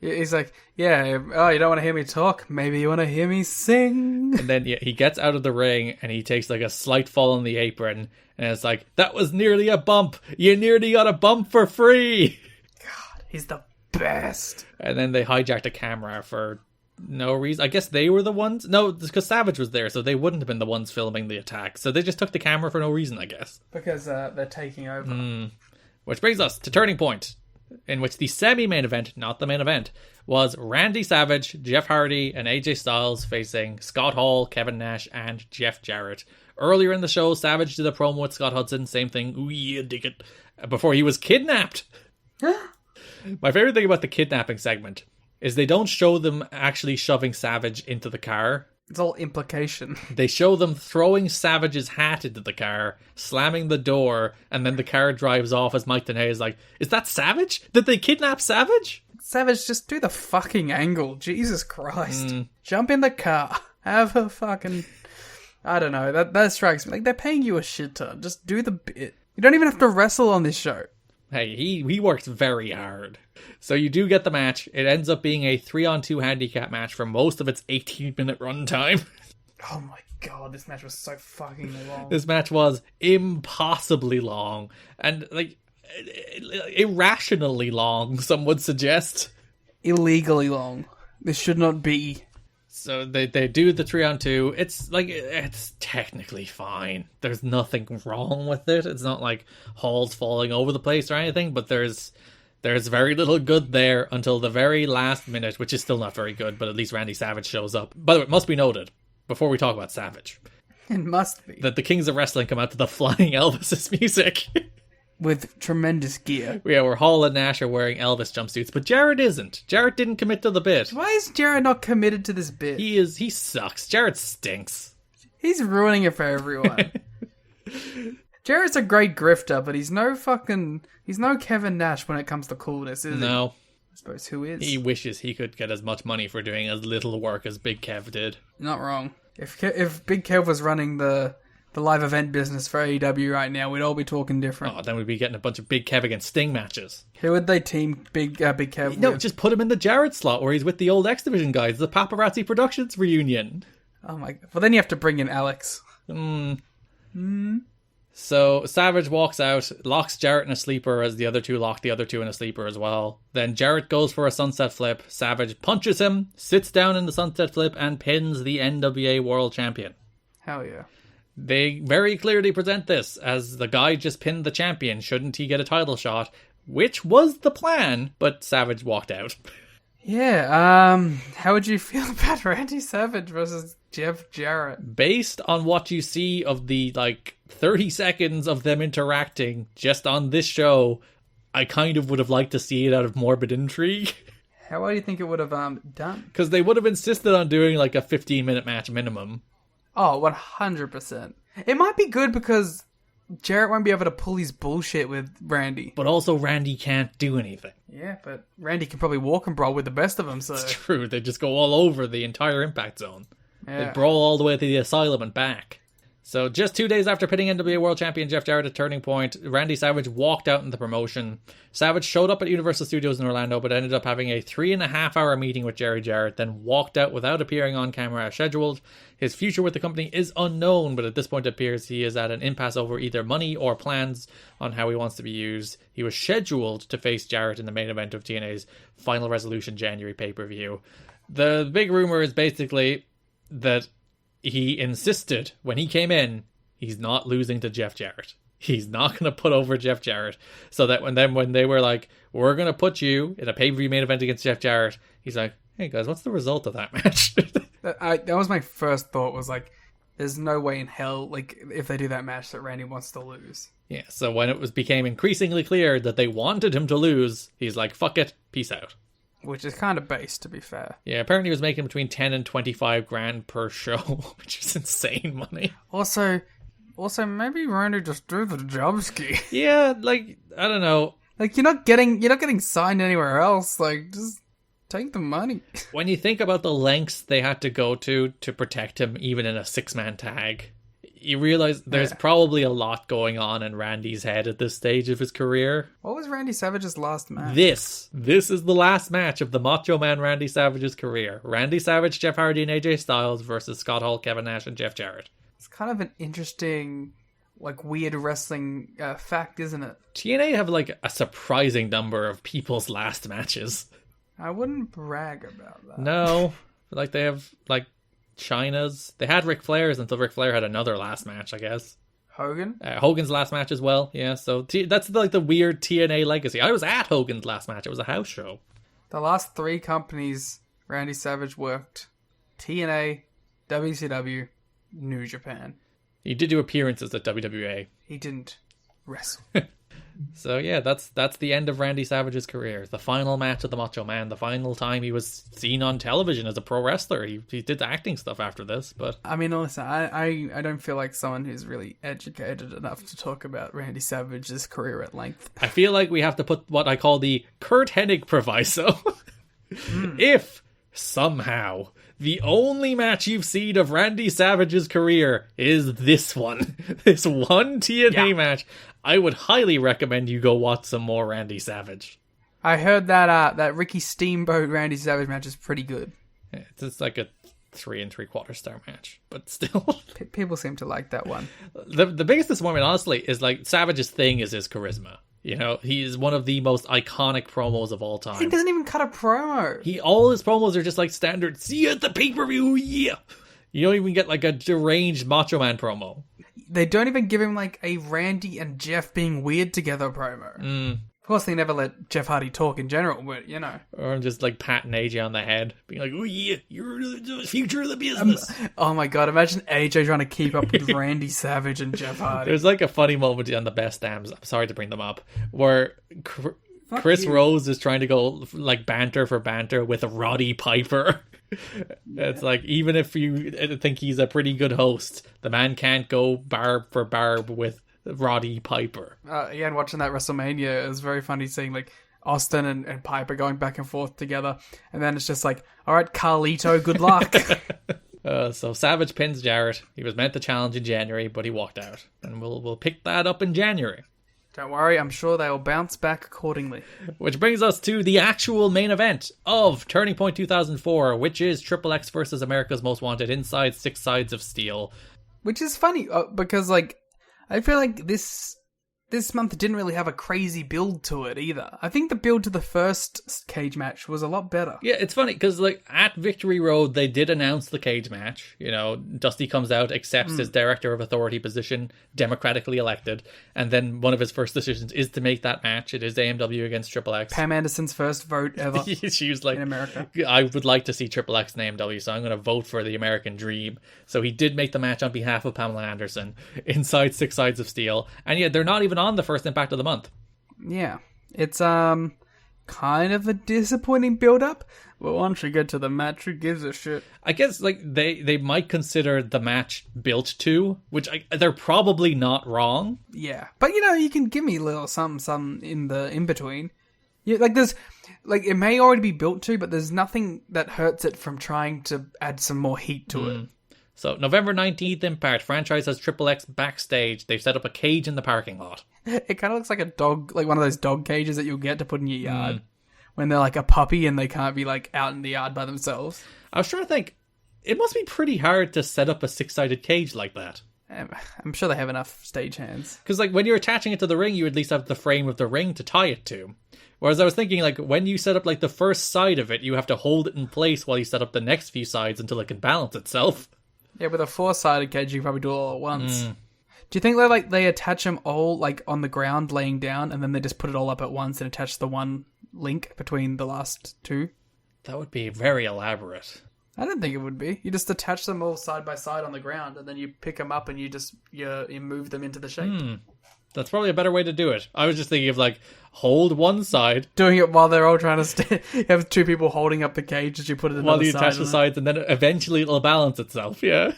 He's like, yeah, oh, you don't want to hear me talk? Maybe you want to hear me sing? And then he gets out of the ring and he takes like a slight fall on the apron. And it's like, that was nearly a bump. You nearly got a bump for free. God, he's the best. And then they hijacked a camera for no reason. I guess they were the ones. No, because Savage was there, so they wouldn't have been the ones filming the attack. So they just took the camera for no reason, I guess. Because they're taking over. Which brings us to Turning Point, in which the semi-main event, not the main event, was Randy Savage, Jeff Hardy, and AJ Styles facing Scott Hall, Kevin Nash, and Jeff Jarrett. Earlier in the show, Savage did a promo with Scott Hudson, same thing, ooh yeah, dig it, before he was kidnapped. My favorite thing about the kidnapping segment is they don't show them actually shoving Savage into the car. It's all implication. They show them throwing Savage's hat into the car, slamming the door, and then the car drives off as Mike Tenay is like, is that Savage? Did they kidnap Savage? Savage, just do the fucking angle. Jesus Christ. Jump in the car. Have a fucking... I don't know. That strikes me. Like, they're paying you a shit ton. Just do the bit. You don't even have to wrestle on this show. Hey, he works very hard. So you do get the match. It ends up being a 3-on-2 handicap match for most of its 18-minute runtime. Oh my god, this match was so fucking long. This match was impossibly long. And, like, irrationally long, some would suggest. Illegally long. This should not be. So they do the 3-on-2. It's technically fine. There's nothing wrong with it. It's not like Hall's falling over the place or anything, but there's very little good there until the very last minute, which is still not very good, but at least Randy Savage shows up. By the way, it must be noted, before we talk about Savage, it must be, that the Kings of Wrestling come out to the Flying Elvis's music. With tremendous gear. Yeah, where Hall and Nash are wearing Elvis jumpsuits, but Jarrett isn't. Jarrett didn't commit to the bit. Why is Jarrett not committed to this bit? He sucks. Jarrett stinks. He's ruining it for everyone. Jarrett's a great grifter, but he's no Kevin Nash when it comes to coolness, is he? No. I suppose who is? He wishes he could get as much money for doing as little work as Big Kev did. Not wrong. If Big Kev was running the live event business for AEW right now, we'd all be talking different. Oh, then we'd be getting a bunch of Big Kev against Sting matches. Who would they team Big Kev with? No, just put him in the Jarrett slot where he's with the old X Division guys, the Paparazzi Productions reunion. Oh my god. Well, then you have to bring in Alex. So Savage walks out, locks Jarrett in a sleeper as the other two lock the other two in a sleeper as well. Then Jarrett goes for a sunset flip. Savage punches him, sits down in the sunset flip, and pins the NWA World Champion. Hell yeah. They very clearly present this as the guy just pinned the champion. Shouldn't he get a title shot? Which was the plan, but Savage walked out. Yeah, how would you feel about Randy Savage versus Jeff Jarrett? Based on what you see of the, 30 seconds of them interacting just on this show, I kind of would have liked to see it out of morbid intrigue. How well do you think it would have done? Because they would have insisted on doing, a 15-minute match minimum. Oh, 100%. It might be good because Jarrett won't be able to pull his bullshit with Randy. But also Randy can't do anything. Yeah, but Randy can probably walk and brawl with the best of them, so... It's true, they just go all over the entire Impact Zone. Yeah. They brawl all the way to the Asylum and back. So just 2 days after pinning NWA World Champion Jeff Jarrett at Turning Point, Randy Savage walked out in the promotion. Savage showed up at Universal Studios in Orlando, but ended up having a 3.5-hour meeting with Jerry Jarrett, then walked out without appearing on camera as scheduled. His future with the company is unknown, but at this point it appears he is at an impasse over either money or plans on how he wants to be used. He was scheduled to face Jarrett in the main event of TNA's Final Resolution January pay-per-view. The big rumor is basically that he insisted when he came in, he's not losing to Jeff Jarrett. He's not going to put over Jeff Jarrett. So that when they were like, we're going to put you in a pay-per-view main event against Jeff Jarrett, he's like, hey guys, what's the result of that match? That was my first thought, was like, there's no way in hell, if they do that match, that Randy wants to lose. Yeah, so when it became increasingly clear that they wanted him to lose, he's like, fuck it, peace out. Which is kind of base, to be fair. Yeah, apparently he was making between 10 and 25 grand per show, which is insane money. Also, maybe Randy just do the job ski. Yeah, I don't know. You're not getting signed anywhere else. Just take the money. When you think about the lengths they had to go to protect him, even in a 6-man tag, you realize there's probably a lot going on in Randy's head at this stage of his career. What was Randy Savage's last match? This is the last match of the Macho Man Randy Savage's career. Randy Savage, Jeff Hardy, and AJ Styles versus Scott Hall, Kevin Nash, and Jeff Jarrett. It's kind of an interesting, weird wrestling fact, isn't it? TNA have, a surprising number of people's last matches. I wouldn't brag about that. No. They have, Chyna's. They had Ric Flair's until Ric Flair had another last match, I guess. Hogan? Hogan's last match as well, yeah. So that's the weird TNA legacy. I was at Hogan's last match. It was a house show. The last 3 companies Randy Savage worked: TNA, WCW, New Japan. He did do appearances at WWA. He didn't wrestle. So yeah, that's the end of Randy Savage's career. The final match of the Macho Man, the final time he was seen on television as a pro wrestler. He did acting stuff after this, but I mean, listen, I don't feel like someone who's really educated enough to talk about Randy Savage's career at length. I feel like we have to put what I call the Kurt Hennig proviso. If somehow the only match you've seen of Randy Savage's career is this one, this one TNA match, I would highly recommend you go watch some more Randy Savage. I heard that Ricky Steamboat Randy Savage match is pretty good. It's like a 3 3/4 star match, but still. People seem to like that one. The biggest disappointment, honestly, is like Savage's thing is his charisma. You know, he is one of the most iconic promos of all time. He doesn't even cut a promo. All his promos are just like standard, see you at the pay-per-view, yeah. You don't even get like a deranged Macho Man promo. They don't even give him like a Randy and Jeff being weird together promo. Of course, they never let Jeff Hardy talk in general, but you know. Or just like patting AJ on the head, being like, oh yeah, you're the future of the business. Oh my god, imagine AJ trying to keep up with Randy Savage and Jeff Hardy. There's like a funny moment on the Best Dams, I'm sorry to bring them up, where Chris Rhodes is trying to go like banter for banter with Roddy Piper. It's like, even if you think he's a pretty good host, the man can't go barb for barb with Roddy Piper. And watching that WrestleMania, it was very funny seeing like Austin and Piper going back and forth together, and then it's just like, all right, Carlito, good luck. So Savage pins Jarrett. He was meant to challenge in January, but he walked out, and we'll pick that up in January. Don't worry, I'm sure they'll bounce back accordingly. Which brings us to the actual main event of Turning Point 2004, which is Triple X versus America's Most Wanted inside 6 Sides of Steel. Which is funny, because like I feel like this month didn't really have a crazy build to it either. I think the build to the first cage match was a lot better. Yeah, it's funny because like at Victory Road, they did announce the cage match. You know, Dusty comes out, accepts his Director of Authority position, democratically elected, and then one of his first decisions is to make that match. It is AMW against Triple X. Pam Anderson's first vote ever. She was like, in America. I would like to see Triple X in AMW, so I'm going to vote for the American Dream. So he did make the match on behalf of Pamela Anderson inside 6 Sides of Steel, and yeah, they're not even on the first Impact of the month. Yeah, it's kind of a disappointing build-up, but once you get to the match, who gives a shit? I guess like they might consider the match built to, which they're probably not wrong. Yeah, but you know, you can give me a little something in between. Yeah, like there's like it may already be built to, but there's nothing that hurts it from trying to add some more heat to it. So November 19th, Impact franchise has Triple X backstage. They've set up a cage in the parking lot. It kind of looks like a dog, like one of those dog cages that you'll get to put in your yard when they're like a puppy and they can't be like out in the yard by themselves. I was trying to think, it must be pretty hard to set up a 6-sided cage like that. I'm sure they have enough stagehands. Because like when you're attaching it to the ring, you at least have the frame of the ring to tie it to. Whereas I was thinking, like, when you set up, like, the first side of it, you have to hold it in place while you set up the next few sides until it can balance itself. Yeah, with a 4-sided cage, you can probably do it all at once. Do you think they attach them all, like, on the ground, laying down, and then they just put it all up at once and attach the one link between the last two? That would be very elaborate. I don't think it would be. You just attach them all side by side on the ground, and then you pick them up and you move them into the shape. That's probably a better way to do it. I was just thinking of, like, hold one side. Doing it while they're all trying to you have 2 people holding up the cage as you put it in the side. While you attach the sides, and then eventually it'll balance itself, yeah.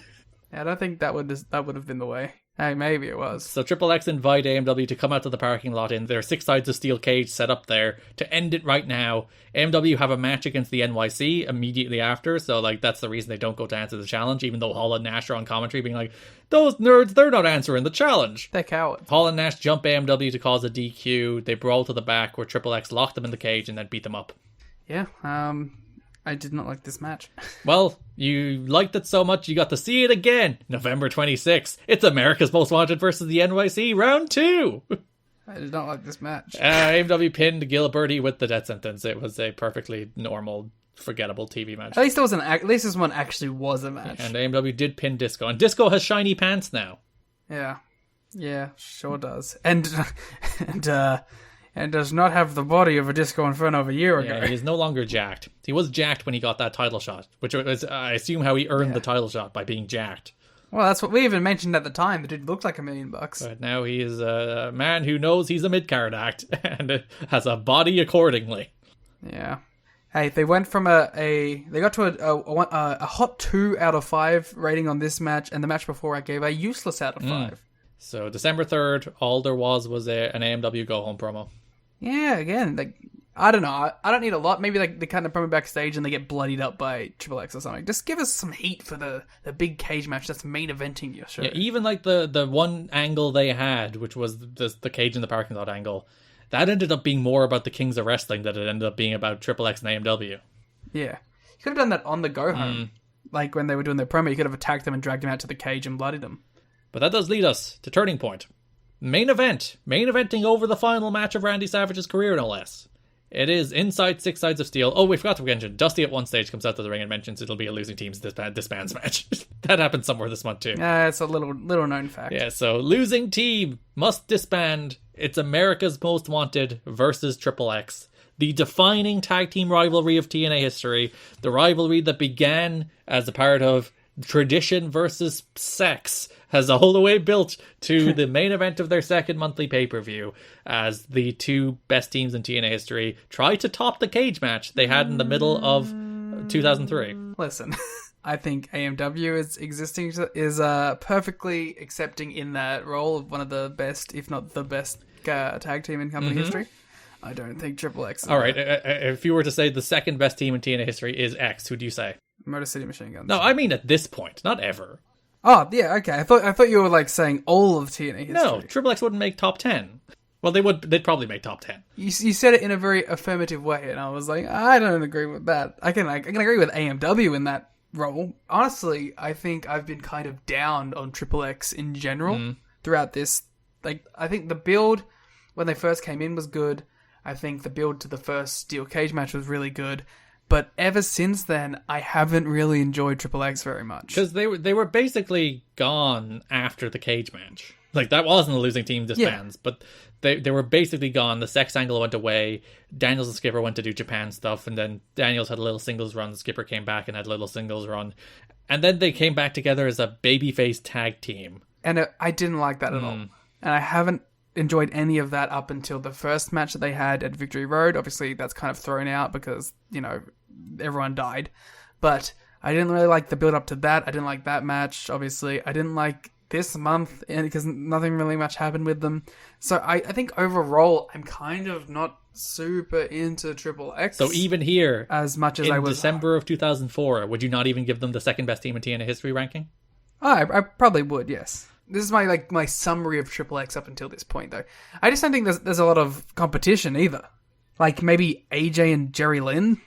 I don't think that would have been the way. Hey, maybe it was. So Triple X invite AMW to come out to the parking lot in their 6 sides of steel cage set up there to end it right now. AMW have a match against the NYC immediately after, so like that's the reason they don't go to answer the challenge, even though Hall and Nash are on commentary being like, those nerds, they're not answering the challenge. They're cowards. Hall and Nash jump AMW to cause a DQ. They brawl to the back where Triple X locked them in the cage and then beat them up. Yeah, I did not like this match. Well, you liked it so much you got to see it again. November 26th. It's America's Most Wanted versus the NYC, round 2. I did not like this match. AMW pinned Gilberti with the death sentence. It was a perfectly normal, forgettable TV match. At least it was at least this one actually was a match. And AMW did pin Disco. And Disco has shiny pants now. Yeah, sure does. And does not have the body of a Disco Inferno of a year ago. Yeah, he's no longer jacked. He was jacked when he got that title shot, which was, I assume, how he earned the title shot, by being jacked. Well, that's what we even mentioned at the time. The dude looked like $1 million. But now he is a man who knows he's a mid-card act and has a body accordingly. Yeah. Hey, they went from they got to a hot 2 out of 5 rating on this match, and the match before I gave a useless out of 5. So December 3rd, all there was an AMW go-home promo. Yeah, again, like, I don't know. I don't need a lot. Maybe like they kind of promo backstage and they get bloodied up by Triple X or something. Just give us some heat for the big cage match that's main eventing your show. Yeah, even like the one angle they had, which was the cage in the parking lot angle, that ended up being more about the Kings of Wrestling than it ended up being about Triple X and AMW. Yeah. You could have done that on the go home. Like when they were doing their promo, you could have attacked them and dragged them out to the cage and bloodied them. But that does lead us to Turning Point. Main event. Main eventing over the final match of Randy Savage's career, no less. It is Inside Six Sides of Steel. Oh, we forgot to mention, Dusty at one stage comes out to the ring and mentions it'll be a losing team's disbands match. That happened somewhere this month too. It's a little known fact. Yeah, so losing team must disband. It's America's Most Wanted versus Triple X. The defining tag team rivalry of TNA history. The rivalry that began as a part of tradition versus sex has all the way built to the main event of their second monthly pay-per-view as the two best teams in TNA history try to top the cage match they had in the middle of 2003. Listen, I think AMW is perfectly accepting in that role of one of the best, if not the best, tag team in company history. I don't think Triple X. All right, if you were to say the second best team in TNA history is X, who do you say? Motor City Machine Guns. No, I mean at this point, not ever. Oh, yeah, okay. I thought you were like saying all of TNA history. No, Triple X wouldn't make top 10. Well, they'd probably make top 10. You said it in a very affirmative way, and I was like, I don't agree with that. I can agree with AMW in that role. Honestly, I think I've been kind of down on Triple X in general throughout this. Like, I think the build when they first came in was good. I think the build to the first steel cage match was really good. But ever since then, I haven't really enjoyed Triple X very much. Because they were basically gone after the cage match. Like, that wasn't a losing team disbands, but they were basically gone. The sex angle went away. Daniels and Skipper went to do Japan stuff, and then Daniels had a little singles run. Skipper came back and had a little singles run. And then they came back together as a babyface tag team. And I didn't like that at all. And I haven't enjoyed any of that up until the first match that they had at Victory Road. Obviously, that's kind of thrown out because, everyone died. But I didn't really like the build up to that. I didn't like that match, obviously. I didn't like this month because nothing really much happened with them. So I think overall, I'm kind of not super into Triple X. So even here, as much as I was in December of 2004, would you not even give them the second best team in TNA history ranking? I probably would, yes. This is my summary of Triple X up until this point, though. I just don't think there's a lot of competition either. Like maybe AJ and Jerry Lynn,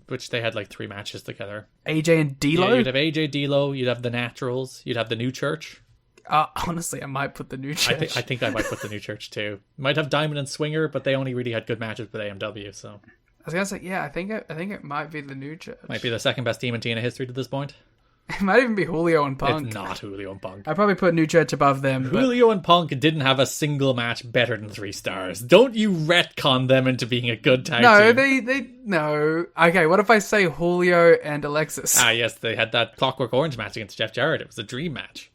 which they had like 3 matches together. AJ and D'Lo. Yeah, you'd have AJ, D'Lo. You'd have the Naturals. You'd have the New Church. Honestly, I might put the New Church. I think I might put the New Church too. Might have Diamond and Swinger, but they only really had good matches with AMW. So I was gonna say, yeah, I think it might be the New Church. Might be the second best team in TNA history to this point. It might even be Julio and Punk. It's not Julio and Punk. I'd probably put New Church above them. Julio and Punk didn't have a single match better than 3 stars. Don't you retcon them into being a good tag team. No. Okay, what if I say Julio and Alexis? Yes, they had that Clockwork Orange match against Jeff Jarrett. It was a dream match.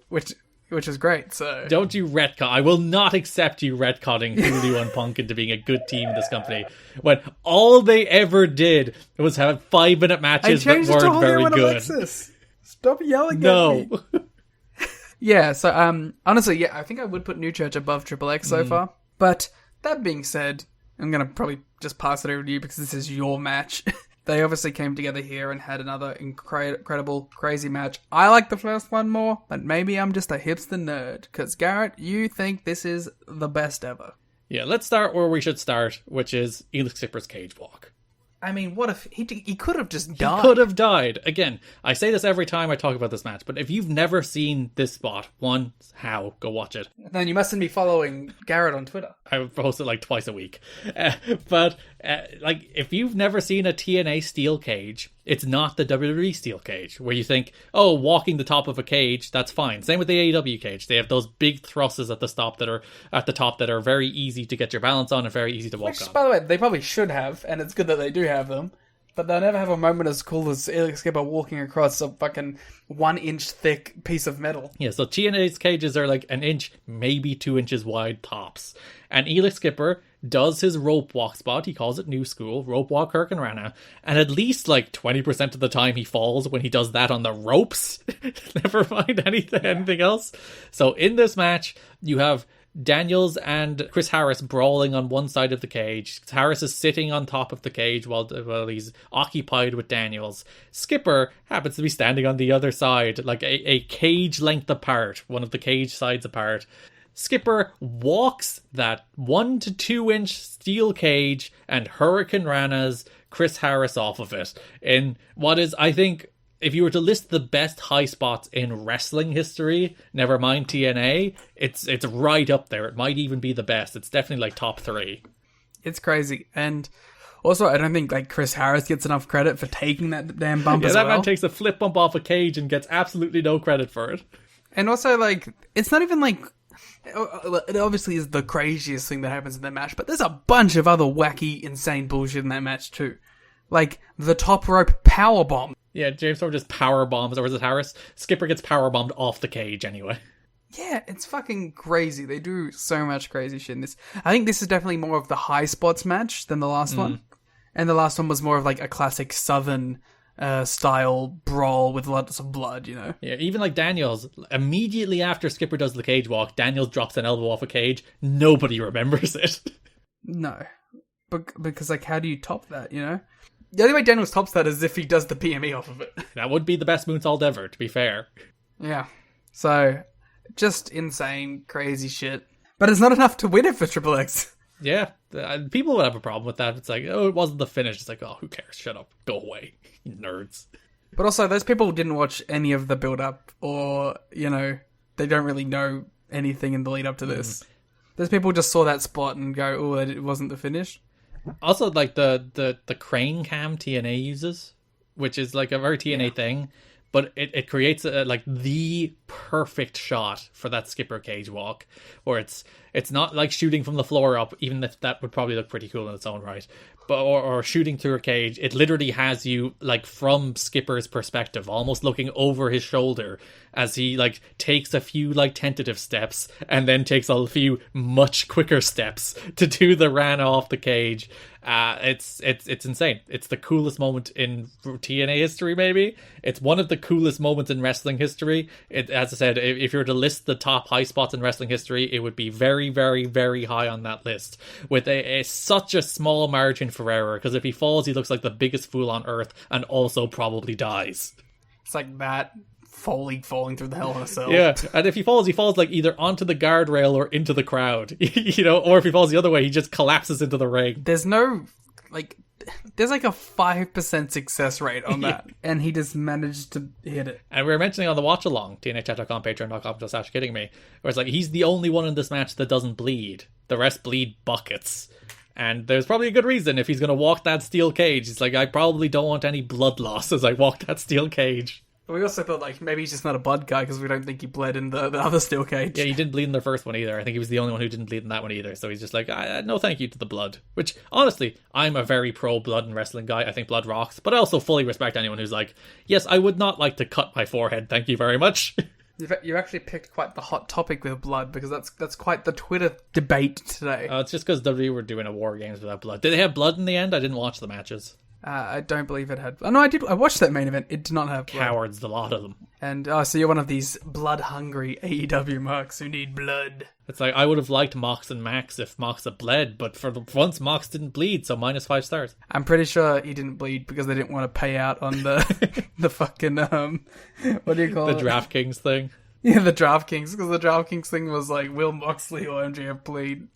Which is great, so... Don't you retcon... I will not accept you retconning Julio and Punk into being a good team in this company when all they ever did was have 5-minute matches that weren't very good. Alexis. Stop yelling at me. Yeah, so honestly, yeah, I think I would put New Church above Triple X so far. But that being said, I'm going to probably just pass it over to you because this is your match. They obviously came together here and had another incredible, crazy match. I like the first one more, but maybe I'm just a hipster nerd. Because Garrett, you think this is the best ever. Yeah, let's start where we should start, which is Elix Skipper's cage walk. I mean, what if he could have just died? He could have died. Again, I say this every time I talk about this match, but if you've never seen this spot, go watch it. Then you mustn't be following Garrett on Twitter. I post it like twice a week. But if you've never seen a TNA steel cage, it's not the WWE steel cage where you think, oh, walking the top of a cage, that's fine. Same with the AEW cage. They have those big thrusters at the top that are very easy to get your balance on and very easy to walk on. By the way, they probably should have, and it's good that they do have them. But they'll never have a moment as cool as Elix Skipper walking across a fucking 1-inch thick piece of metal. Yeah, so TNA's cages are like an inch, maybe 2 inches wide tops. And Elix Skipper does his rope walk spot. He calls it New School, rope walk Hurricanrana. And at least like 20% of the time he falls when he does that on the ropes. Never mind anything else. So in this match, you have Daniels and Chris Harris brawling on one side of the cage. Harris is sitting on top of the cage while he's occupied with Daniels. Skipper happens to be standing on the other side, like a cage length apart, one of the cage sides apart. Skipper walks that 1 to 2 inch steel cage and Hurricanranas Chris Harris off of it in what is, I think, if you were to list the best high spots in wrestling history, never mind TNA, it's right up there. It might even be the best. It's definitely like top 3. It's crazy. And also, I don't think like Chris Harris gets enough credit for taking that damn bump as well. Yeah, that man takes a flip bump off a cage and gets absolutely no credit for it. And also, like, it's not even like... It obviously is the craziest thing that happens in that match, but there's a bunch of other wacky, insane bullshit in that match too. Like, the top rope powerbomb. Yeah, James Storm just power bombs, or was it Harris? Skipper gets power bombed off the cage anyway. Yeah, it's fucking crazy. They do so much crazy shit in this. I think this is definitely more of the high spots match than the last one. And the last one was more of like a classic Southern style brawl with lots of blood, you know? Yeah, even like Daniels, immediately after Skipper does the cage walk, Daniels drops an elbow off a cage. Nobody remembers it. No. Because, like, how do you top that, you know? The only way Daniels tops that is if he does the PME off of it. That would be the best moonsault ever, to be fair. Yeah. So, just insane, crazy shit. But it's not enough to win it for Triple X. Yeah, people would have a problem with that. It's like, oh, it wasn't the finish. It's like, oh, who cares? Shut up. Go away, you nerds. But also, those people didn't watch any of the build-up, or, you know, they don't really know anything in the lead-up to this. Those people just saw that spot and go, oh, it wasn't the finish. Also, like, the crane cam TNA uses, which is, like, a very TNA thing, but it creates, like, the perfect shot for that Skipper cage walk, where it's not like shooting from the floor up, even if that would probably look pretty cool in its own right, but or shooting through a cage. It literally has you, like, from Skipper's perspective, almost looking over his shoulder as he, like, takes a few, like, tentative steps and then takes a few much quicker steps to do the ran off the cage. It's insane. It's the coolest moment in TNA history, maybe. It's one of the coolest moments in wrestling history. As I said, if you were to list the top high spots in wrestling history, it would be very, very, very high on that list, with such a small margin for error, because if he falls, he looks like the biggest fool on earth and also probably dies. It's like that Foley falling through the Hell in a Cell. Yeah, and if he falls like either onto the guardrail or into the crowd, you know, or if he falls the other way, he just collapses into the ring. There's no, like, there's like a 5% success rate on that, and he just managed to hit it. And we were mentioning on the watch along, TNAchat.com, patreon.com/kidding me, where it's like, he's the only one in this match that doesn't bleed. The rest bleed buckets. And there's probably a good reason if he's going to walk that steel cage. It's like, I probably don't want any blood loss as I walk that steel cage. We also thought, like, maybe he's just not a blood guy because we don't think he bled in the other steel cage. Yeah, he didn't bleed in the first one either. I think he was the only one who didn't bleed in that one either. So he's just like, no thank you to the blood. Which, honestly, I'm a very pro-blood and wrestling guy. I think blood rocks. But I also fully respect anyone who's like, yes, I would not like to cut my forehead. Thank you very much. You actually picked quite the hot topic with blood, because that's quite the Twitter debate today. It's just because WWE were doing a War Games without blood. Did they have blood in the end? I didn't watch the matches. I don't believe it had... Oh, no, I did. I watched that main event. It did not have blood. Cowards, a lot of them. And, so you're one of these blood-hungry AEW marks who need blood. It's like, I would have liked Mox and Max if Mox had bled, but for once, Mox didn't bleed, so -5 stars. I'm pretty sure he didn't bleed because they didn't want to pay out on the the fucking, what do you call it? The DraftKings thing. Yeah, the DraftKings, because the DraftKings thing was like, will Moxley or MJF bleed?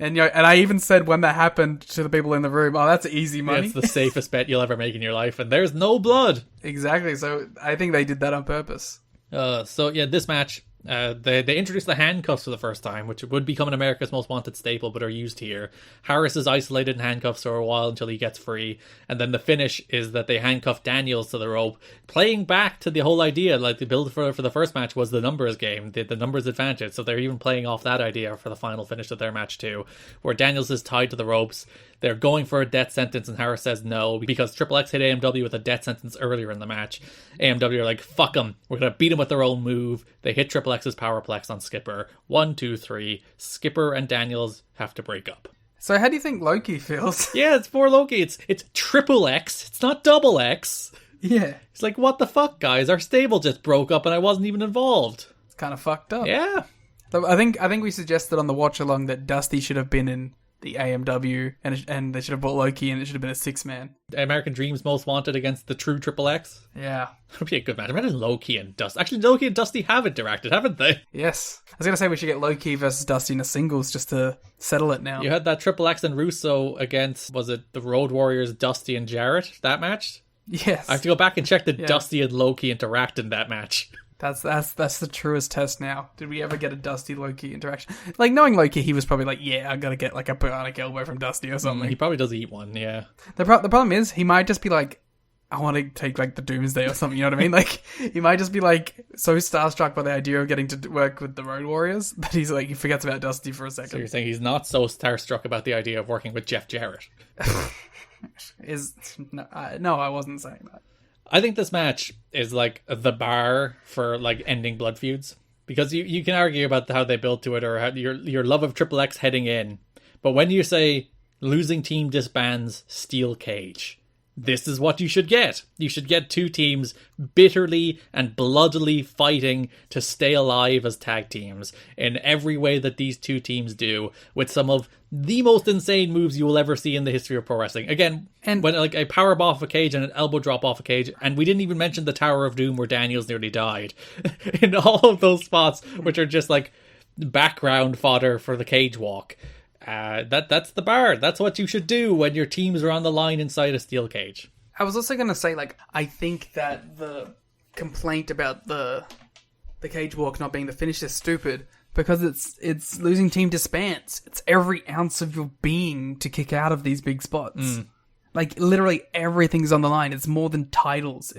And and I even said when that happened to the people in the room, oh, that's easy money. Yeah, it's the safest bet you'll ever make in your life, and there's no blood. Exactly, so I think they did that on purpose. So yeah, this match, they introduced the handcuffs for the first time, which would become an America's Most Wanted staple, but are used here. Harris is isolated in handcuffs for a while until he gets free, and then the finish is that they handcuff Daniels to the rope, playing back to the whole idea, like the build for the first match was the numbers game, the numbers advantage, so they're even playing off that idea for the final finish of their match too, where Daniels is tied to the ropes. They're going for a death sentence, and Harris says no, because Triple X hit AMW with a death sentence earlier in the match. AMW are like, fuck them. We're going to beat them with their own move. They hit Triple X's Powerplex on Skipper. 1, 2, 3. Skipper and Daniels have to break up. So how do you think Loki feels? Yeah, it's for Loki. It's triple X. It's not double X. Yeah. It's like, what the fuck, guys? Our stable just broke up and I wasn't even involved. It's kind of fucked up. Yeah. So I think we suggested on the watch along that Dusty should have been in the AMW and they should have brought Loki and it should have been a 6-man. American Dream's Most Wanted against the true Triple X. Yeah. That would be a good match. Imagine Loki and Dusty. Actually, Loki and Dusty have interacted, haven't they? Yes. I was going to say we should get Loki versus Dusty in a singles just to settle it now. You had that Triple X and Russo against, was it the Road Warriors, Dusty and Jarrett, that match? Yes. I have to go back and check that Dusty and Loki interact in that match. That's the truest test now. Did we ever get a Dusty Loki interaction? Like, knowing Loki, he was probably like, yeah, I gotta get like a bionic elbow from Dusty or something. He probably does eat one, yeah. The problem is, he might just be like, I want to take like the Doomsday or something, you know what I mean? Like, he might just be like so starstruck by the idea of getting to work with the Road Warriors that he's like, he forgets about Dusty for a second. So you're saying he's not so starstruck about the idea of working with Jeff Jarrett? No, I wasn't saying that. I think this match is like the bar for like ending blood feuds, because you can argue about how they built to it or how your love of Triple X heading in, but when you say losing team disbands steel cage, this is what you should get. You should get two teams bitterly and bloodily fighting to stay alive as tag teams in every way that these two teams do, with some of the most insane moves you will ever see in the history of pro wrestling. Again, when like a power bomb off a cage and an elbow drop off a cage, and we didn't even mention the Tower of Doom where Daniels nearly died. In all of those spots, which are just like background fodder for the cage walk. That's the bar. That's what you should do when your teams are on the line inside a steel cage. I was also going to say, like, I think that the complaint about the cage walk not being the finish is stupid, because it's losing team disbands. It's every ounce of your being to kick out of these big spots. Like, literally everything's on the line. It's more than titles.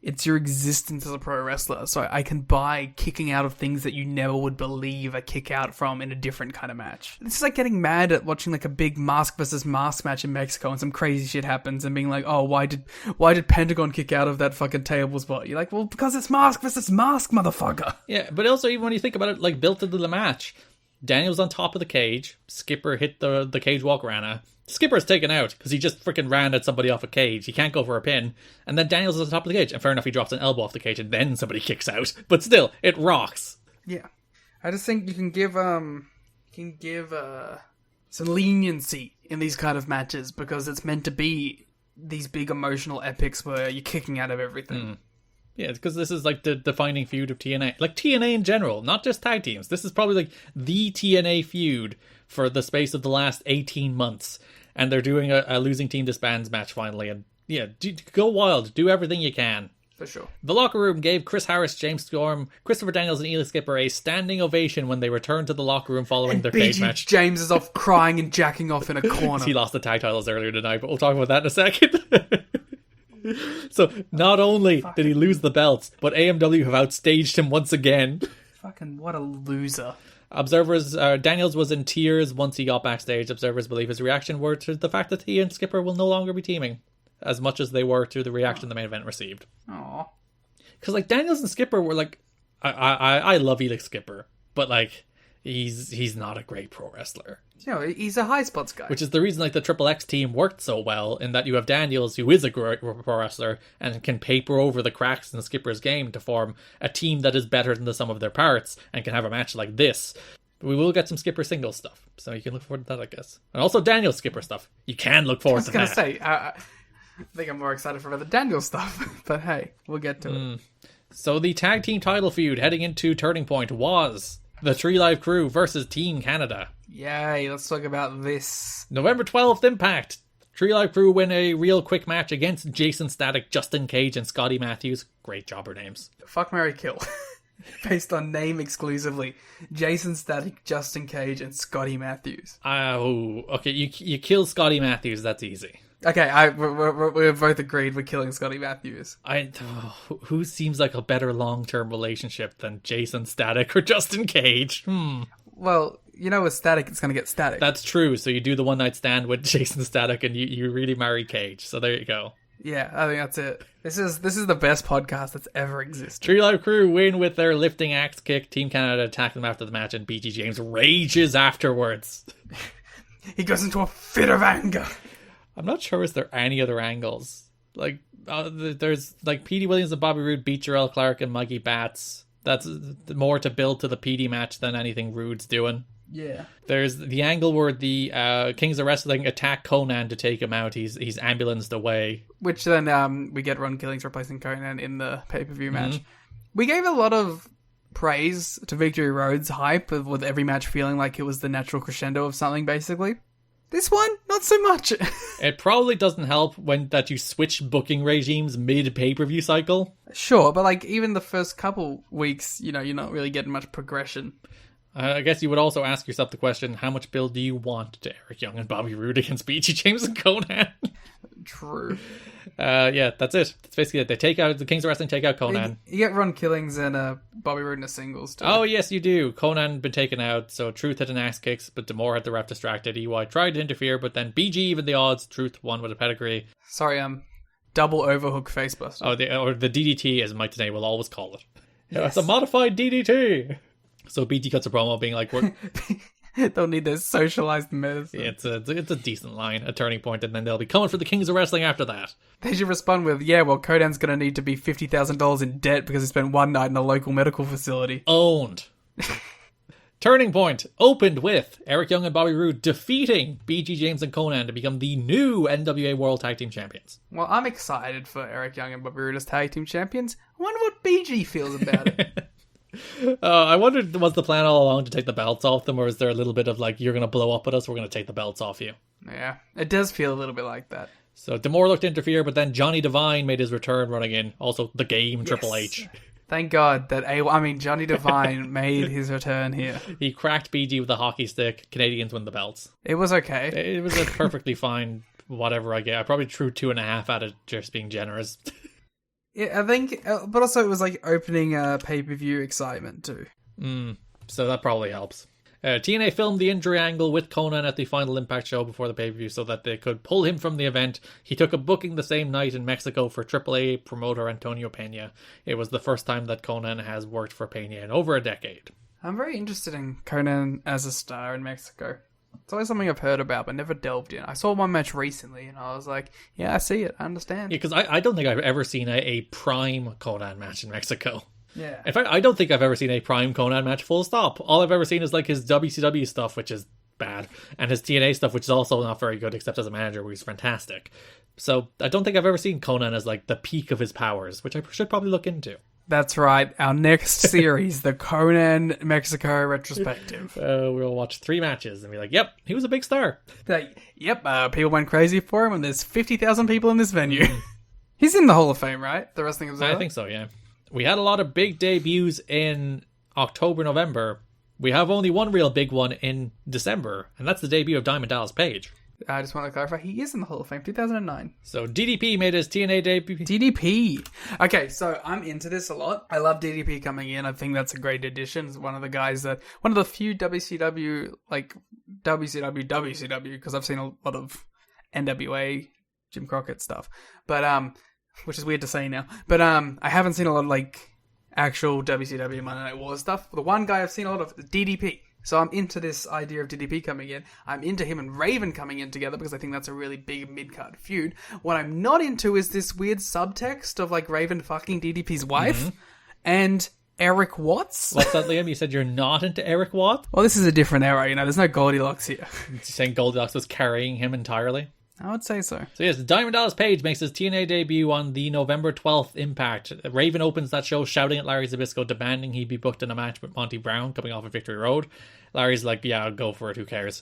It's your existence as a pro wrestler. So I can buy kicking out of things that you never would believe a kick out from in a different kind of match. This is like getting mad at watching like a big mask versus mask match in Mexico and some crazy shit happens and being like, oh, why did Pentagon kick out of that fucking table spot? You're like, well, because it's mask versus mask, motherfucker. Yeah, but also even when you think about it, like built into the match, Daniel's on top of the cage. Skipper hit the cage walk Rana. Skipper's taken out because he just freaking ran at somebody off a cage. He can't go for a pin. And then Daniels is on top of the cage. And fair enough, he drops an elbow off the cage and then somebody kicks out. But still, it rocks. Yeah. I just think you can give some leniency in these kind of matches because it's meant to be these big emotional epics where you're kicking out of everything. Yeah, because this is like the defining feud of TNA. Like TNA in general, not just tag teams. This is probably like the TNA feud for the space of the last 18 months. And they're doing a losing team disbands match finally. And yeah, go wild. Do everything you can. For sure. The locker room gave Chris Harris, James Storm, Christopher Daniels, and Elix Skipper a standing ovation when they returned to the locker room following their cage match. James is off crying and jacking off in a corner. He lost the tag titles earlier tonight, but we'll talk about that in a second. So, not only did he lose the belts, but AMW have outstaged him once again. Fucking what a loser. Observers, Daniels was in tears once he got backstage. Observers believe his reaction were to the fact that he and Skipper will no longer be teaming, as much as they were to the reaction the main event received. Aww. Because, like, Daniels and Skipper were, like, I love Elix Skipper, but, like, he's not a great pro wrestler. You know, he's a high spots guy. Which is the reason, like, the Triple X team worked so well, in that you have Daniels, who is a great pro wrestler, and can paper over the cracks in Skipper's game to form a team that is better than the sum of their parts, and can have a match like this. We will get some Skipper singles stuff, so you can look forward to that, I guess. And also Daniels Skipper stuff. You can look forward to that. I was going to say, I think I'm more excited for the Daniels stuff, but hey, we'll get to it. So the tag team title feud heading into Turning Point was the Tree Live Crew versus Team Canada. Yay, let's talk about this. November 12th, Impact. Tree Live Crew win a real quick match against Jason Static, Justin Cage, and Scotty Matthews. Great jobber names. Fuck, marry, kill. Based on name exclusively. Jason Static, Justin Cage, and Scotty Matthews. Oh, okay, you kill Scotty Matthews, that's easy. Okay, we're both agreed we're killing Scotty Matthews. Who seems like a better long-term relationship than Jason Static or Justin Cage? Well, you know with Static, it's going to get Static. That's true. So you do the one night stand with Jason Static and you really marry Cage. So there you go. Yeah, I think that's it. This is the best podcast that's ever existed. Tree Live Crew win with their lifting axe kick. Team Canada attack them after the match, and BG James rages afterwards. He goes into a fit of anger. I'm not sure is there any other angles. Like, there's like Petey Williams and Bobby Roode beat Jarrell Clark and Mikey Batts. That's more to build to the Petey match than anything Roode's doing. Yeah. There's the angle where the Kings of Wrestling attack Conan to take him out. He's ambulanced away. Which then we get Ron Killings replacing Conan in the pay-per-view match. We gave a lot of praise to Victory Rhodes' hype with every match feeling like it was the natural crescendo of something, basically. This one, not so much. It probably doesn't help that you switch booking regimes mid-pay-per-view cycle. Sure, but like even the first couple weeks, you know, you're not really getting much progression. I guess you would also ask yourself the question, how much build do you want to Eric Young and Bobby Roode against BG James and Conan? True. Yeah, that's it. That's basically it. The Kings of Wrestling take out Conan. You get Ron Killings and Bobby Roode in a singles too. Oh, yes, you do. Conan had been taken out, so Truth had an axe kicks, but D'Amore had the ref distracted. EY tried to interfere, but then BG even the odds. Truth won with a pedigree. Sorry, double overhook facebuster. Oh, or the DDT, as Mike today will always call it. Yes. It's a modified DDT. So BG cuts a promo being like, they'll need their socialized medicine. Yeah, it's a decent line, a turning point, and then they'll be coming for the Kings of Wrestling after that. They should respond with, yeah, well, Conan's going to need to be $50,000 in debt because he spent one night in a local medical facility. Owned. Turning point opened with Eric Young and Bobby Roode defeating BG James and Conan to become the new NWA World Tag Team Champions. Well, I'm excited for Eric Young and Bobby Roode as Tag Team Champions. I wonder what BG feels about it. I wondered, was the plan all along to take the belts off them, or is there a little bit of like, you're going to blow up at us, we're going to take the belts off you? Yeah, it does feel a little bit like that. So D'Amore looked to interfere, but then Johnny Devine made his return running in. Also, the game, Triple H. Thank God that Johnny Devine made his return here. He cracked BG with a hockey stick. Canadians win the belts. It was okay. It was a perfectly fine whatever I get. I probably threw 2.5 out of just being generous. Yeah, I think, but also it was like opening pay-per-view excitement too. So that probably helps. TNA filmed the injury angle with Conan at the Final Impact show before the pay-per-view so that they could pull him from the event. He took a booking the same night in Mexico for AAA promoter Antonio Pena. It was the first time that Conan has worked for Pena in over a decade. I'm very interested in Conan as a star in Mexico. It's always something I've heard about but never delved in. I saw one match recently and I was like, yeah, I see it. I understand. Yeah, because I don't think I've ever seen a prime Conan match in Mexico. Yeah. In fact, I don't think I've ever seen a prime Conan match full stop. All I've ever seen is like his WCW stuff, which is bad, and his TNA stuff, which is also not very good, except as a manager, where he's fantastic. So I don't think I've ever seen Conan as like the peak of his powers, which I should probably look into. That's right. Our next series, the Conan Mexico retrospective. We'll watch 3 matches and be like, yep, he was a big star. People went crazy for him and there's 50,000 people in this venue. He's in the Hall of Fame, right? The Wrestling Observer? I think so, yeah. We had a lot of big debuts in October, November. We have only one real big one in December, and that's the debut of Diamond Dallas Page. I just want to clarify, he is in the Hall of Fame, 2009. So DDP made his TNA debut. DDP. Okay, so I'm into this a lot. I love DDP coming in. I think that's a great addition. It's one of the few WCW, because I've seen a lot of NWA, Jim Crockett stuff. But, which is weird to say now. But, I haven't seen a lot of, actual WCW Monday Night Wars stuff. The one guy I've seen a lot of is DDP. So I'm into this idea of DDP coming in. I'm into him and Raven coming in together because I think that's a really big mid-card feud. What I'm not into is this weird subtext of Raven fucking DDP's wife and Eric Watts. What's that, Liam? You said you're not into Eric Watts? Well, this is a different era, there's no Goldilocks here. You're saying Goldilocks was carrying him entirely? I would say so. So yes, Diamond Dallas Page makes his TNA debut on the November 12th Impact. Raven opens that show shouting at Larry Zbyszko, demanding he be booked in a match with Monty Brown coming off of Victory Road. Larry's like, yeah, I'll go for it, who cares?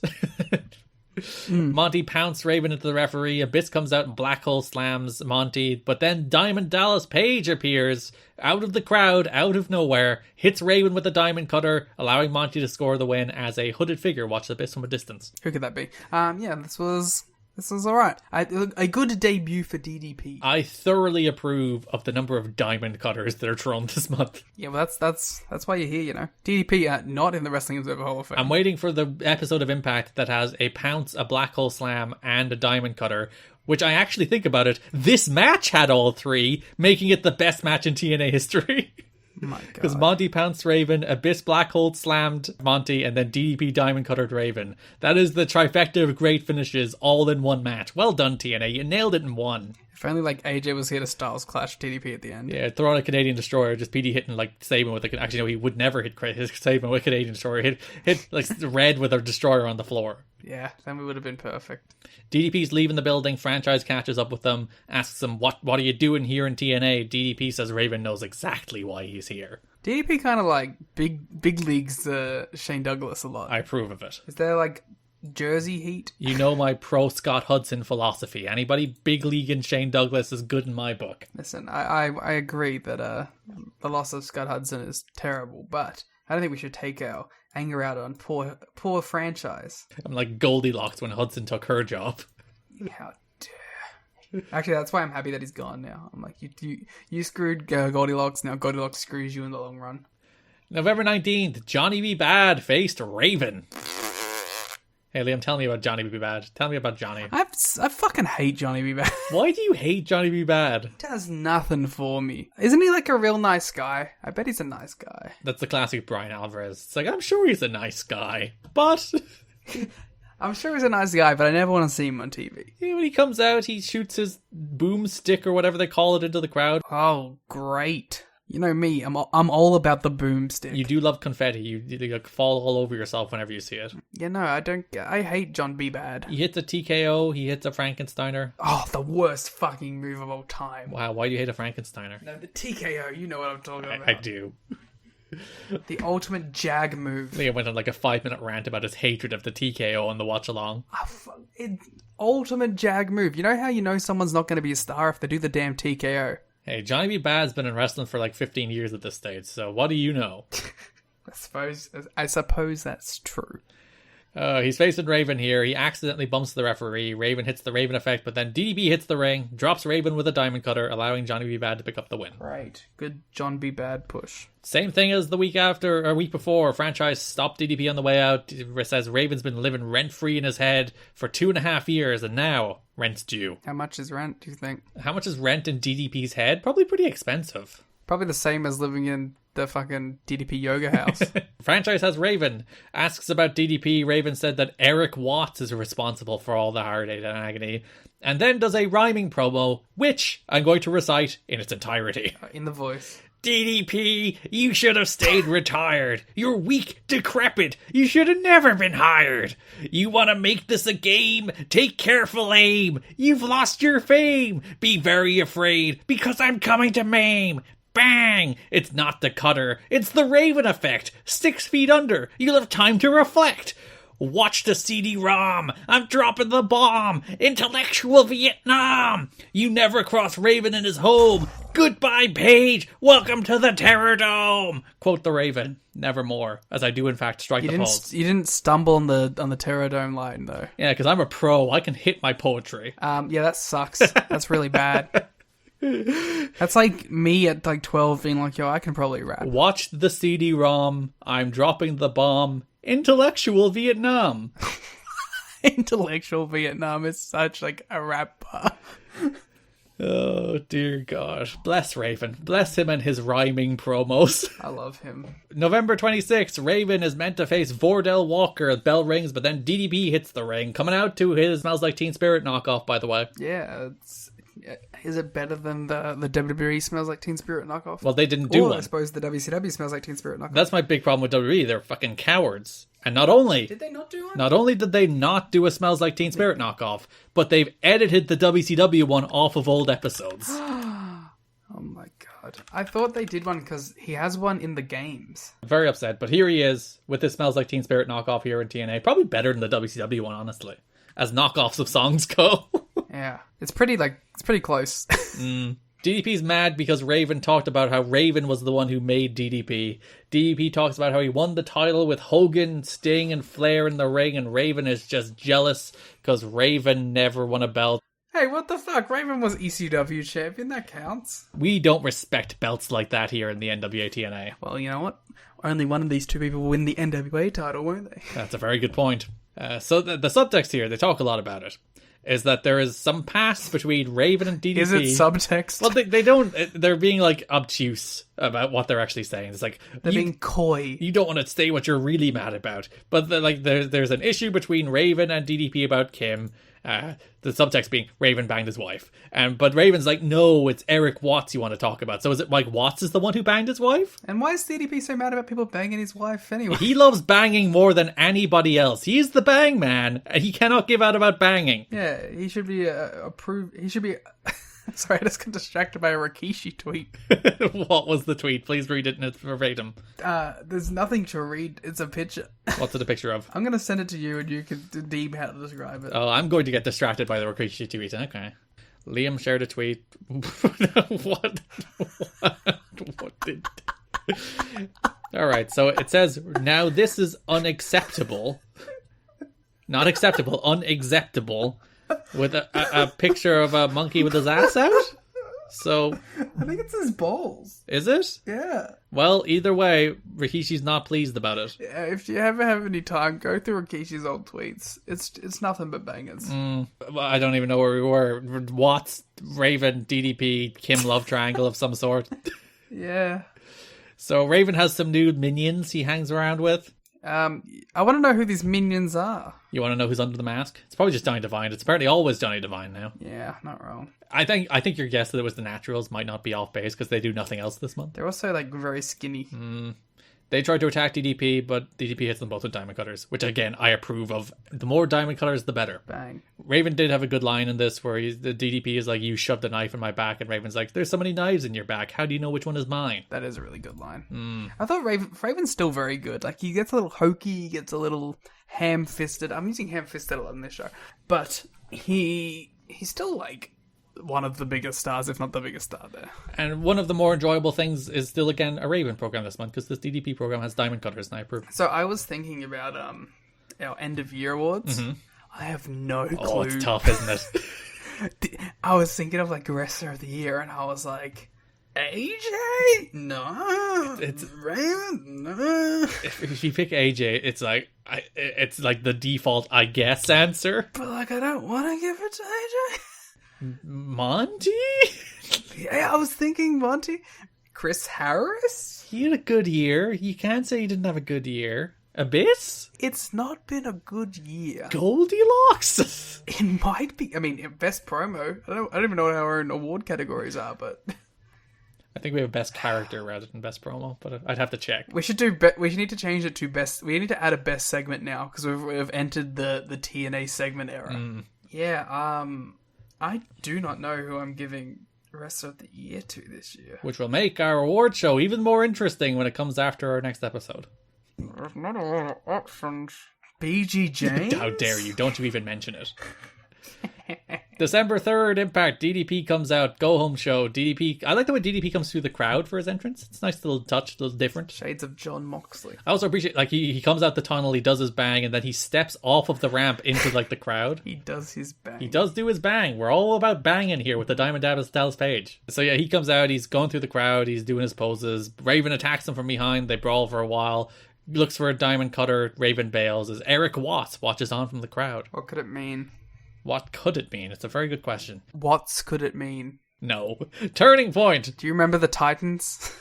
Monty pounced Raven into the referee. Abyss comes out and Black Hole slams Monty, but then Diamond Dallas Page appears out of the crowd, out of nowhere, hits Raven with a diamond cutter, allowing Monty to score the win as a hooded figure watches Abyss from a distance. Who could that be? This was This was alright. A good debut for DDP. I thoroughly approve of the number of diamond cutters that are thrown this month. Yeah, well, that's why you're here, you know. DDP, not in the Wrestling Observer Hall of Fame. I'm waiting for the episode of Impact that has a pounce, a black hole slam, and a diamond cutter, which I actually think about it, this match had all three, making it the best match in TNA history. My God. Because Monty pounced Raven, Abyss Black Hole slammed Monty, and then DDP Diamond Cuttered Raven. That is the trifecta of great finishes all in one match. Well done, TNA. You nailed it in one. If only like AJ was here to Styles Clash DDP at the end. Yeah, throw on a Canadian Destroyer, just PD hitting like Saban with a... Actually, no, he would never hit Saban with a Canadian Destroyer. Hit like Red with a Destroyer on the floor. Yeah, then we would have been perfect. DDP's leaving the building. Franchise catches up with them, asks him, what are you doing here in TNA? DDP says Raven knows exactly why he's here. DDP kind of like big leagues Shane Douglas a lot. I approve of it. Is there like Jersey heat? You know my pro Scott Hudson philosophy. Anybody big league in Shane Douglas is good in my book. Listen, I agree that the loss of Scott Hudson is terrible, but I don't think we should take our anger out on poor franchise. I'm like Goldilocks when Hudson took her job. How dare. Actually, that's why I'm happy that he's gone now. I'm like, you screwed Goldilocks, now Goldilocks screws you in the long run. November 19th, Johnny B. Bad faced Raven. Hey Liam, tell me about Johnny B. Bad. Tell me about Johnny. I fucking hate Johnny B. Bad. Why do you hate Johnny B. Bad? He does nothing for me. Isn't he like a real nice guy? I bet he's a nice guy. That's the classic Brian Alvarez. It's like, I'm sure he's a nice guy, but... I'm sure he's a nice guy, but I never want to see him on TV. Yeah, when he comes out, he shoots his boomstick or whatever they call it into the crowd. Oh, great. You know me, I'm all about the boomstick. You do love confetti. You like fall all over yourself whenever you see it. Yeah, no, I hate John B. Bad. He hits a TKO, he hits a Frankensteiner. Oh, the worst fucking move of all time. Wow, why do you hate a Frankensteiner? No, the TKO, you know what I'm talking about. I do. The ultimate jag move. Liam went on like a 5-minute rant about his hatred of the TKO on the watch along. Ultimate jag move. You know how you know someone's not going to be a star if they do the damn TKO? Hey, Johnny B. Bad's been in wrestling for like 15 years at this stage, so what do you know? I suppose that's true. He's facing Raven here. He accidentally bumps the referee. Raven hits the Raven effect, but then DDP hits the ring, drops Raven with a diamond cutter, allowing Johnny B. Bad to pick up the win. Right. Good John B. Bad push. Same thing as the week before. Franchise stopped DDP on the way out. It says Raven's been living rent-free in his head for 2.5 years, and now rent's due. How much is rent, do you think? How much is rent in DDP's head? Probably pretty expensive. Probably the same as living in the fucking DDP yoga house. Franchise has Raven. Asks about DDP. Raven said that Eric Watts is responsible for all the heartache and agony. And then does a rhyming promo, which I'm going to recite in its entirety. In the voice. DDP, you should have stayed retired. You're weak, decrepit. You should have never been hired. You want to make this a game? Take careful aim. You've lost your fame. Be very afraid, because I'm coming to maim. Bang! It's not the cutter. It's the Raven effect. 6 feet under. You'll have time to reflect. Watch the CD-ROM. I'm dropping the bomb. Intellectual Vietnam. You never cross Raven in his home. Goodbye, Paige. Welcome to the Terror Dome. Quote the Raven. Nevermore. As I do, in fact, strike the pose. You didn't stumble on the Terror Dome line, though. Yeah, because I'm a pro. I can hit my poetry. Yeah, that sucks. That's really bad. That's like me at like 12 being like, yo, I can probably rap. Watch the CD-ROM. I'm dropping the bomb. Intellectual Vietnam. Intellectual Vietnam is such like a rap bar. Oh dear God. Bless Raven. Bless him and his rhyming promos. I love him. November 26th, Raven is meant to face Vordell Walker. Bell rings, but then DDP hits the ring. Coming out to his Smells Like Teen Spirit knockoff, by the way. Yeah, is it better than the WWE Smells Like Teen Spirit knockoff? Well, they didn't do one. I suppose the WCW Smells Like Teen Spirit knockoff. That's my big problem with WWE. They're fucking cowards. And not only... Did they not do one? Not only did they not do a Smells Like Teen Spirit knockoff, but they've edited the WCW one off of old episodes. Oh my God. I thought they did one because he has one in the games. Very upset, but here he is with his Smells Like Teen Spirit knockoff here in TNA. Probably better than the WCW one, honestly. As knockoffs of songs go. Yeah. It's pretty close. DDP's mad because Raven talked about how Raven was the one who made DDP. DDP talks about how he won the title with Hogan, Sting, and Flair in the ring, and Raven is just jealous because Raven never won a belt. Hey, what the fuck? Raven was ECW champion. That counts. We don't respect belts like that here in the NWA TNA. Well, you know what? Only one of these two people will win the NWA title, won't they? That's a very good point. So the subtext here, they talk a lot about it, is that there is some past between Raven and DDP. Is it subtext? Well, they don't. They're being like obtuse about what they're actually saying. It's like they're being coy. You don't want to say what you're really mad about, but there's an issue between Raven and DDP about Kim. The subtext being Raven banged his wife, but Raven's like, no, it's Eric Watts you want to talk about. So is it like Watts is the one who banged his wife? And why is DDP so mad about people banging his wife anyway? He loves banging more than anybody else. He's the bang man, and he cannot give out about banging. Yeah, he should be approved. He should be. Sorry, I just got distracted by a Rikishi tweet. What was the tweet? Please read it in its verbatim. There's nothing to read. It's a picture. What's it a picture of? I'm going to send it to you and you can deem how to describe it. Oh, I'm going to get distracted by the Rikishi tweet. Okay. Liam shared a tweet. What did... Alright, so it says, now this is unacceptable. Not acceptable, unacceptable. With a picture of a monkey with his ass out? So... I think it's his balls. Is it? Yeah. Well, either way, Rikishi's not pleased about it. Yeah, if you ever have any time, go through Rikishi's old tweets. It's nothing but bangers. Well, I don't even know where we were. Watts, Raven, DDP, Kim love triangle of some sort. Yeah. So Raven has some new minions he hangs around with. I want to know who these minions are. You want to know who's under the mask? It's probably just Johnny Devine. It's apparently always Johnny Devine now. Yeah, not wrong. I think your guess that it was the Naturals might not be off base because they do nothing else this month. They're also like very skinny. They tried to attack DDP, but DDP hits them both with diamond cutters, which again I approve of. The more diamond cutters, the better. Bang. Raven did have a good line in this where the DDP is like, "You shoved a knife in my back," and Raven's like, "There's so many knives in your back. How do you know which one is mine?" That is a really good line. I thought Raven's still very good. Like he gets a little hokey, he gets a little ham-fisted. I'm using ham-fisted a lot in this show, but he's still like one of the biggest stars, if not the biggest star there. And one of the more enjoyable things is still, again, a Raven program this month, because this DDP program has diamond cutters, and I approve. So I was thinking about our end-of-year awards. I have no clue. Oh, it's tough, isn't it? I was thinking of, like, Wrestler of the Year, and I was like, AJ? No. It's Raven? No. If you pick AJ, it's like the default, I guess, answer. But, like, I don't want to give it to AJ. Monty? Yeah, I was thinking Monty. Chris Harris? He had a good year. You can't say he didn't have a good year. Abyss? It's not been a good year. Goldilocks? It might be. I mean, best promo. I don't even know what our own award categories are, but I think we have best character rather than best promo, but I'd have to check. We should we need to change it to best. We need to add a best segment now because we've entered the TNA segment era. Yeah. I do not know who I'm giving Rest of the Year to this year. Which will make our award show even more interesting when it comes after our next episode. There's not a lot of options. BG James? How dare you? Don't you even mention it. December 3rd, Impact. DDP comes out. Go home show. DDP. I like the way DDP comes through the crowd for his entrance. It's a nice little touch, a little different. Shades of John Moxley. I also appreciate, like, he comes out the tunnel, he does his bang, and then he steps off of the ramp into, like, the crowd. He does his bang. He does do his bang. We're all about banging here with the Diamond Dabbas Dallas Page. So, yeah, he comes out, he's going through the crowd, he's doing his poses. Raven attacks him from behind, they brawl for a while. Looks for a diamond cutter, Raven bails. As Eric Watts watches on from the crowd. What could it mean? What could it mean? It's a very good question. What's could it mean? No. Turning Point. Do you remember the Titans?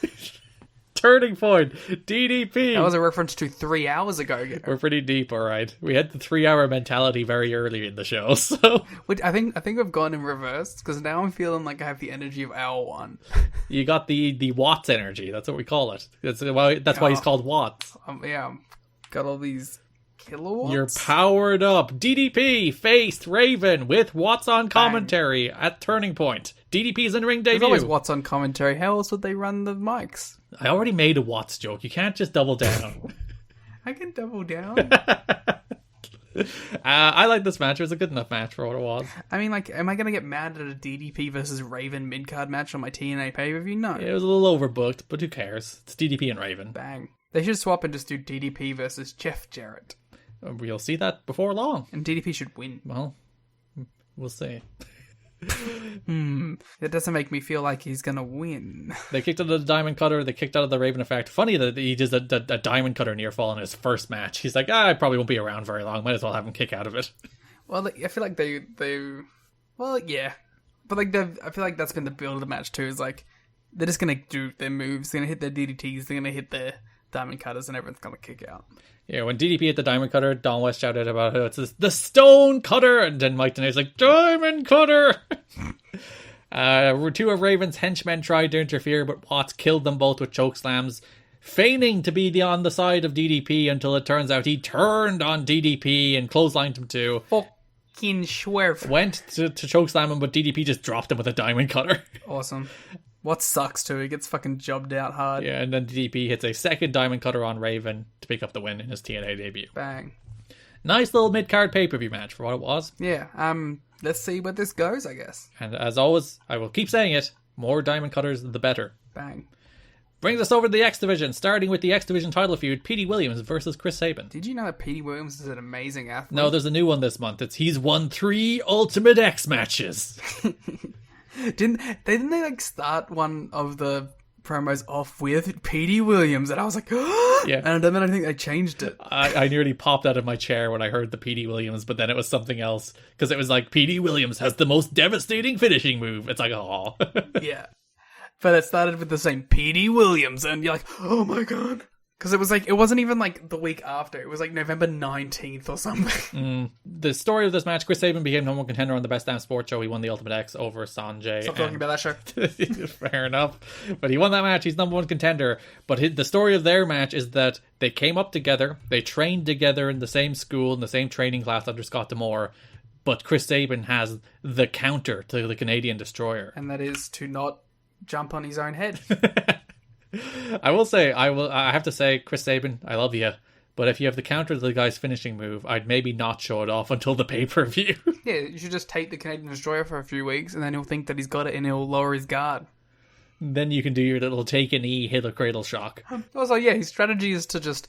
Turning Point. DDP. That was a reference to 3 hours ago. We're pretty deep, all right. We had the 3-hour mentality very early in the show, so... I think we've gone in reverse, because now I'm feeling like I have the energy of hour one. You got the Watts energy. That's what we call it. That's why he's called Watts. Yeah, got all these... kilowatts? You're powered up. DDP faced Raven with Watts on commentary at Turning Point. DDP's in ring debut. There's always Watts on commentary. How else would they run the mics? I already made a Watts joke. You can't just double down. I can double down. I like this match. It was a good enough match for what it was. I mean, like, am I going to get mad at a DDP versus Raven mid-card match on my TNA pay-per-view? No. It was a little overbooked, but who cares? It's DDP and Raven. Bang. They should swap and just do DDP versus Jeff Jarrett. We'll see that before long. And DDP should win. Well, we'll see. It doesn't make me feel like he's gonna win. They kicked out of the Diamond Cutter. They kicked out of the Raven Effect. Funny that he does a Diamond Cutter near fall in his first match. He's like, I probably won't be around very long. Might as well have him kick out of it. Well, I feel like they well, yeah, but like I feel like that's been the build of the match too. Is like they're just gonna do their moves. They're gonna hit their DDTs. They're gonna hit their Diamond Cutters, and everyone's gonna kick out. Yeah, when DDP hit the Diamond Cutter, Don West shouted about it. It's the Stone Cutter, and then Mike Tenay's like, Diamond Cutter! Two of Raven's henchmen tried to interfere, but Watts killed them both with choke slams, feigning to be on the side of DDP until it turns out he turned on DDP and clotheslined him too. Fucking swerve. Went to choke slam him, but DDP just dropped him with a Diamond Cutter. Awesome. What sucks too, he gets fucking jobbed out hard. Yeah, and then DDP hits a second Diamond Cutter on Raven to pick up the win in his TNA debut. Bang. Nice little mid-card pay-per-view match for what it was. Yeah, let's see where this goes, I guess. And as always, I will keep saying it, more Diamond Cutters, the better. Bang. Brings us over to the X Division, starting with the X Division title feud, Petey Williams versus Chris Sabin. Did you know that Petey Williams is an amazing athlete? No, there's a new one this month. He's won 3 Ultimate X matches. Didn't they like start one of the promos off with Petey Williams, and I was like, yeah. And then I think they changed it. I nearly popped out of my chair when I heard the Petey Williams, but then it was something else because it was like Petey Williams has the most devastating finishing move. It's like, oh, yeah. But it started with the same Petey Williams, and you're like, oh my god. Because it was like, it wasn't even like the week after. It was like November 19th or something. The story of this match, Chris Sabin became number 1 contender on the Best Damn Sports show. He won the Ultimate X over Sanjay. Stop talking about that show. Fair enough. But he won that match. He's number 1 contender. But the story of their match is that they came up together. They trained together in the same school, in the same training class under Scott D'Amore. But Chris Sabin has the counter to the Canadian Destroyer. And that is to not jump on his own head. I have to say, Chris Sabin, I love you, but if you have the counter to the guy's finishing move, I'd maybe not show it off until the pay-per-view. Yeah, you should just take the Canadian Destroyer for a few weeks, and then he'll think that he's got it, and he'll lower his guard. Then you can do your little take a knee, hit a cradle shock. Also, yeah, his strategy is to just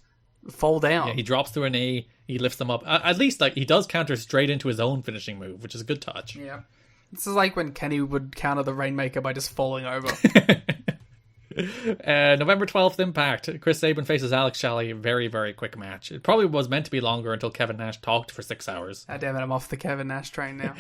fall down. Yeah, he drops to a knee, he lifts them up. At least, like, he does counter straight into his own finishing move, which is a good touch. Yeah. This is like when Kenny would counter the Rainmaker by just falling over. November 12th, Impact. Chris Sabin faces Alex Shelley. Very, very quick match. It probably was meant to be longer until Kevin Nash talked for 6 hours. Ah, damn it, I'm off the Kevin Nash train now.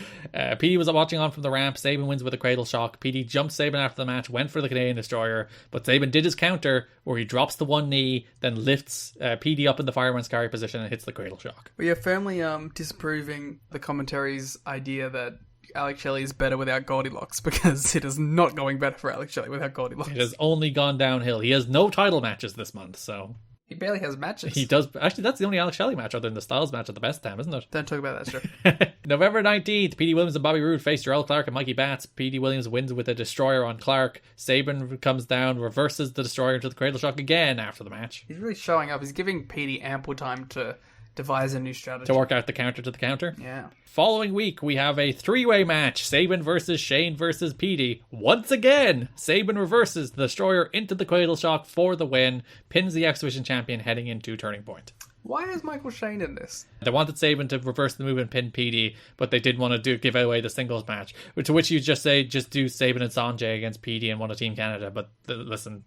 Petey was watching on from the ramp. Sabin wins with a cradle shock. Petey jumps Sabin after the match, went for the Canadian Destroyer, but Sabin did his counter where he drops the one knee, then lifts Petey up in the fireman's carry position and hits the cradle shock. We are firmly disproving the commentary's idea that Alex Shelley is better without Goldilocks, because it is not going better for Alex Shelley without Goldilocks. It has only gone downhill. He has no title matches this month, so... He barely has matches. He does. Actually, that's the only Alex Shelley match other than the Styles match at the Best Time, isn't it? Don't talk about that, sure. November 19th, Petey Williams and Bobby Roode face Jarrell Clark and Mikey Batts. Petey Williams wins with a Destroyer on Clark. Sabin comes down, reverses the Destroyer into the cradle shock again after the match. He's really showing up. He's giving Petey ample time to devise a new strategy. To work out the counter to the counter? Yeah. Following week, we have a 3-way match. Sabin versus Shane versus Petey. Once again, Sabin reverses the Destroyer into the cradle shock for the win. Pins the X Division champion heading into Turning Point. Why is Michael Shane in this? They wanted Sabin to reverse the move and pin Petey, but they didn't want to give away the singles match. To which you just say, just do Sabin and Sanjay against Petey and one of Team Canada. But listen,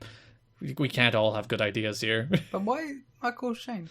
we can't all have good ideas here. But why Michael Shane?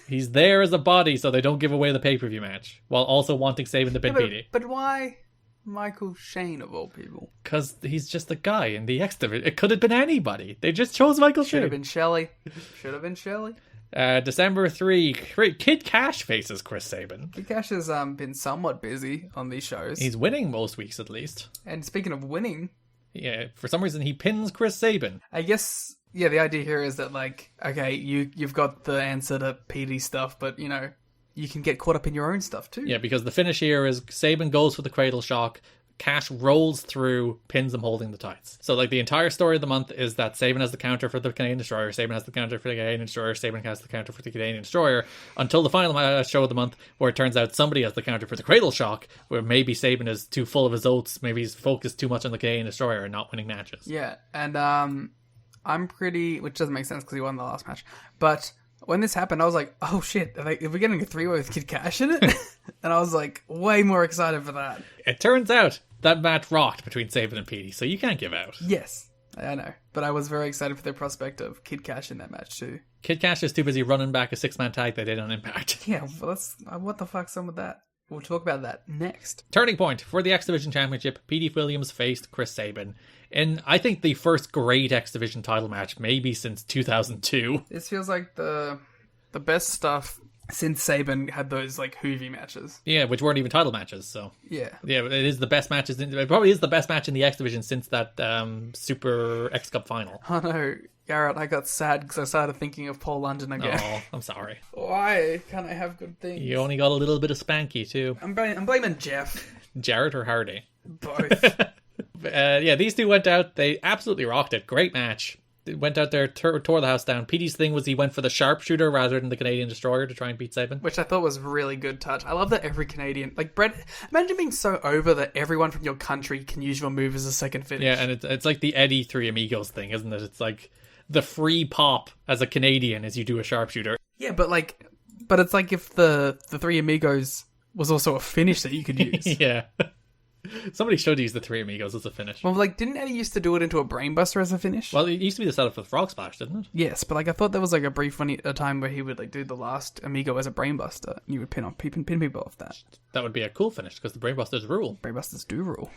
He's there as a body so they don't give away the pay-per-view match, while also wanting Sabin to pin Petey. But why Michael Shane of all people? Because he's just a guy in the X Division. It could have been anybody. They just chose Michael Shane. Should have been Shelley. Should have been Shelley. December 3, Kid Cash faces Chris Sabin. Kid Cash has been somewhat busy on these shows. He's winning most weeks, at least. And speaking of winning... Yeah, for some reason he pins Chris Sabin. I guess... Yeah, the idea here is that, like, okay, you've got the answer to Petey stuff, but, you know, you can get caught up in your own stuff, too. Yeah, because the finish here is Sabin goes for the cradle shock, Cash rolls through, pins him holding the tights. So like the entire story of the month is that Sabin has the counter for the Canadian Destroyer, Sabin has the counter for the Canadian Destroyer, Sabin has the counter for the Canadian Destroyer, until the final show of the month where it turns out somebody has the counter for the Cradle Shock, where maybe Sabin is too full of his oats, maybe he's focused too much on the Canadian Destroyer and not winning matches. Yeah, and I'm pretty, which doesn't make sense because he won the last match, but when this happened, I was like, oh shit, are we getting a 3-way with Kid Cash in it? And I was like, way more excited for that. It turns out that match rocked between Sabin and Petey, so you can't give out. Yes, I know. But I was very excited for the prospect of Kid Cash in that match too. Kid Cash is too busy running back a 6-man tag they did on Impact. Yeah, well, what the fuck's on with that? We'll talk about that next. Turning point for the X Division Championship, Petey Williams faced Chris Sabin in, I think, the first great X Division title match, maybe since 2002. This feels like the best stuff since Sabin had those like Hoovy matches. Yeah, which weren't even title matches, so. Yeah. Yeah, it is the best matches. It probably is the best match in the X Division since that Super X Cup final. Oh no, Garrett, I got sad because I started thinking of Paul London again. Oh, I'm sorry. Why can't I have good things? You only got a little bit of Spanky, too. I'm blaming Jeff. Jarrett or Hardy? Both. Yeah, these two went out. They absolutely rocked it. Great match. They went out there, tore the house down. Petey's thing was he went for the sharpshooter rather than the Canadian Destroyer to try and beat Sabin. Which I thought was really good touch. I love that every Canadian... Like, Brett, imagine being so over that everyone from your country can use your move as a second finish. Yeah, and it's like the Eddie Three Amigos thing, isn't it? It's like the free pop as a Canadian as you do a sharpshooter. Yeah, but it's like if the Three Amigos was also a finish that you could use. Yeah. Somebody should use the Three Amigos as a finish. Well, like, didn't Eddie used to do it into a Brainbuster as a finish? Well, it used to be the setup for the Frog Splash, didn't it? Yes, but like I thought there was like a brief a time where he would like do the last Amigo as a Brainbuster, and you would pin people off that. That would be a cool finish because the Brainbusters rule. Brainbusters do rule.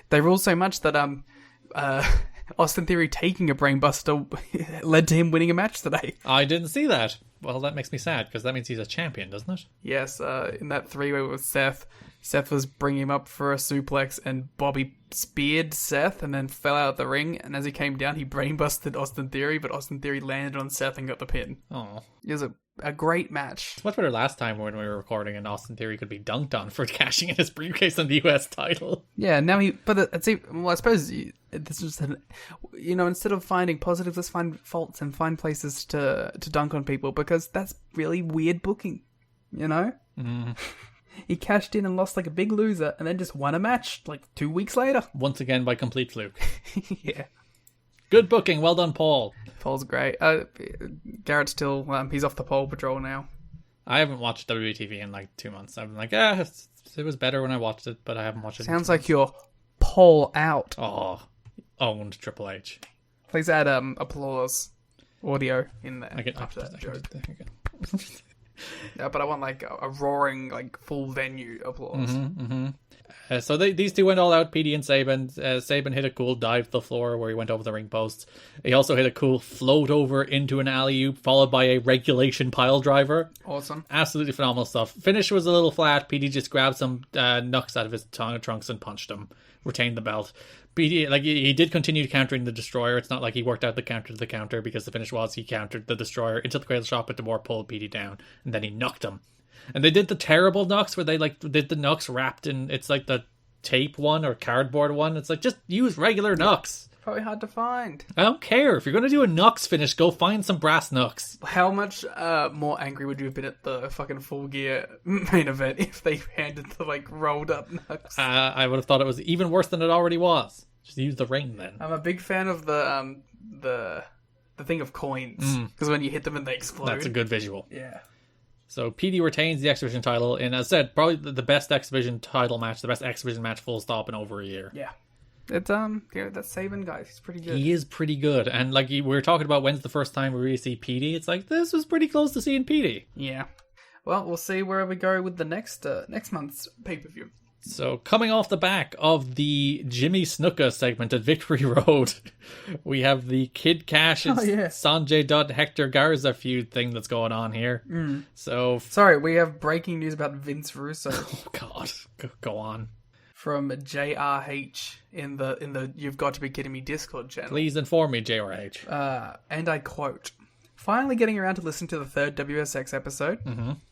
They rule so much that Austin Theory taking a Brainbuster led to him winning a match today. I didn't see that. Well, that makes me sad because that means he's a champion, doesn't it? Yes, in that 3-way with Seth was bringing him up for a suplex and Bobby speared Seth and then fell out of the ring, and as he came down he brainbusted Austin Theory, but Austin Theory landed on Seth and got the pin. Oh, it was a great match. It's much better last time when we were recording and Austin Theory could be dunked on for cashing in his briefcase on the US title. Yeah, now I suppose this is just instead of finding positives, let's find faults and find places to dunk on people, because that's really weird booking, you know? Mm. He cashed in and lost like a big loser and then just won a match like 2 weeks later. Once again by complete fluke. Yeah. Good booking. Well done, Paul. Paul's great. Garrett's still, he's off the pole patrol now. I haven't watched WTV in like 2 months. I've been like, it was better when I watched it, but I haven't watched it. Sounds like you're Paul out. Oh, owned Triple H. Please add applause audio in there. After that joke. Yeah, but I want like a roaring, like full venue applause. So these two went all out, Petey and Sabin. Sabin hit a cool dive to the floor where he went over the ring posts. He also hit a cool float over into an alley-oop followed by a regulation pile driver. Awesome. Absolutely phenomenal stuff. Finish was a little flat. Petey just grabbed some knucks out of his trunks and punched him. Retained the belt. Petey, he did continue countering the Destroyer. It's not like he worked out the counter to the counter, because the finish was he countered the Destroyer into the Cradle Shot, but DeMore pulled Petey down, and then he knocked him. And they did the terrible knocks where they did the knocks wrapped in, it's like the tape one or cardboard one. It's like, just use regular knocks. Probably hard to find. I don't care. If you're going to do a knocks finish, go find some brass knocks. How much more angry would you have been at the fucking Full Gear main event if they handed the rolled up knocks? I would have thought it was even worse than it already was. Just use the ring then. I'm a big fan of the thing of coins, because when you hit them and they explode. That's a good visual. Yeah. So Petey retains the X Division title in, as I said, probably the best X Division title match, the best X Division match full stop in over a year. Yeah. It's that Sabin guy, he's pretty good. He is pretty good. And like we were talking about, when's the first time we really see Petey? It's like, this was pretty close to seeing Petey. Yeah. Well, we'll see where we go with the next month's pay-per-view. So, coming off the back of the Jimmy Snuka segment at Victory Road, we have the Kid Cash and Sanjay Dutt Hector Garza feud thing that's going on here. So, sorry, we have breaking news about Vince Russo. Oh God, go on. From JRH in the You've Got to Be Kidding Me Discord channel. Please inform me, JRH. And I quote, "Finally getting around to listen to the third WSX episode.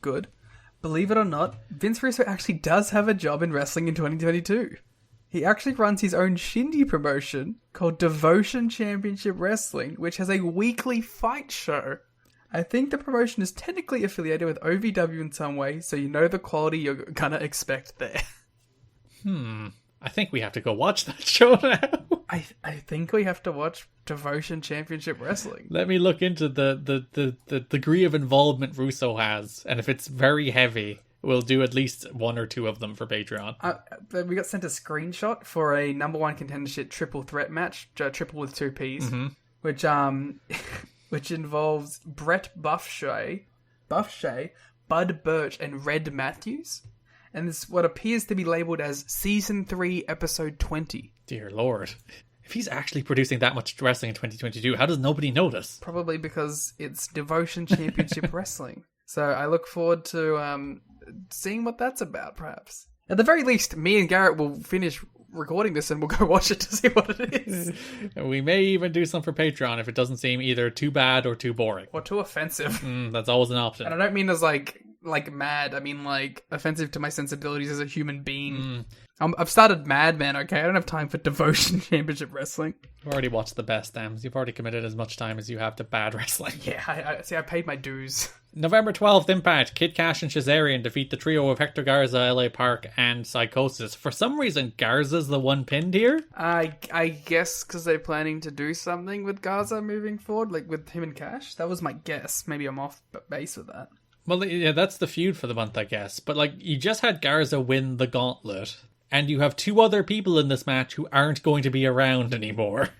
Good. Believe it or not, Vince Russo actually does have a job in wrestling in 2022. He actually runs his own shindy promotion called Devotion Championship Wrestling, which has a weekly fight show. I think the promotion is technically affiliated with OVW in some way, so you know the quality you're gonna expect there. I think we have to go watch that show now. I think we have to watch Devotion Championship Wrestling. Let me look into the degree of involvement Russo has, and if it's very heavy, we'll do at least one or two of them for Patreon. We got sent a screenshot for a number one contendership triple threat match, triple with two Ps, which involves Brett Buffshay, Bud Birch, and Red Matthews. And this what appears to be labelled as Season 3, Episode 20. Dear Lord. If he's actually producing that much wrestling in 2022, how does nobody notice? Probably because it's Devotion Championship Wrestling. So I look forward to seeing what that's about, perhaps. At the very least, me and Garrett will finish recording this and we'll go watch it to see what it is. We may even do some for Patreon if it doesn't seem either too bad or too boring. Or too offensive. That's always an option. And I don't mean as like mad, I mean like offensive to my sensibilities as a human being. I've started Mad Men, okay? I don't have time for Devotion Championship Wrestling. You've already watched the best M's. You've already committed as much time as you have to bad wrestling. Yeah, I paid my dues. November 12th, Impact. Kid Cash and Shazarian defeat the trio of Hector Garza, LA Park, and Psychosis. For some reason, Garza's the one pinned here? I guess because they're planning to do something with Garza moving forward, like with him and Cash. That was my guess. Maybe I'm off base with that. Well, yeah, that's the feud for the month, I guess. But, like, you just had Garza win the gauntlet, and you have two other people in this match who aren't going to be around anymore.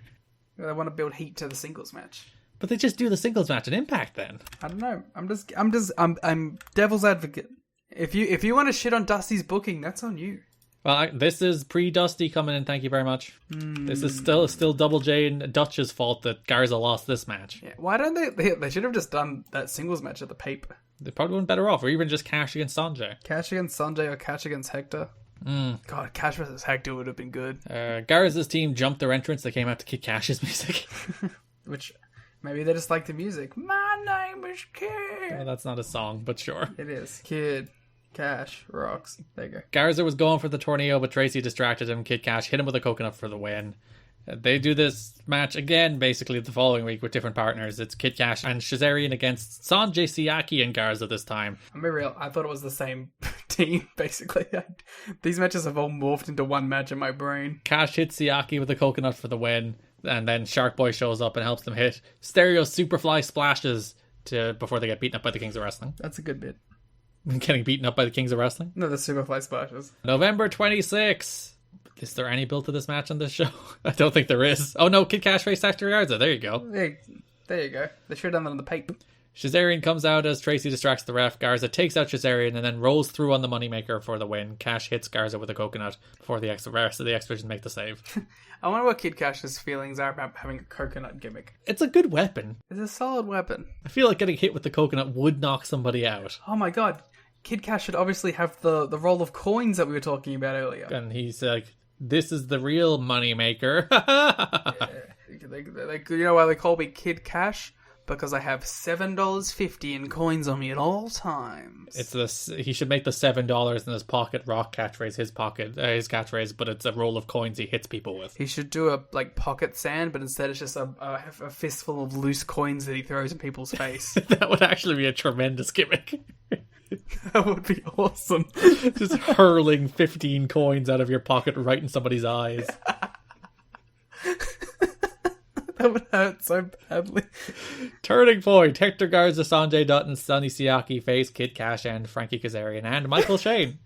They want to build heat to the singles match. But they just do the singles match in Impact then. I don't know. I'm devil's advocate. If you want to shit on Dusty's booking, that's on you. Well, this is pre-Dusty coming in, thank you very much. This is still Double J and Dutch's fault that Garza lost this match. Yeah, why don't they should have just done that singles match at the paper. They probably went better off, or even just Cash against Sanjay. Cash against Sanjay or Cash against Hector. God, Cash versus Hector would have been good. Garza's team jumped their entrance. They came out to Kid Cash's music. Which, maybe they just like the music. My name is Kid. Well, that's not a song, but sure. It is. Kid Cash rocks. There you go. Garza was going for the tornado, but Tracy distracted him. Kid Cash hit him with a coconut for the win. They do this match again, basically the following week with different partners. It's Kid Cash and Shazarian against Sanjay Siaki and Garza this time. I'm be real, I thought it was the same team, basically. These matches have all morphed into one match in my brain. Cash hits Siaki with a coconut for the win, and then Shark Boy shows up and helps them hit Stereo Superfly splashes before they get beaten up by the Kings of Wrestling. That's a good bit. Getting beaten up by the Kings of Wrestling? No, the Superfly splashes. November 26th. Is there any build to this match on this show? I don't think there is. Oh no, Kid Cash faced Hector Garza. There you go. There you go. They should have done that on the paper. Shazarian comes out as Tracy distracts the ref. Garza takes out Shazarian and then rolls through on the Moneymaker for the win. Cash hits Garza with a coconut before the rest of the X-Division make the save. I wonder what Kid Cash's feelings are about having a coconut gimmick. It's a good weapon. It's a solid weapon. I feel like getting hit with the coconut would knock somebody out. Oh my god. Kid Cash should obviously have the roll of coins that we were talking about earlier. And he's like, this is the real moneymaker. You know why they call me Kid Cash? Because I have $7.50 in coins on me at all times. It's this. He should make the $7 in his pocket rock catchphrase his catchphrase, but it's a roll of coins he hits people with. He should do a pocket sand, but instead it's just a fistful of loose coins that he throws in people's face. That would actually be a tremendous gimmick. That would be awesome. Just hurling 15 coins out of your pocket right in somebody's eyes. That would hurt so badly. Turning point. Hector Garza, Sanjay Dutt, and Sonny Siaki face Kid Cash and Frankie Kazarian and Michael Shane.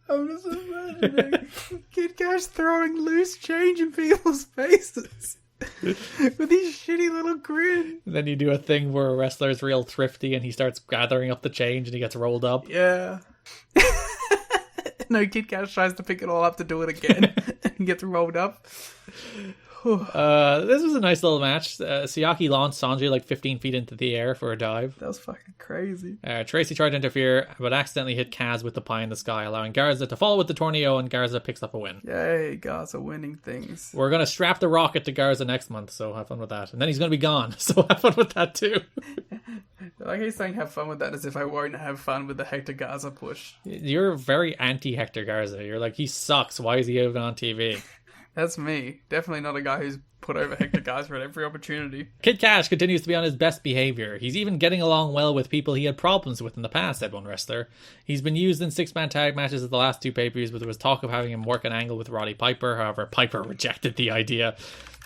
I'm just imagining Kid Cash throwing loose change in people's faces. With his shitty little grin. And then you do a thing where a wrestler's real thrifty and he starts gathering up the change and he gets rolled up. Yeah. No, Kid Cash tries to pick it all up to do it again and gets rolled up. This was a nice little match. Siaki launched Sanjay like 15 feet into the air for a dive. That was fucking crazy. Tracy tried to interfere, but accidentally hit Kaz with the pie in the sky, allowing Garza to fall with the tornado, and Garza picks up a win. Yay, Garza winning things. We're going to strap the rocket to Garza next month, so have fun with that. And then he's going to be gone, so have fun with that too. I keep saying have fun with that as if I won't have fun with the Hector Garza push. You're very anti-Hector Garza. You're like, he sucks. Why is he even on TV? That's me. Definitely not a guy who's put over Hector Garza at every opportunity. Kid Cash continues to be on his best behavior. He's even getting along well with people he had problems with in the past, said one wrestler. He's been used in 6-man tag matches at the last 2 pay-per-views, but there was talk of having him work an angle with Roddy Piper. However, Piper rejected the idea.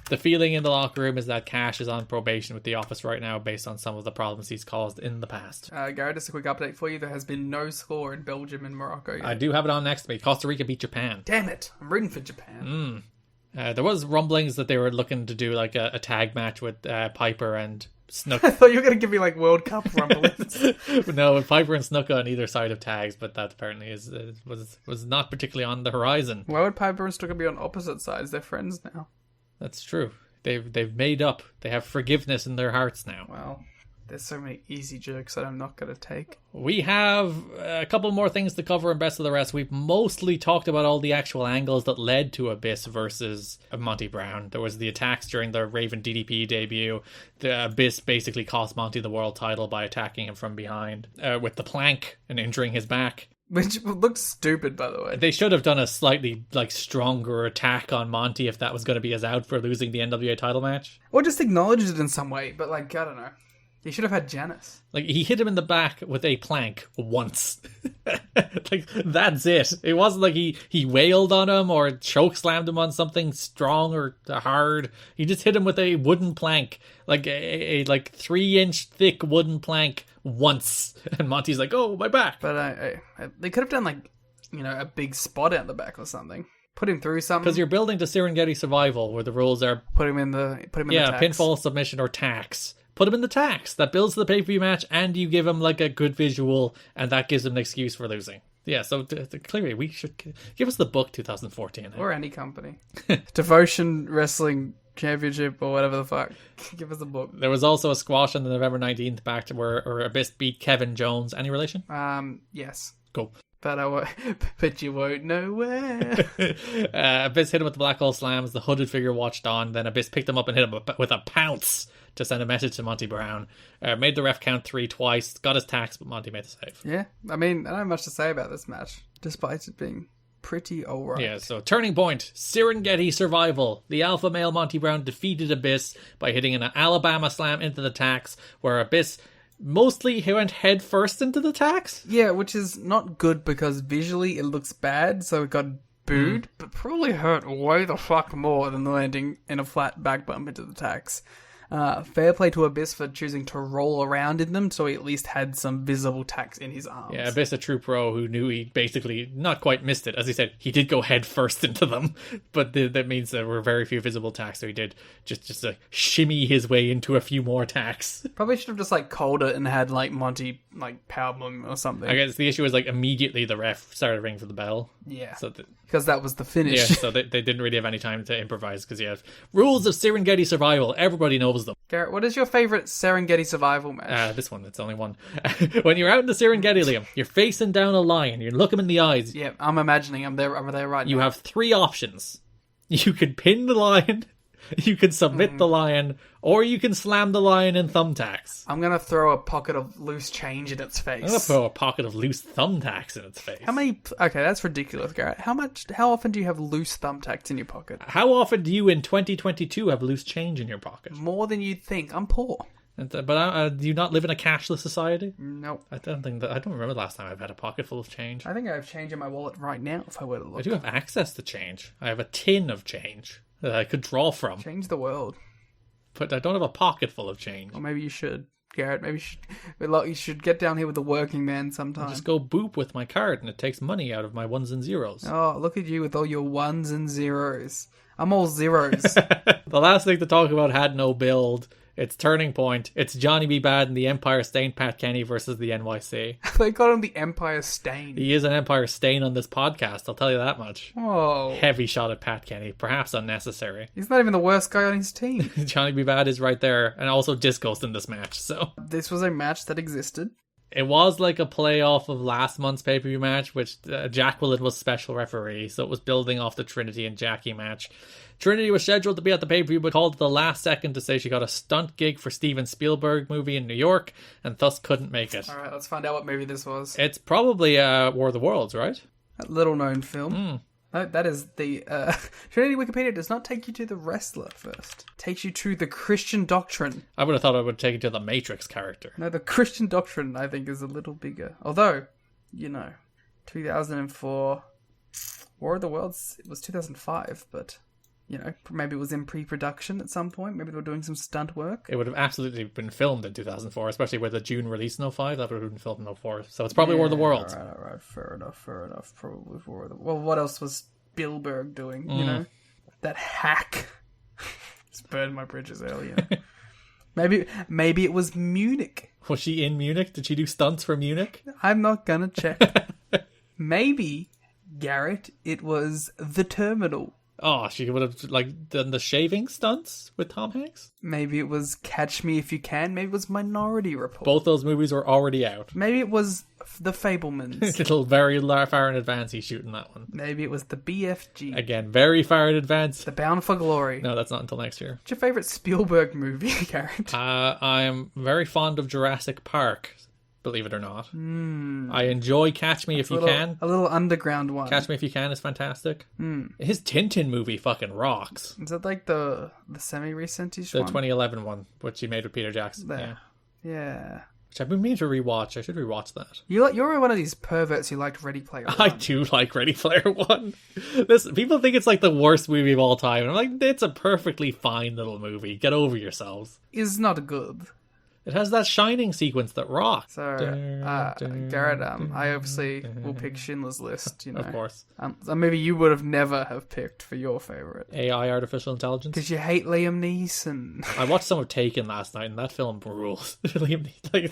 The feeling in the locker room is that Cash is on probation with the office right now based on some of the problems he's caused in the past. Garrett, just a quick update for you. There has been no score in Belgium and Morocco yet. I do have it on next to me. Costa Rica beat Japan. Damn it. I'm rooting for Japan. There was rumblings that they were looking to do like a tag match with Piper and Snuka. I thought you were going to give me like World Cup rumblings. No, with Piper and Snuka on either side of tags, but that apparently was not particularly on the horizon. Why would Piper and Snuka be on opposite sides? They're friends now. That's true. They've made up. They have forgiveness in their hearts now. Well, there's so many easy jokes that I'm not going to take. We have a couple more things to cover in Best of the Rest. We've mostly talked about all the actual angles that led to Abyss versus Monty Brown. There was the attacks during the Raven DDP debut. The Abyss basically cost Monty the world title by attacking him from behind with the plank and injuring his back. Which looks stupid, by the way. They should have done a slightly stronger attack on Monty if that was going to be his out for losing the NWA title match. Or just acknowledged it in some way, but I don't know. He should have had Janice. He hit him in the back with a plank once. That's it. It wasn't like he wailed on him or choke slammed him on something strong or hard. He just hit him with a wooden plank, like a 3-inch thick wooden plank once. And Monty's like, "Oh, my back." But they could have done a big spot out the back or something. Put him through something. Because you're building to Serengeti Survival, where the rules are put him in the tax. Pinfall, submission, or tax. Put him in the tax. That builds the pay-per-view match, and you give him a good visual, and that gives him an excuse for losing. Yeah, so clearly we should give us the book 2014. Or any company. Devotion Wrestling Championship or whatever the fuck. Give us the book. There was also a squash on the November 19th back to where Abyss beat Kevin Jones. Any relation? Yes. Cool. But you won't know where. Abyss hit him with the black hole slams. The hooded figure watched on. Then Abyss picked him up and hit him with a pounce to send a message to Monty Brown. Made the ref count 3 twice. Got his tax, but Monty made the save. Yeah, I mean, I don't have much to say about this match, despite it being pretty alright. Yeah, so turning point, Serengeti Survival. The alpha male Monty Brown defeated Abyss by hitting an Alabama slam into the tax, where Abyss mostly he went head first into the tax. Yeah, which is not good because visually it looks bad, so it got booed, but probably hurt way the fuck more than landing in a flat back bump into the tax. Fair play to Abyss for choosing to roll around in them, so he at least had some visible tax in his arms. Yeah, Abyss, a true pro who knew he basically not quite missed it. As he said, he did go head first into them, but that means there were very few visible tacks, so he did just shimmy his way into a few more tacks. Probably should have just called it and had Monty powerbomb or something. I guess the issue was immediately the ref started ringing for the bell. Yeah, so because that was the finish. Yeah, so they didn't really have any time to improvise because you have rules of Serengeti Survival. Everybody knows them. Garrett, what is your favourite Serengeti Survival match? This one. That's only one. When you're out in the Serengeti, Liam, you're facing down a lion. You look him in the eyes. Yeah, I'm imagining I'm there right now. You have 3 options. You could pin the lion, you can submit the lion, or you can slam the lion in thumbtacks. I'm going to throw a pocket of loose change in its face. I'm going to throw a pocket of loose thumbtacks in its face. How many... Okay, that's ridiculous, Garrett. How often do you have loose thumbtacks in your pocket? How often do you in 2022 have loose change in your pocket? More than you'd think. I'm poor. But do you not live in a cashless society? No. I don't remember the last time I've had a pocket full of change. I think I have change in my wallet right now if I were to look. I do have access to change. I have a tin of change that I could draw from. Change the world. But I don't have a pocket full of change. Or maybe you should, Garrett. Maybe you should get down here with the working man sometime. I'll just go boop with my card and it takes money out of my ones and zeros. Oh, look at you with all your ones and zeros. I'm all zeros. The last thing to talk about had no build. It's Turning Point. It's Johnny B. Bad and the Empire Stain Pat Kenny versus the NYC. They call him the Empire Stain. He is an Empire Stain on this podcast, I'll tell you that much. Oh. Heavy shot at Pat Kenny. Perhaps unnecessary. He's not even the worst guy on his team. Johnny B. Bad is right there. And also Disco's in this match, so... This was a match that existed. It was like a playoff of last month's pay-per-view match, which Jack Willett was special referee, so it was building off the Trinity and Jackie match. Trinity was scheduled to be at the pay-per-view, but called at the last second to say she got a stunt gig for Steven Spielberg movie in New York, and thus couldn't make it. Alright, let's find out what movie this was. It's probably War of the Worlds, right? A little-known film. No, that is the... Trinity Wikipedia does not take you to the wrestler first. It takes you to the Christian Doctrine. I would have thought it would take you to the Matrix character. No, the Christian Doctrine, I think, is a little bigger. Although, 2004... War of the Worlds, it was 2005, but... maybe it was in pre-production at some point. Maybe they were doing some stunt work. It would have absolutely been filmed in 2004, especially with the June release in 05. That would have been filmed in 04. So it's probably War of the Worlds. All right. Fair enough. Probably War of the... Well, what else was Spielberg doing, That hack. Just burned my bridges earlier. Maybe it was Munich. Was she in Munich? Did she do stunts for Munich? I'm not gonna check. Maybe, Garrett, it was The Terminal. Oh, she would have done the shaving stunts with Tom Hanks? Maybe it was Catch Me If You Can. Maybe it was Minority Report. Both those movies were already out. Maybe it was The Fabelmans. Little very far in advance he's shooting that one. Maybe it was the BFG. Again, very far in advance. The Bound for Glory. No, that's not until next year. What's your favourite Spielberg movie, Garrett? I am very fond of Jurassic Park. Believe it or not. I enjoy Catch Me If You Can. A little underground one. Catch Me If You Can is fantastic. His Tintin movie fucking rocks. Is that like the semi-recentish one? The one? 2011 one, which he made with Peter Jackson. Yeah. Which I've been meaning to rewatch. I should rewatch that. You're one of these perverts who liked Ready Player One. I do like Ready Player One. People think it's like the worst movie of all time. And I'm like, it's a perfectly fine little movie. Get over yourselves. It's not good. It has that shining sequence that rocks. So, Garrett, I obviously will pick Schindler's List, Of course. Maybe you would have never have picked for your favourite. AI, artificial intelligence? Because you hate Liam Neeson. I watched some of Taken last night, and that film rules. Liam Neeson,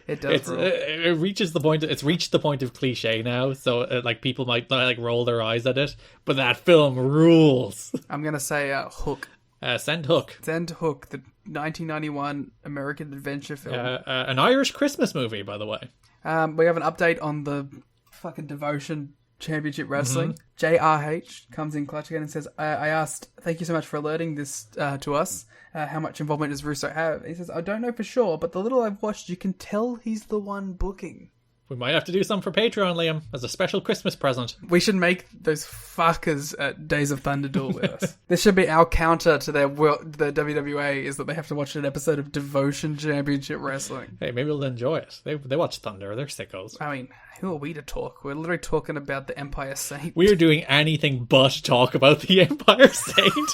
it does rule. It reaches the point, it's reached the point of cliche now, so people might roll their eyes at it, but that film rules. I'm going to say Hook. Send Hook. Send Hook, the 1991 American adventure film. An Irish Christmas movie, by the way. We have an update on the fucking Devotion Championship Wrestling. JRH comes in clutch again and says, I asked, thank you so much for alerting this to us. How much involvement does Russo have? He says, I don't know for sure, but the little I've watched, you can tell he's the one booking. We might have to do some for Patreon, Liam, as a special Christmas present. We should make those fuckers at Days of Thunder duel with us. This should be our counter to the WWA, is that they have to watch an episode of Devotion Championship Wrestling. Hey, maybe they'll enjoy it. They watch Thunder. They're sickos. I mean, who are we to talk? We're literally talking about the Empire Saint. We are doing anything but talk about the Empire Saint.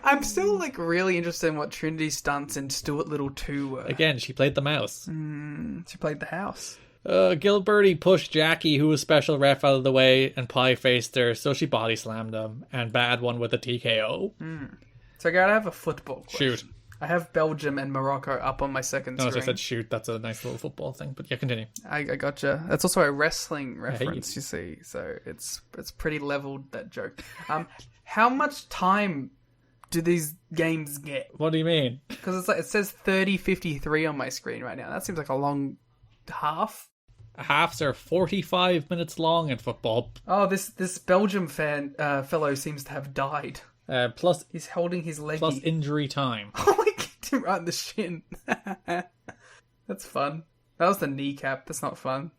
I'm still really interested in what Trinity stunts in Stuart Little 2 were. Again, she played the mouse. She played the house. Gilberti pushed Jackie, who was special ref, out of the way, and Pie faced her, so she body slammed him, and Bad won with a TKO. So, Garrett, I have a football question. Shoot. I have Belgium and Morocco up on my second screen. No, as I said shoot, that's a nice little football thing, but yeah, continue. I gotcha. That's also a wrestling reference, you see, so it's pretty leveled, that joke. How much time do these games get? What do you mean? Because it says 30:53 on my screen right now. That seems like a long half. Halves are 45 minutes long in football. Oh, this Belgium fellow seems to have died. Plus, he's holding his leg. Plus injury time. Oh, I kicked him right in the shin. That's fun. That was the kneecap. That's not fun.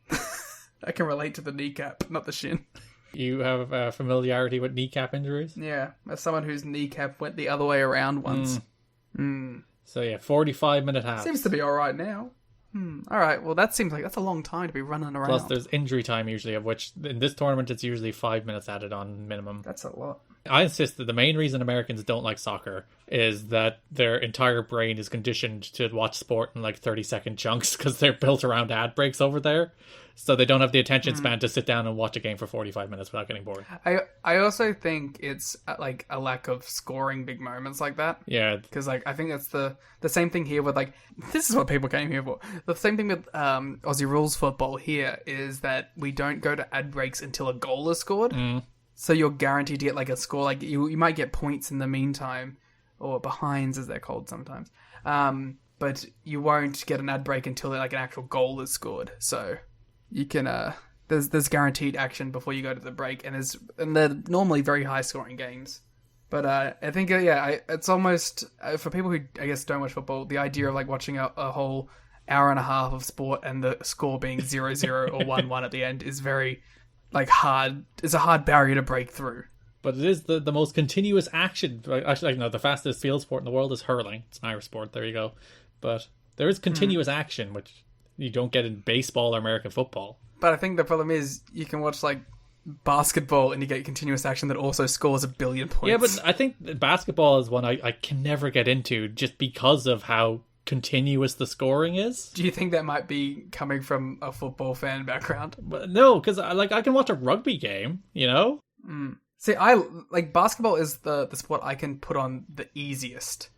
I can relate to the kneecap, not the shin. You have familiarity with kneecap injuries? Yeah, as someone whose kneecap went the other way around once. So yeah, 45-minute halves. Seems to be alright now. Alright, well that seems like that's a long time to be running around. Plus there's injury time usually, of which in this tournament it's usually 5 minutes added on minimum. That's a lot. I insist that the main reason Americans don't like soccer is that their entire brain is conditioned to watch sport in 30-second chunks because they're built around ad breaks over there. So they don't have the attention span to sit down and watch a game for 45 minutes without getting bored. I also think it's a lack of scoring big moments like that. Yeah. Because I think that's the same thing here with this is what people came here for. The same thing with Aussie rules football here is that we don't go to ad breaks until a goal is scored. So you're guaranteed to get a score. You might get points in the meantime, or behinds as they're called sometimes. but you won't get an ad break until like an actual goal is scored. So you can there's guaranteed action before you go to the break, and they're normally very high scoring games. But I think it's almost for people who I guess don't watch football, the idea of like watching a whole hour and a half of sport and the score being 0-0 or 1-1 at the end is very like hard. It's a hard barrier to break through. But it is the most continuous action. Actually, no, the fastest field sport in the world is hurling. It's an Irish sport. There you go. But there is continuous action, which you don't get in baseball or American football. But I think the problem is you can watch like basketball and you get continuous action that also scores 1 billion points. Yeah, but I think basketball is one I can never get into just because of how continuous the scoring is. Do you think that might be coming from a football fan background? But no, because I can watch a rugby game, you know? See, I like basketball is the sport I can put on the easiest.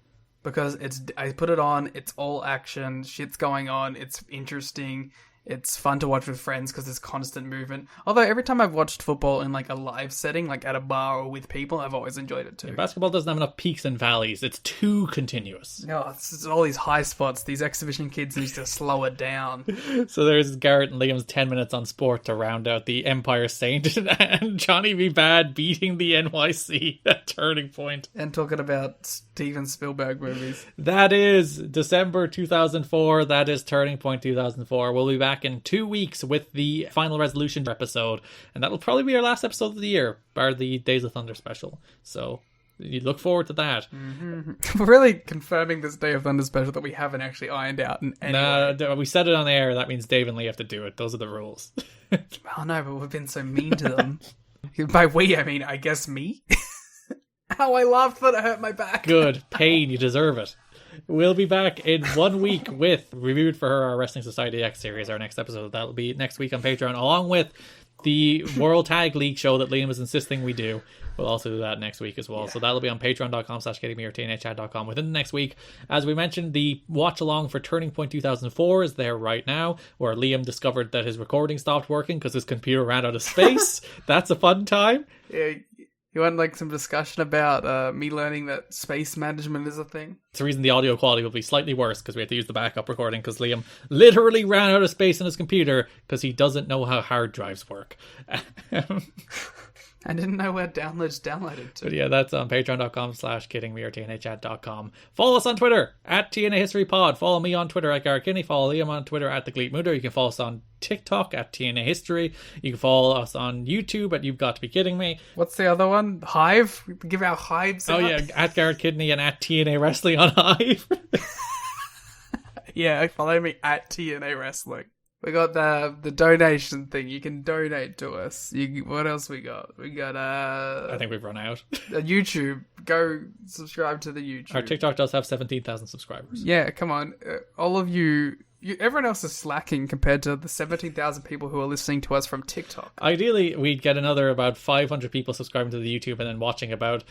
Because I put it on, it's all action, shit's going on, it's interesting, it's fun to watch with friends because there's constant movement. Although every time I've watched football in like a live setting, like at a bar or with people, I've always enjoyed it too. Yeah, basketball doesn't have enough peaks and valleys. It's too continuous. No, it's all these high spots. These exhibition kids need to slow it down. So there's Garrett and Liam's 10 minutes on sport to round out the Empire Saint and Johnny B. Bad beating the NYC at Turning Point. And talking about Steven Spielberg movies. That is December 2004. That is Turning Point 2004. We'll be back in 2 weeks with the Final Resolution episode, and that'll probably be our last episode of the year, bar the Days of Thunder special. So you look forward to that. We're really confirming this Day of Thunder special that we haven't actually ironed out in any way. No, we said it on air. That means Dave and Lee have to do it. Those are the rules. Oh no, but we've been so mean to them. By we, I mean, I guess me. How I laughed that it hurt my back. Good. Pain. You deserve it. We'll be back in 1 week with Reviewed for Her, our Wrestling Society X series, our next episode. That'll be next week on Patreon, along with the World Tag League show that Liam is insisting we do. We'll also do that next week as well. Yeah. So that'll be on patreon.com/kiddingme or tnhchat.com within the next week. As we mentioned, the watch along for Turning Point 2004 is there right now, where Liam discovered that his recording stopped working because his computer ran out of space. That's a fun time. Yeah. You want like some discussion about me learning that space management is a thing? It's the reason the audio quality will be slightly worse because we had to use the backup recording because Liam literally ran out of space in his computer because he doesn't know how hard drives work. I didn't know where downloads downloaded to. But yeah, that's on patreon.com/kiddingme or tnhchat.com. Follow us on Twitter at TNA History Pod. Follow me on Twitter at Garrett Kinney. Follow Liam on Twitter at The Gleet Mooder. You can follow us on TikTok at TNA History. You can follow us on YouTube at You've Got to Be Kidding Me. What's the other one? Hive? We give our hives out. Oh yeah, at Garrett Kidney and at TNA Wrestling on Hive. Yeah, follow me at TNA Wrestling. We got the donation thing. You can donate to us. What else we got? We got I think we've run out. YouTube. Go subscribe to the YouTube. Our TikTok does have 17,000 subscribers. Yeah, come on. All of you, everyone else is slacking compared to the 17,000 people who are listening to us from TikTok. Ideally, we'd get another about 500 people subscribing to the YouTube and then watching about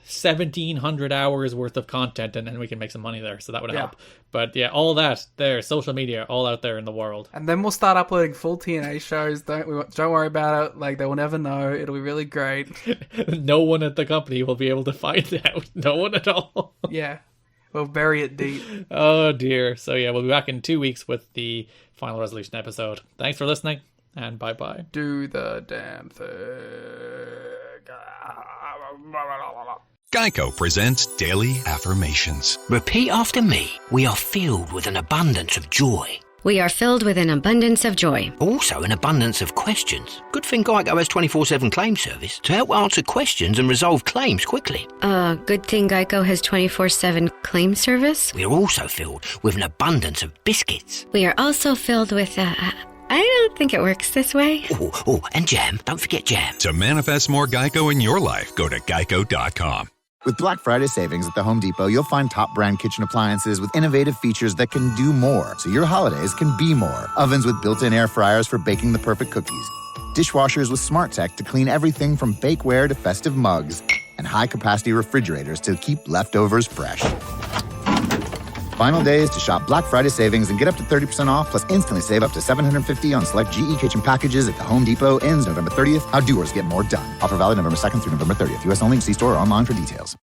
1,700 hours worth of content, and then we can make some money there, so that would help. But yeah, all that there, social media, all out there in the world. And then we'll start uploading full TNA shows. Don't worry about it. Like, they will never know. It'll be really great. No one at the company will be able to find out. No one at all. Yeah. We'll bury it deep. Oh dear. So yeah, we'll be back in 2 weeks with the Final Resolution episode. Thanks for listening, and bye-bye. Do the damn thing. Geico presents Daily Affirmations. Repeat after me. We are filled with an abundance of joy. We are filled with an abundance of joy. Also an abundance of questions. Good thing Geico has 24/7 claim service to help answer questions and resolve claims quickly. Good thing Geico has 24/7 claim service. We are also filled with an abundance of biscuits. We are also filled with, I don't think it works this way. Oh, and jam. Don't forget jam. To manifest more Geico in your life, go to geico.com. With Black Friday savings at the Home Depot, you'll find top brand kitchen appliances with innovative features that can do more, so your holidays can be more. Ovens with built-in air fryers for baking the perfect cookies. Dishwashers with smart tech to clean everything from bakeware to festive mugs. And high-capacity refrigerators to keep leftovers fresh. Final days to shop Black Friday savings and get up to 30% off, plus instantly save up to $750 on select GE kitchen packages at the Home Depot. Ends November 30th. How doers get more done. Offer valid November 2nd through November 30th. U.S. only. See store or online for details.